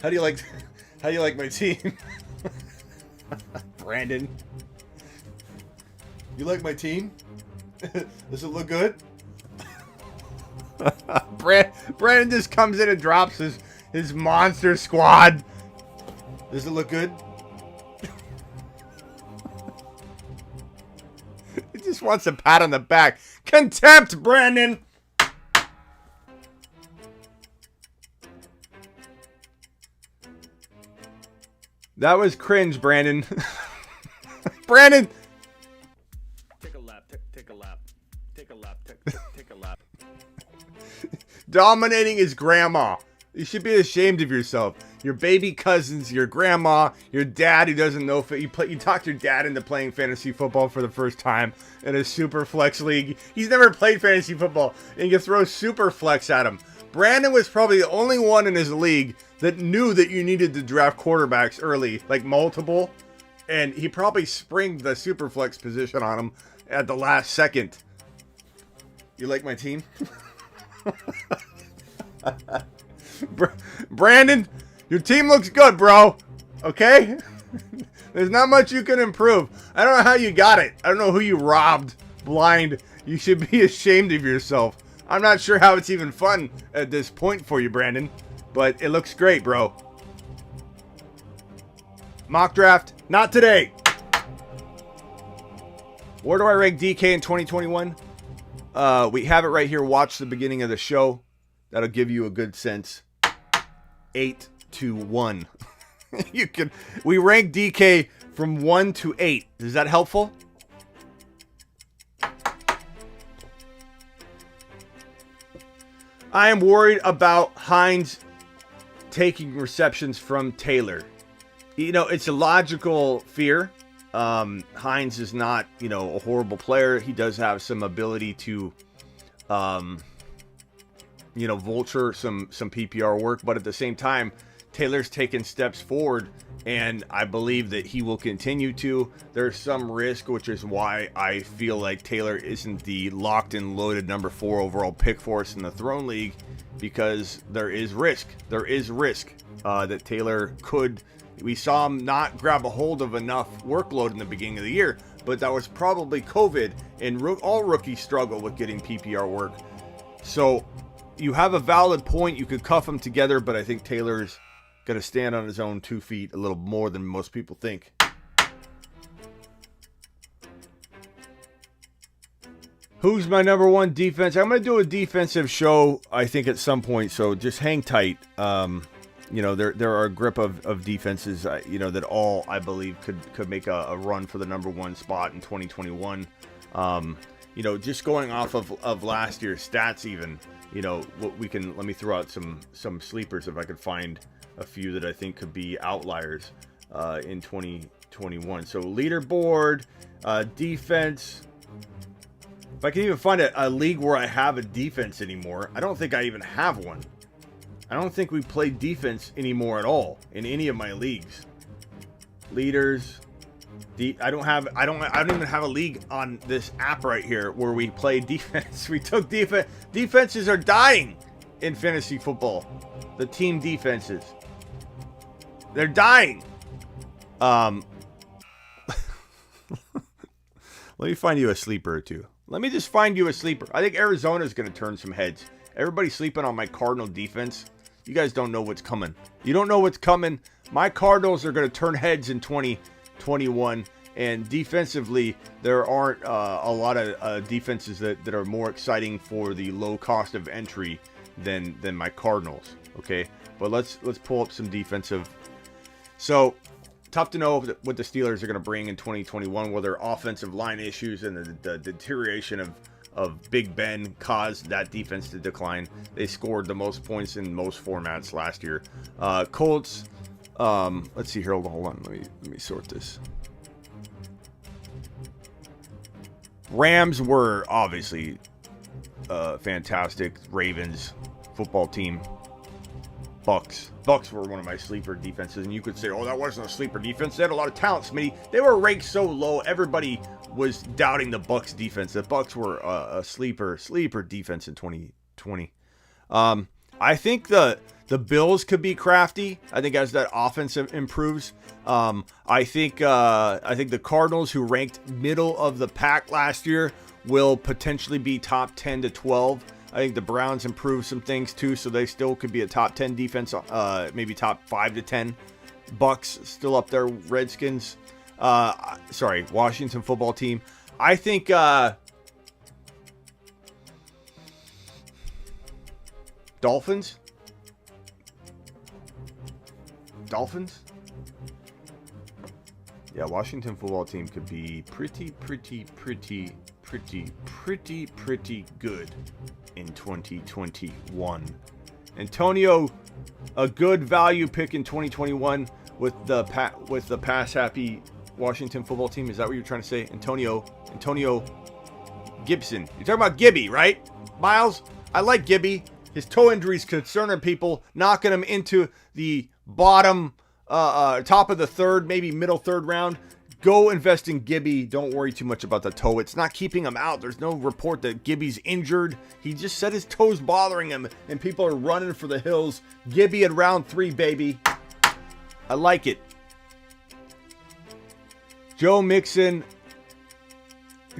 How do you like my team? Brandon. You like my team? Does it look good? Brandon just comes in and drops his monster squad. Does it look good? He just wants a pat on the back. Contempt, Brandon! That was cringe, Brandon. Brandon! Take a lap. Take a lap. Take a lap. Take a lap. Dominating his grandma. You should be ashamed of yourself. Your baby cousins, your grandma, your dad who doesn't know. You talked your dad into playing fantasy football for the first time in a super flex league. He's never played fantasy football, and you throw super flex at him. Brandon was probably the only one in his league that knew that you needed to draft quarterbacks early, like multiple, and he probably springed the super flex position on him at the last second. You like my team? Brandon, your team looks good, bro. Okay? There's not much you can improve. I don't know how you got it. I don't know who you robbed blind. You should be ashamed of yourself. I'm not sure how it's even fun at this point for you, Brandon, but it looks great, bro. Mock draft, not today. Where do I rank DK in 2021? We have it right here. Watch the beginning of the show. That'll give you a good sense. 8-1. We rank DK from 1 to 8. Is that helpful? I am worried about Hines taking receptions from Taylor. You know, it's a logical fear. Hines is not, a horrible player. He does have some ability to, vulture some PPR work. But at the same time, Taylor's taken steps forward, and I believe that he will continue to. There's some risk, which is why I feel like Taylor isn't the locked and loaded number 4 overall pick for us in the Throne League, because there is risk. There is risk that Taylor could. We saw him not grab a hold of enough workload in the beginning of the year, but that was probably COVID, and all rookies struggle with getting PPR work. So you have a valid point. You could cuff them together, but I think Taylor's going to stand on his own 2 feet a little more than most people think. Who's my number 1 defense? I'm going to do a defensive show, I think, at some point, so just hang tight. There are a grip of defenses, that all, I believe, could make a run for the number 1 spot in 2021. Just going off of last year's stats even, let me throw out some sleepers if I could find a few that I think could be outliers in 2021. So leaderboard, defense, If I can even find a league where I have a defense anymore, I don't think I even have one. I don't think we play defense anymore at all in any of my leagues. Leaders. I don't even have a league on this app right here where we play defense. We took defense. Defenses are dying in fantasy football. The team defenses. They're dying. Let me find you a sleeper or two. Let me just find you a sleeper. I think Arizona's going to turn some heads. Everybody's sleeping on my Cardinal defense. You guys don't know what's coming. You don't know what's coming. My Cardinals are going to turn heads in 2021. And defensively, there aren't a lot of defenses that are more exciting for the low cost of entry than my Cardinals. Okay, but let's pull up some defensive. So tough to know what the Steelers are going to bring in 2021. Will their offensive line issues and the deterioration of Big Ben caused that defense to decline? They scored the most points in most formats last year. Colts. Let's see here. Hold on. Let me sort this. Rams were obviously fantastic. Ravens football team. Bucks were one of my sleeper defenses, and you could say, oh, that wasn't a sleeper defense. They had a lot of talent, Smitty. They were ranked so low, everybody was doubting the Bucks defense. The Bucks were a sleeper defense in 2020. I think the Bills could be crafty. I think as that offense improves. I think the Cardinals, who ranked middle of the pack last year, will potentially be top 10 to 12. I think the Browns improved some things too, so they still could be a top 10 defense, maybe top 5 to 10. Bucks still up there. Redskins, Washington football team. I think Dolphins. Yeah, Washington football team could be pretty good in 2021. Antonio, a good value pick in 2021 with the pass happy Washington football team. Is that what you're trying to say? Antonio Gibson. You're talking about Gibby, right? Miles, I like Gibby. His toe injuries concerning people, knocking him into the bottom, top of the third, maybe middle third round. Go invest in Gibby. Don't worry too much about the toe. It's not keeping him out. There's no report that Gibby's injured. He just said his toe's bothering him, and people are running for the hills. Gibby at round 3, baby. I like it. Joe Mixon,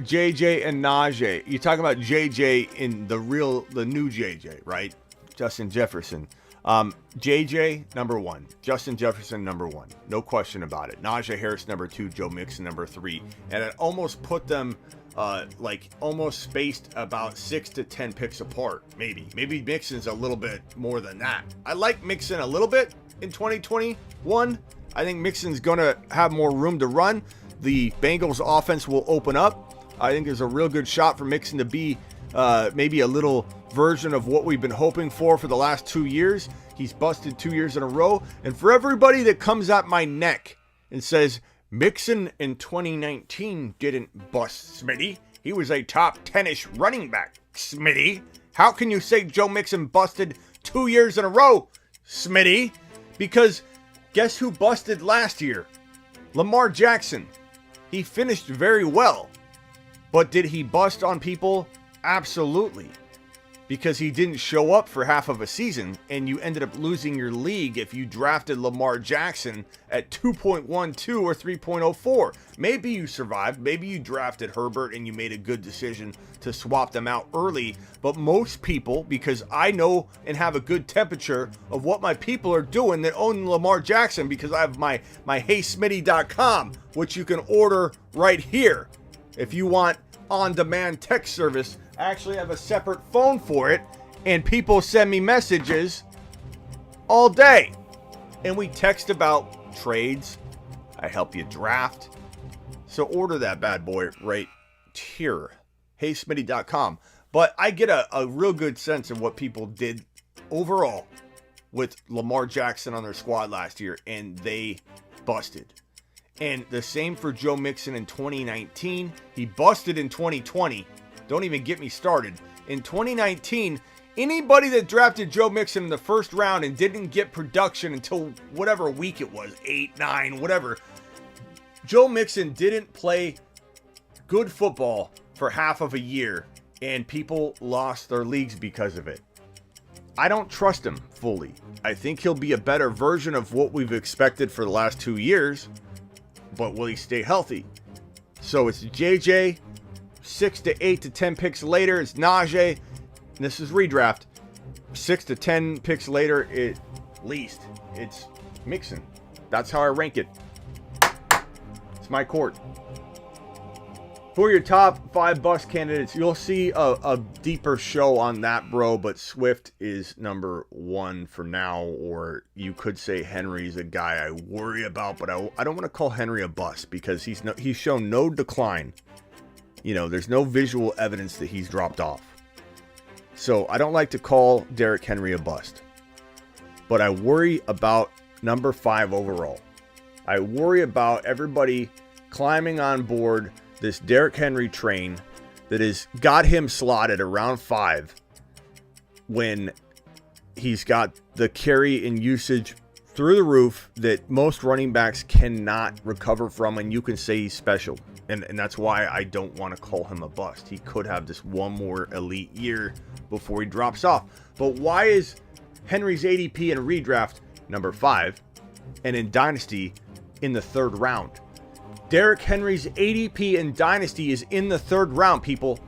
JJ, and Najee. You're talking about JJ in the new JJ, right? Justin Jefferson. JJ, number 1. Justin Jefferson, number 1. No question about it. Najee Harris, number 2. Joe Mixon, number 3. And it almost put them almost spaced about 6 to 10 picks apart. Maybe Mixon's a little bit more than that. I like Mixon a little bit in 2021. I think Mixon's going to have more room to run. The Bengals offense will open up. I think there's a real good shot for Mixon to be maybe a little version of what we've been hoping for the last 2 years. He's busted 2 years in a row. And for everybody that comes at my neck and says, Mixon in 2019 didn't bust, Smitty. He was a top 10-ish running back, Smitty. How can you say Joe Mixon busted 2 years in a row, Smitty? Because guess who busted last year? Lamar Jackson. He finished very well. But did he bust on people? Absolutely. Because he didn't show up for half of a season, and you ended up losing your league if you drafted Lamar Jackson at 2.12 or 3.04. Maybe you survived. Maybe you drafted Herbert and you made a good decision to swap them out early. But most people, because I know and have a good temperature of what my people are doing that own Lamar Jackson, because I have my HeySmitty.com, which you can order right here. If you want on-demand text service, I actually have a separate phone for it, and people send me messages all day. And we text about trades. I help you draft. So order that bad boy right here. HeySmitty.com. But I get a real good sense of what people did overall with Lamar Jackson on their squad last year, and they busted. And the same for Joe Mixon in 2019. He busted in 2020. Don't even get me started. In 2019, anybody that drafted Joe Mixon in the first round and didn't get production until whatever week it was, 8, 9, whatever, Joe Mixon didn't play good football for half of a year, and people lost their leagues because of it. I don't trust him fully. I think he'll be a better version of what we've expected for the last 2 years, but will he stay healthy? So it's JJ, 6 to 8 to 10 picks later, it's Najee. This is redraft. 6 to 10 picks later, at least, it's Mixon. That's how I rank it. It's my court. Who are your top 5 bust candidates? You'll see a deeper show on that, bro, but Swift is number 1 for now, or you could say Henry's a guy I worry about, but I don't want to call Henry a bust because he's shown no decline. You know, there's no visual evidence that he's dropped off. So I don't like to call Derrick Henry a bust, but I worry about number 5 overall. I worry about everybody climbing on board this Derrick Henry train that has got him slotted around 5 when he's got the carry and usage through the roof that most running backs cannot recover from, and you can say he's special. And that's why I don't want to call him a bust. He could have this one more elite year before he drops off. But why is Henry's ADP in redraft number 5 and in Dynasty in the 3rd round? Derrick Henry's ADP in Dynasty is in the 3rd round, people.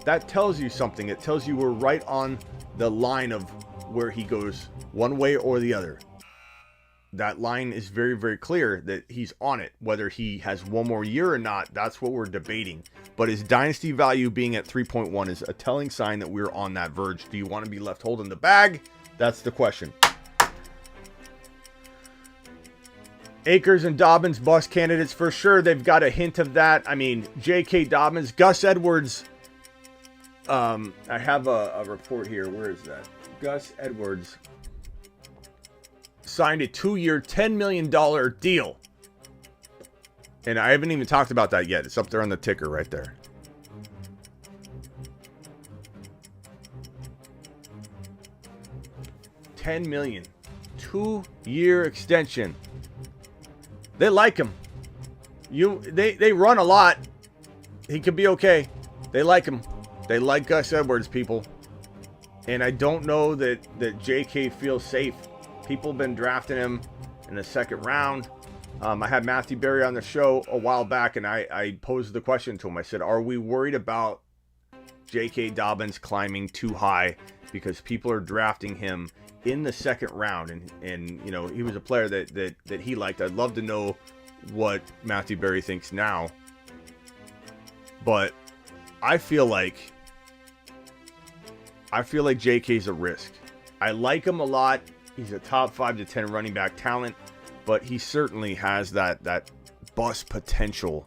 That tells you something. It tells you we're right on the line of where he goes one way or the other. That line is very, very clear that he's on it. Whether he has one more year or not, that's what we're debating. But his Dynasty value being at 3.1 is a telling sign that we're on that verge. Do you want to be left holding the bag? That's the question. Akers and Dobbins, bust candidates for sure. They've got a hint of that. I mean, J.K. Dobbins, Gus Edwards. I have a report here. Where is that? Gus Edwards signed a 2-year, $10 million deal. And I haven't even talked about that yet. It's up there on the ticker right there. $10 million. 2-year extension. They like him. They run a lot. He could be okay. They like him. They like Gus Edwards, people. And I don't know that JK feels safe. People have been drafting him in the 2nd round. I had Matthew Berry on the show a while back, and I posed the question to him. I said, are we worried about J.K. Dobbins climbing too high because people are drafting him in the 2nd round? And you know, he was a player that he liked. I'd love to know what Matthew Berry thinks now. But I feel like J.K.'s a risk. I like him a lot. He's a top 5 to 10 running back talent, but he certainly has that bust potential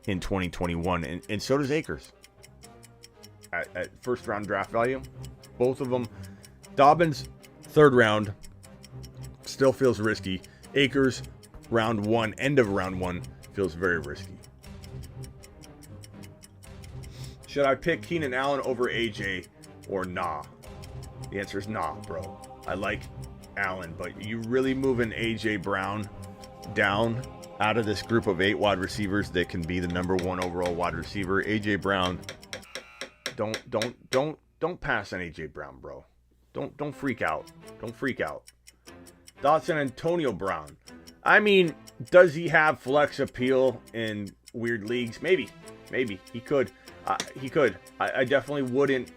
in 2021, and so does Akers. At 1st round draft value, both of them. Dobbins, 3rd round, still feels risky. Akers, round 1, end of round 1, feels very risky. Should I pick Keenan Allen over AJ or nah? The answer is nah, bro. I like Allen, but you really moving AJ Brown down out of this group of 8 wide receivers that can be the number 1 overall wide receiver. AJ Brown, don't pass on AJ Brown, bro. Don't freak out. Don't freak out. Thoughts on Antonio Brown? I mean, does he have flex appeal in weird leagues? Maybe he could. I definitely wouldn't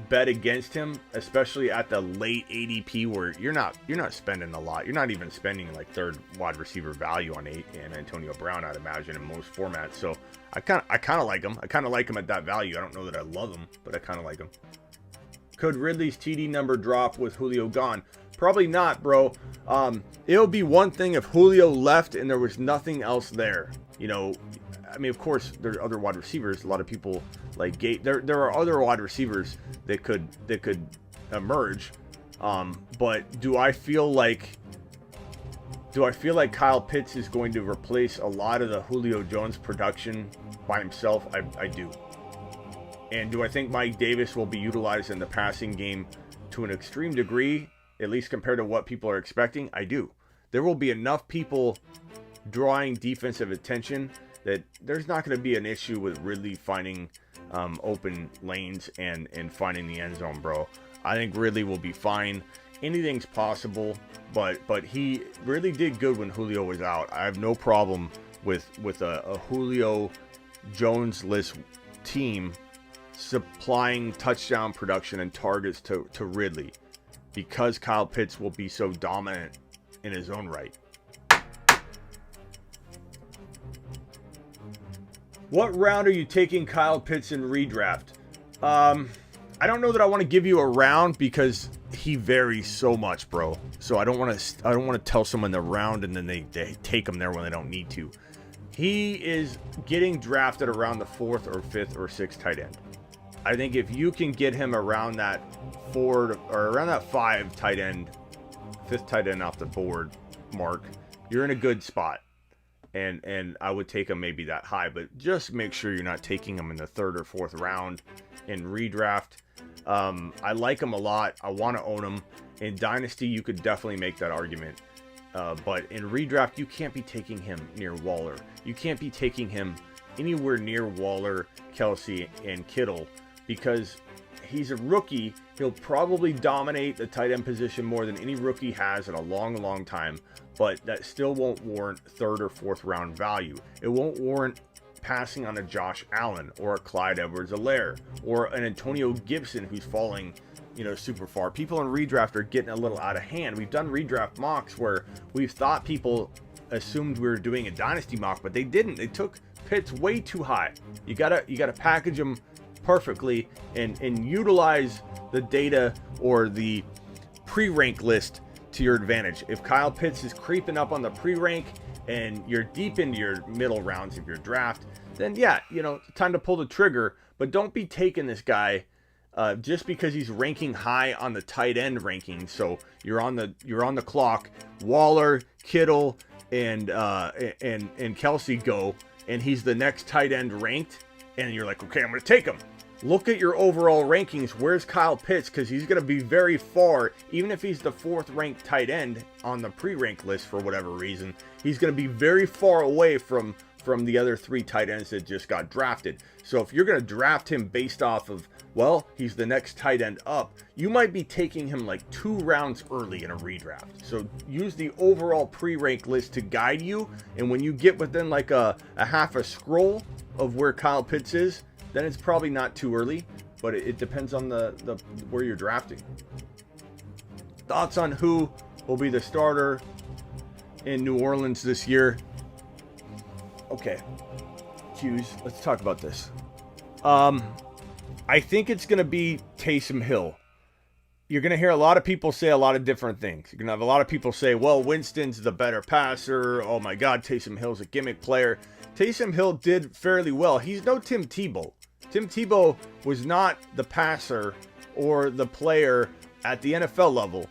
bet against him, especially at the late ADP where you're not spending a lot. You're not even spending like 3rd wide receiver value on Antonio Brown, I'd imagine, in most formats. So I kind of like him. I kind of like him at that value. I don't know that I love him, but I kind of like him. Could Ridley's TD number drop with Julio gone? Probably not, bro. It would be one thing if Julio left and there was nothing else there. You know, I mean, of course, there are other wide receivers. A lot of people like Gate. There are other wide receivers that could emerge. But do I feel like Kyle Pitts is going to replace a lot of the Julio Jones production by himself? I do. And do I think Mike Davis will be utilized in the passing game to an extreme degree, at least compared to what people are expecting? I do. There will be enough people drawing defensive attention that there's not going to be an issue with Ridley finding open lanes and finding the end zone, bro. I think Ridley will be fine. Anything's possible, but he really did good when Julio was out. I have no problem with a Julio Jones-less team supplying touchdown production and targets to Ridley, because Kyle Pitts will be so dominant in his own right. What round are you taking Kyle Pitts in redraft? I don't know that I want to give you a round because he varies so much, bro. So I don't want to tell someone the round and then they take him there when they don't need to. He is getting drafted around the 4th or 5th or 6th tight end. I think if you can get him around that 4 or around that 5 tight end, 5th tight end off the board mark, you're in a good spot. And I would take him maybe that high, but just make sure you're not taking him in the 3rd or 4th round in redraft. I like him a lot. I want to own him. In Dynasty, you could definitely make that argument. But in redraft, you can't be taking him near Waller. You can't be taking him anywhere near Waller, Kelsey, and Kittle, because he's a rookie. He'll probably dominate the tight end position more than any rookie has in a long, long time. But that still won't warrant 3rd or 4th round value. It won't warrant passing on a Josh Allen or a Clyde Edwards-Helaire or an Antonio Gibson who's falling, super far. People in redraft are getting a little out of hand. We've done redraft mocks where we've thought people assumed we were doing a dynasty mock, but they didn't. They took Pitts way too high. You gotta package them perfectly and utilize the data or the pre-rank list to your advantage. If Kyle Pitts is creeping up on the pre-rank and you're deep into your middle rounds of your draft, then yeah, time to pull the trigger. But don't be taking this guy just because he's ranking high on the tight end ranking. So you're on the clock. Waller, Kittle, and Kelsey go, and he's the next tight end ranked, and you're like, okay, I'm going to take him. Look at your overall rankings. Where's Kyle Pitts? Because he's going to be very far, even if he's the 4th ranked tight end on the pre-rank list for whatever reason. He's going to be very far away from the other 3 tight ends that just got drafted. So if you're going to draft him based off of, well, he's the next tight end up, you might be taking him like 2 rounds early in a redraft. So use the overall pre-rank list to guide you. And when you get within like a half a scroll of where Kyle Pitts is, then it's probably not too early, but it depends on the where you're drafting. Thoughts on who will be the starter in New Orleans this year? Okay, Hughes, let's talk about this. I think it's going to be Taysom Hill. You're going to hear a lot of people say a lot of different things. You're going to have a lot of people say, well, Winston's the better passer. Oh my God, Taysom Hill's a gimmick player. Taysom Hill did fairly well. He's no Tim Tebow. Tim Tebow was not the passer or the player at the NFL level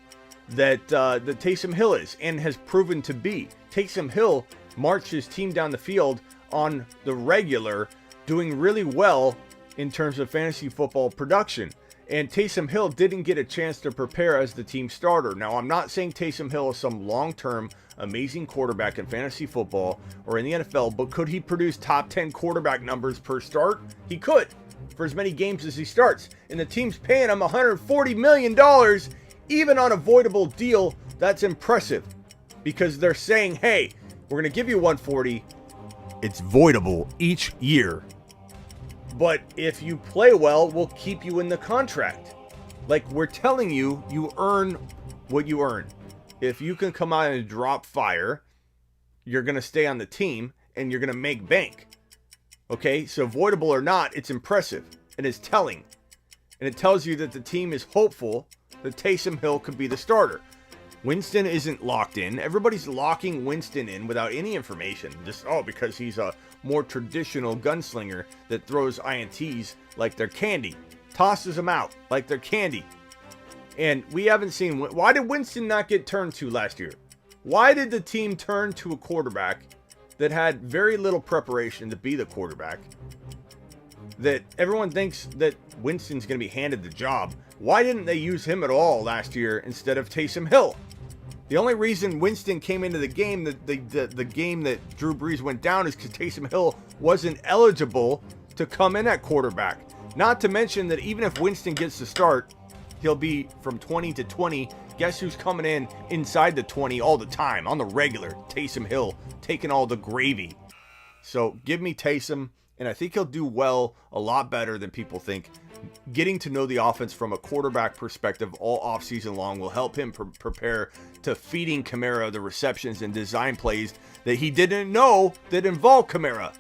that Taysom Hill is and has proven to be. Taysom Hill marched his team down the field on the regular, doing really well in terms of fantasy football production. And Taysom Hill didn't get a chance to prepare as the team starter. Now, I'm not saying Taysom Hill is some long-term amazing quarterback in fantasy football or in the NFL, but could he produce top 10 quarterback numbers per start? He could, for as many games as he starts. And the team's paying him $140 million, even on a voidable deal. That's impressive, because they're saying, hey, we're going to give you 140. It's voidable each year. But if you play well, we'll keep you in the contract. Like, we're telling you, you earn what you earn. If you can come out and drop fire, you're going to stay on the team and you're going to make bank. Okay, so voidable or not, it's impressive and it's telling. And it tells you that the team is hopeful that Taysom Hill could be the starter. Winston isn't locked in. Everybody's locking Winston in without any information. Just, because he's a more traditional gunslinger that throws INTs like they're candy. Tosses them out like they're candy. And we haven't seen... Why did Winston not get turned to last year? Why did the team turn to a quarterback that had very little preparation to be the quarterback that everyone thinks that Winston's going to be handed the job. Why didn't they use him at all last year instead of Taysom Hill? The only reason Winston came into the game, the game that Drew Brees went down, is because Taysom Hill wasn't eligible to come in at quarterback. Not to mention that even if Winston gets the start, he'll be from 20 to 20. Guess who's coming in inside the 20 all the time, on the regular? Taysom Hill, taking all the gravy. So give me Taysom, and I think he'll do well, a lot better than people think. Getting to know the offense from a quarterback perspective all offseason long will help him prepare to feeding Kamara the receptions and design plays that he didn't know that involved Kamara.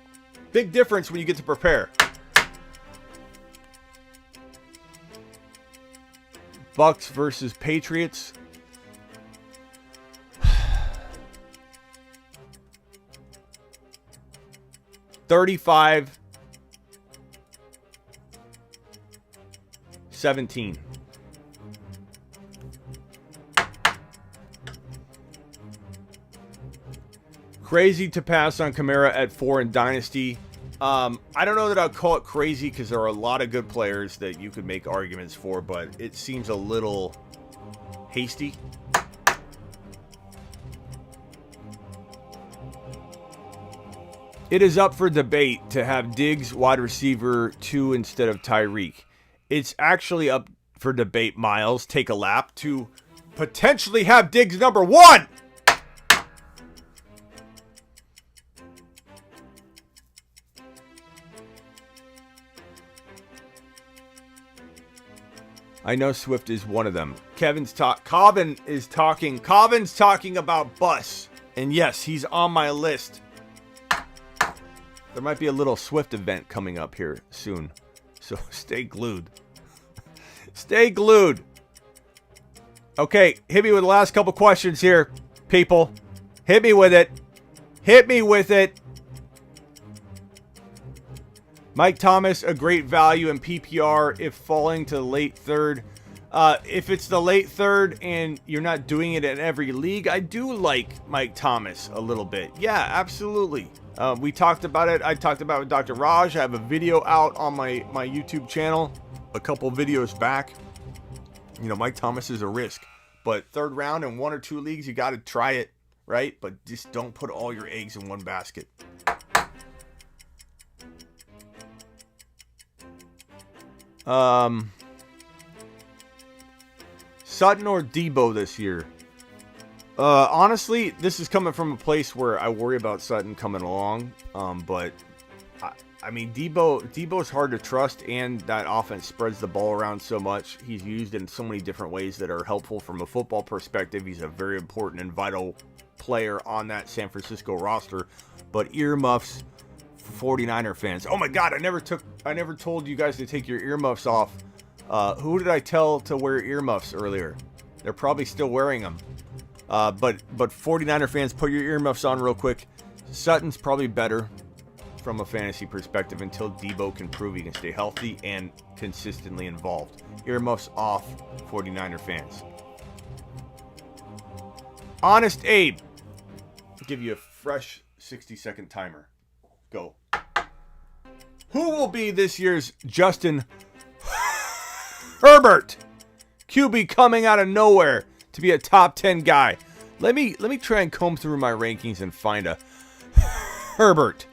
Big difference when you get to prepare. Bucks versus Patriots. $35-17. Crazy to pass on Kamara at 4 in Dynasty. I don't know that I'd call it crazy because there are a lot of good players that you could make arguments for, but it seems a little hasty. It is up for debate to have Diggs wide receiver 2 instead of Tyreek. It's actually up for debate, Miles. Take a lap to potentially have Diggs number 1. I know Swift is one of them. Cobbin's talking about Bus. And yes, he's on my list. There might be a little Swift event coming up here soon. So stay glued. Stay glued. Okay, hit me with the last couple questions here, people. Hit me with it. Hit me with it. Mike Thomas, a great value in PPR if falling to the late third. If it's the late third and you're not doing it in every league, I do like Mike Thomas a little bit. Yeah, absolutely. We talked about it. I talked about it with Dr. Raj. I have a video out on my YouTube channel a couple videos back. You know, Mike Thomas is a risk. But third round in 1 or 2 leagues, you got to try it, right? But just don't put all your eggs in one basket. Sutton or Debo this year? Honestly, this is coming from a place where I worry about Sutton coming along. But I mean, Debo's hard to trust, and that offense spreads the ball around so much. He's used in so many different ways that are helpful from a football perspective. He's a very important and vital player on that San Francisco roster. But earmuffs for 49er fans. Oh my God, I never told you guys to take your earmuffs off. Who did I tell to wear earmuffs earlier? They're probably still wearing them. But 49er fans, put your earmuffs on real quick. Sutton's probably better from a fantasy perspective until Debo can prove he can stay healthy and consistently involved. Earmuffs off, 49er fans. Honest Abe. I'll give you a fresh 60-second timer. Go. Who will be this year's Justin Herbert? QB coming out of nowhere to be a top 10 guy. Let me try and comb through my rankings and find a Herbert.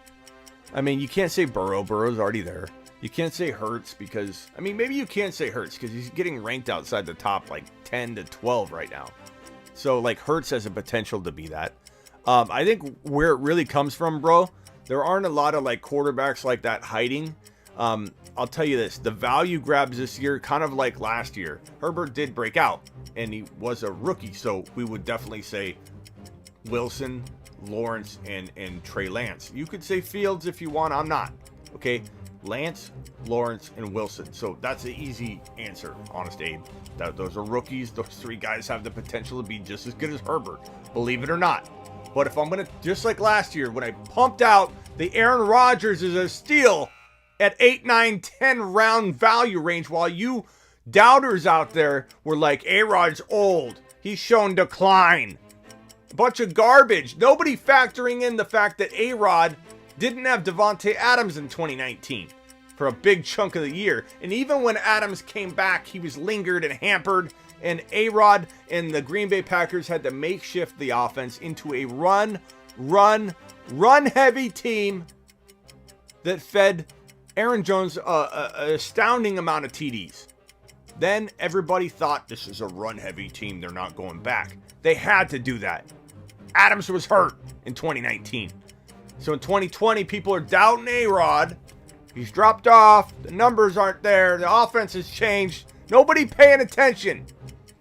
I mean, you can't say Burrow. Burrow's already there. You can't say Hurts because, I mean, maybe you can say Hurts because he's getting ranked outside the top like 10 to 12 right now. So like Hurts has a potential to be that. I think where it really comes from, bro, there aren't a lot of like quarterbacks like that hiding. I'll tell you this, the value grabs this year, kind of like last year. Herbert did break out and he was a rookie. So we would definitely say Wilson, Lawrence, and Trey Lance. You could say Fields if you want. I'm not. Okay. Lance, Lawrence, and Wilson. So that's an easy answer, Honest Abe. Those are rookies. Those 3 guys have the potential to be just as good as Herbert. Believe it or not. But if I'm going to, just like last year, when I pumped out the Aaron Rodgers is a steal at 8, 9, 10 round value range, while you doubters out there were like, A-Rod's old. He's shown decline. A bunch of garbage. Nobody factoring in the fact that A-Rod didn't have Devontae Adams in 2019. for a big chunk of the year. And even when Adams came back, he was lingered and hampered. And A-Rod and the Green Bay Packers had to makeshift the offense into a run-heavy team that fed Aaron Jones an astounding amount of TDs. Then everybody thought this is a run-heavy team. They're not going back. They had to do that. Adams was hurt in 2019. So in 2020, people are doubting A-Rod. He's dropped off. The numbers aren't there. The offense has changed. Nobody paying attention.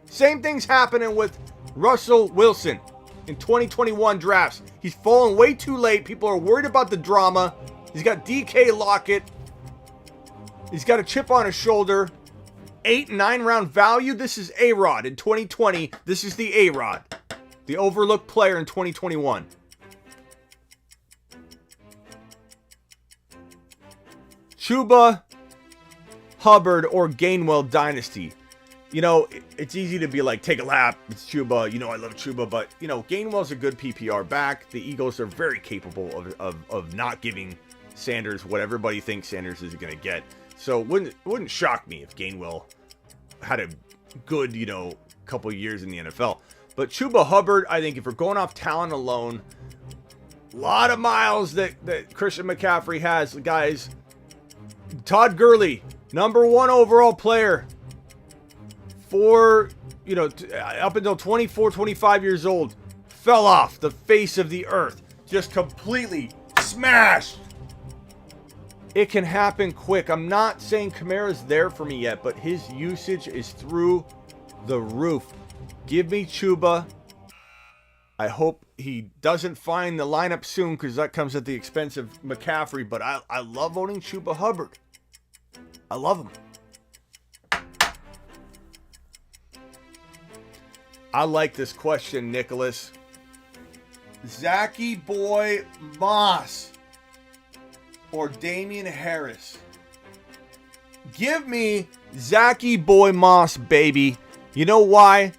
Same thing's happening with Russell Wilson in 2021 drafts. He's fallen way too late. People are worried about the drama. He's got DK Lockett. He's got a chip on his shoulder. 8 and 9 round value. This is A-Rod in 2020. This is the A-Rod. The overlooked player in 2021. Chuba Hubbard or Gainwell dynasty. You know, it's easy to be like, take a lap. It's Chuba. You know, I love Chuba. But, you know, Gainwell's a good PPR back. The Eagles are very capable of not giving Sanders what everybody thinks Sanders is going to get. So it wouldn't shock me if Gainwell had a good, you know, couple years in the NFL. But Chuba Hubbard, I think if we're going off talent alone, a lot of miles that Christian McCaffrey has, guys. Todd Gurley, number 1 overall player for, you know, up until 24, 25 years old, fell off the face of the earth. Just completely smashed. It can happen quick. I'm not saying Kamara's there for me yet, but his usage is through the roof. Give me Chuba. I hope he doesn't find the lineup soon because that comes at the expense of McCaffrey, but I love owning Chuba Hubbard. I love him. I like this question, Nicholas. Zachy Boy Moss or Damian Harris? Give me Zachy Boy Moss, baby. You know why?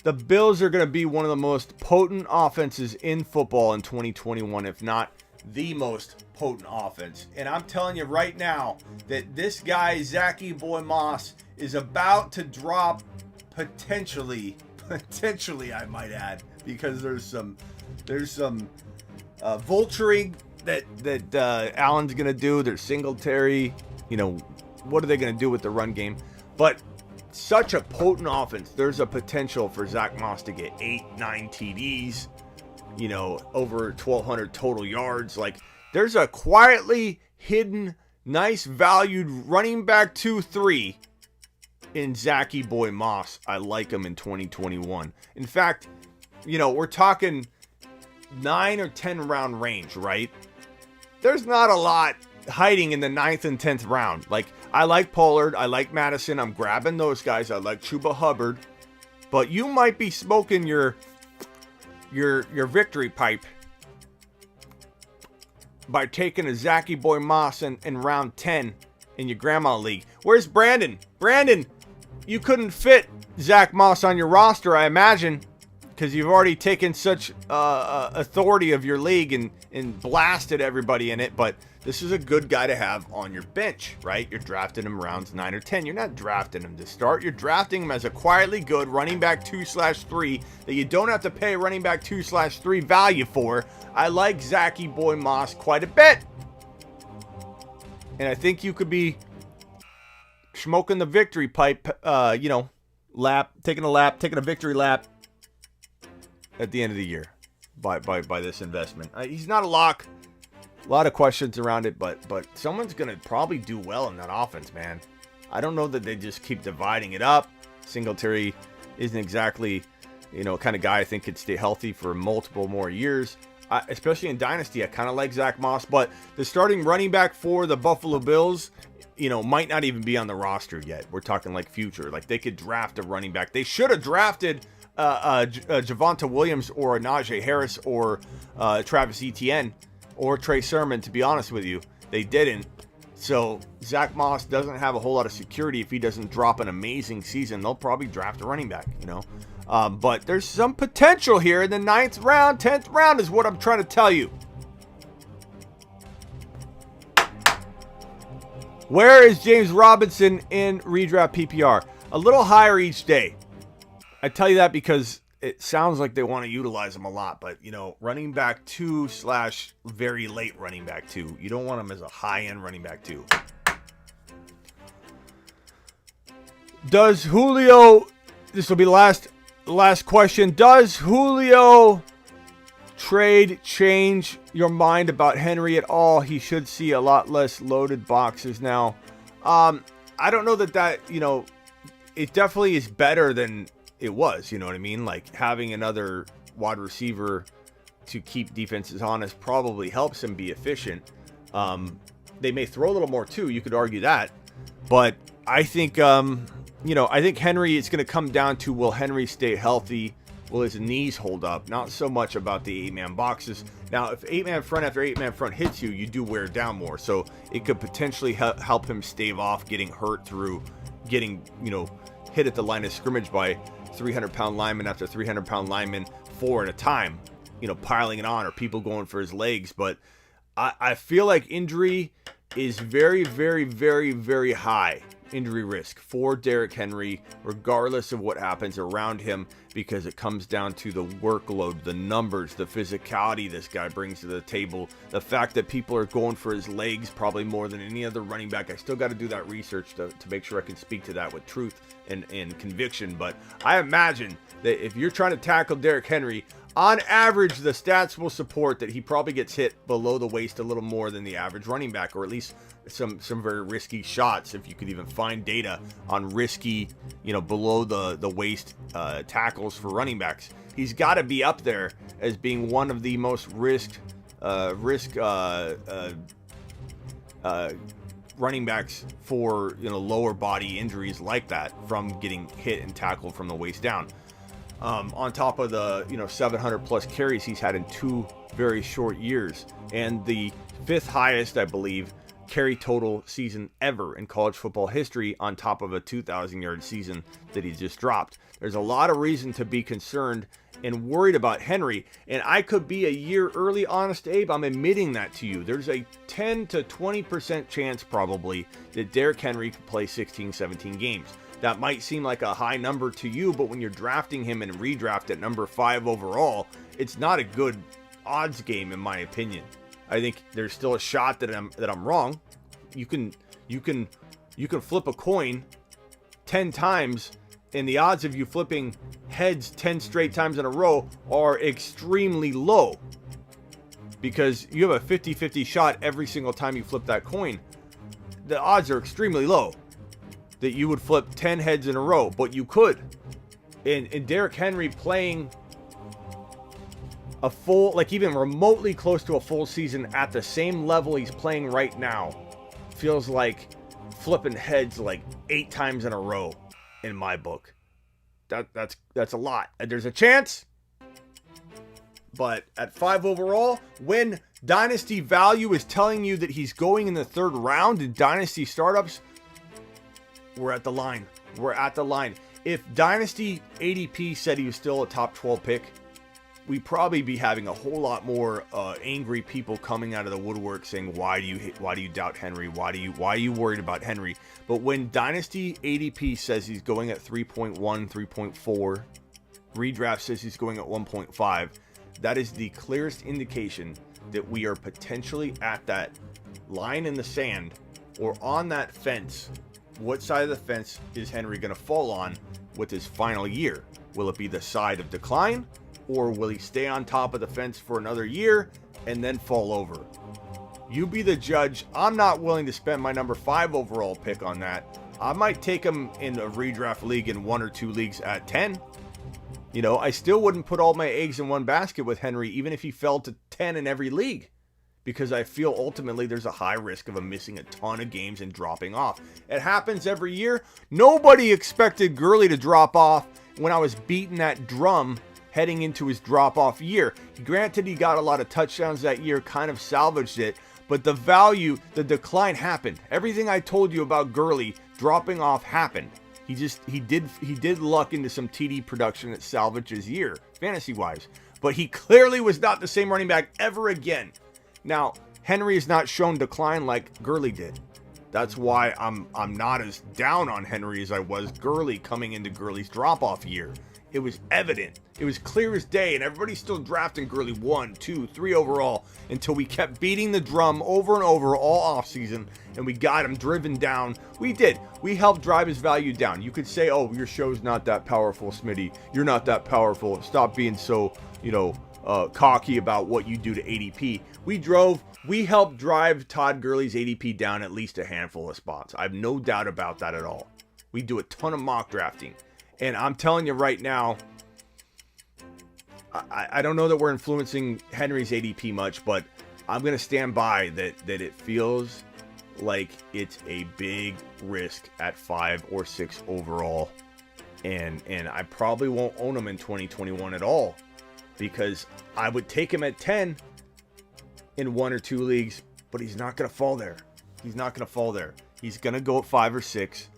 The Bills are going to be one of the most potent offenses in football in 2021, if not the most potent offense. And I'm telling you right now that this guy, Zachy Boy Moss, is about to drop potentially, I might add, because there's some vulturing that Allen's going to do. There's Singletary. You know, what are they going to do with the run game? But such a potent offense. There's a potential for Zach Moss to get 8-9 TDs, you know, over 1,200 total yards. Like, there's a quietly hidden, nice valued running back 2-3 in Zachy Boy Moss. I like him in 2021. In fact, you know, we're talking 9 or 10 round range, right? There's not a lot hiding in the 9th and 10th round. Like, I like Pollard, I like Madison, I'm grabbing those guys. I like Chuba Hubbard, but you might be smoking your victory pipe by taking a Zachy Boy Moss in round 10 in your grandma league. Where's Brandon? Brandon, you couldn't fit Zach Moss on your roster, I imagine, because you've already taken such authority of your league and blasted everybody in it. But this is a good guy to have on your bench, right? You're drafting him rounds 9 or 10. You're not drafting him to start. You're drafting him as a quietly good running back 2/3 that you don't have to pay running back 2/3 value for. I like Zachy Boy Moss quite a bit. And I think you could be smoking the victory pipe, you know, taking a victory lap at the end of the year by this investment. He's not a lock. A lot of questions around it, but someone's going to probably do well in that offense, man. I don't know that they just keep dividing it up. Singletary isn't exactly, you know, kind of guy I think could stay healthy for multiple more years. Especially in Dynasty, I kind of like Zach Moss, but the starting running back for the Buffalo Bills, you know, might not even be on the roster yet. We're talking like future. Like, they could draft a running back. They should have drafted Javonte Williams or a Najee Harris or Travis Etienne or Trey Sermon, to be honest with you. They didn't. So Zach Moss doesn't have a whole lot of security if he doesn't drop an amazing season. They'll probably draft a running back, you know. But there's some potential here in the 9th round, 10th round is what I'm trying to tell you. Where is James Robinson in redraft PPR? A little higher each day. I tell you that because it sounds like they want to utilize him a lot, but running back 2 / very late running back 2. You don't want him as a high-end running back 2. Does Julio, this will be the last question. Does Julio trade change your mind about Henry at all? He should see a lot less loaded boxes now. I don't know that it definitely is better than it was. You know what I mean? Like having another wide receiver to keep defenses honest probably helps him be efficient. They may throw a little more too. You could argue that, but I think I think Henry, it's going to come down to, will Henry stay healthy? Will his knees hold up? Not so much about the 8-man boxes. Now, if 8-man front after 8-man front hits you, you do wear down more. So it could potentially help him stave off getting hurt through getting, hit at the line of scrimmage by 300-pound lineman after 300-pound lineman, 4 at a time, piling it on, or people going for his legs. But I feel like injury is very, very, very, very high injury risk for Derrick Henry, regardless of what happens around him, because it comes down to the workload, the numbers, the physicality this guy brings to the table, the fact that people are going for his legs probably more than any other running back. I still got to do that research to make sure I can speak to that with truth and conviction, but I imagine that if you're trying to tackle Derrick Henry, on average, the stats will support that he probably gets hit below the waist a little more than the average running back, or at least some very risky shots, if you could even find data on risky, below the waist tackles for running backs. He's got to be up there as being one of the most risk running backs for lower body injuries like that from getting hit and tackled from the waist down. On top of the 700 plus carries he's had in 2 very short years, and the 5th highest, I believe, carry total season ever in college football history, on top of a 2,000-yard season that he just dropped. There's a lot of reason to be concerned and worried about Henry, and I could be a year early, Honest Abe. I'm admitting that to you. There's a 10 to 20% chance probably that Derrick Henry could play 16, 17 games. That might seem like a high number to you, but when you're drafting him in redraft at number 5 overall, it's not a good odds game, in my opinion. I think there's still a shot that I'm wrong. You can flip a coin 10 times, and the odds of you flipping heads 10 straight times in a row are extremely low, because you have a 50-50 shot every single time you flip that coin. The odds are extremely low that you would flip 10 heads in a row, but you could. And Derrick Henry playing a full, like even remotely close to a full season at the same level he's playing right now, feels like flipping heads like 8 times in a row in my book. That's a lot. There's a chance, but at 5 overall, when dynasty value is telling you that he's going in the 3rd round in dynasty startups, we're at the line. We're at the line. If dynasty ADP said he was still a top 12 pick, we'd probably be having a whole lot more angry people coming out of the woodwork saying, why do you doubt Henry? Why are you worried about Henry? But when dynasty ADP says he's going at 3.1, 3.4, redraft says he's going at 1.5, that is the clearest indication that we are potentially at that line in the sand or on that fence. What side of the fence is Henry going to fall on with his final year? Will it be the side of decline, or will he stay on top of the fence for another year and then fall over? You be the judge. I'm not willing to spend my number 5 overall pick on that. I might take him in a redraft league in 1 or 2 leagues at 10. I still wouldn't put all my eggs in one basket with Henry, even if he fell to 10 in every league, because I feel ultimately there's a high risk of him missing a ton of games and dropping off. It happens every year. Nobody expected Gurley to drop off when I was beating that drum heading into his drop-off year. Granted, he got a lot of touchdowns that year, kind of salvaged it, but the decline happened. Everything I told you about Gurley dropping off happened. He did luck into some TD production that salvaged his year, fantasy-wise, but he clearly was not the same running back ever again. Now, Henry has not shown decline like Gurley did. That's why I'm not as down on Henry as I was Gurley coming into Gurley's drop-off year. It was evident. It was clear as day, and everybody's still drafting Gurley 1, 2, 3 overall until we kept beating the drum over and over all offseason, and we got him driven down. We did. We helped drive his value down. You could say, oh, your show's not that powerful, Smitty. You're not that powerful. Stop being so, cocky about what you do to ADP. We helped drive Todd Gurley's ADP down at least a handful of spots. I have no doubt about that at all. We do a ton of mock drafting. And I'm telling you right now, I don't know that we're influencing Henry's ADP much, but I'm going to stand by that it feels like it's a big risk at 5 or 6 overall. And I probably won't own him in 2021 at all, because I would take him at 10 in 1 or 2 leagues, but he's not going to fall there. He's not going to fall there. He's going to go at 5 or 6.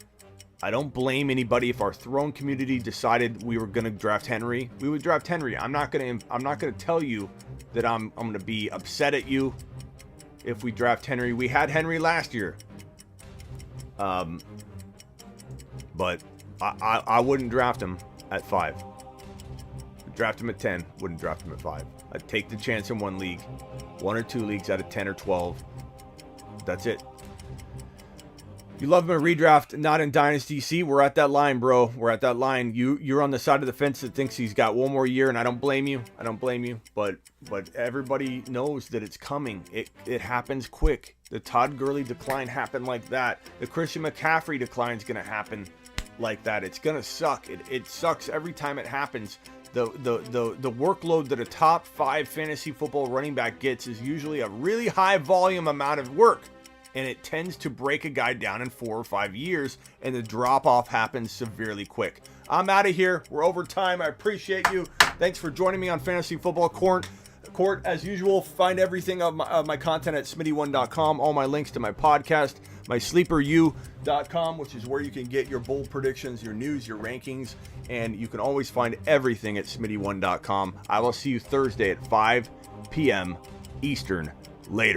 I don't blame anybody if our throne community decided we were going to draft Henry. We would draft Henry. I'm not going to tell you that I'm going to be upset at you if we draft Henry. We had Henry last year. But I wouldn't draft him at 5. Draft him at 10, wouldn't draft him at 5. I'd take the chance in 1 league, 1 or 2 leagues out of 10 or 12. That's it. You love him in redraft, not in Dynasty. See, we're at that line, bro. We're at that line. You're on the side of the fence that thinks he's got 1 more year, and I don't blame you. But everybody knows that it's coming. It happens quick. The Todd Gurley decline happened like that. The Christian McCaffrey decline is going to happen like that. It's going to suck. It sucks every time it happens. The workload that a top 5 fantasy football running back gets is usually a really high volume amount of work. And it tends to break a guy down in 4 or 5 years, and the drop-off happens severely quick. I'm out of here. We're over time. I appreciate you. Thanks for joining me on Fantasy Football Court. As usual, find everything of my content at smitty1.com. All my links to my podcast, my sleeperu.com, which is where you can get your bold predictions, your news, your rankings, and you can always find everything at smitty1.com. I will see you Thursday at 5 p.m. Eastern. Later.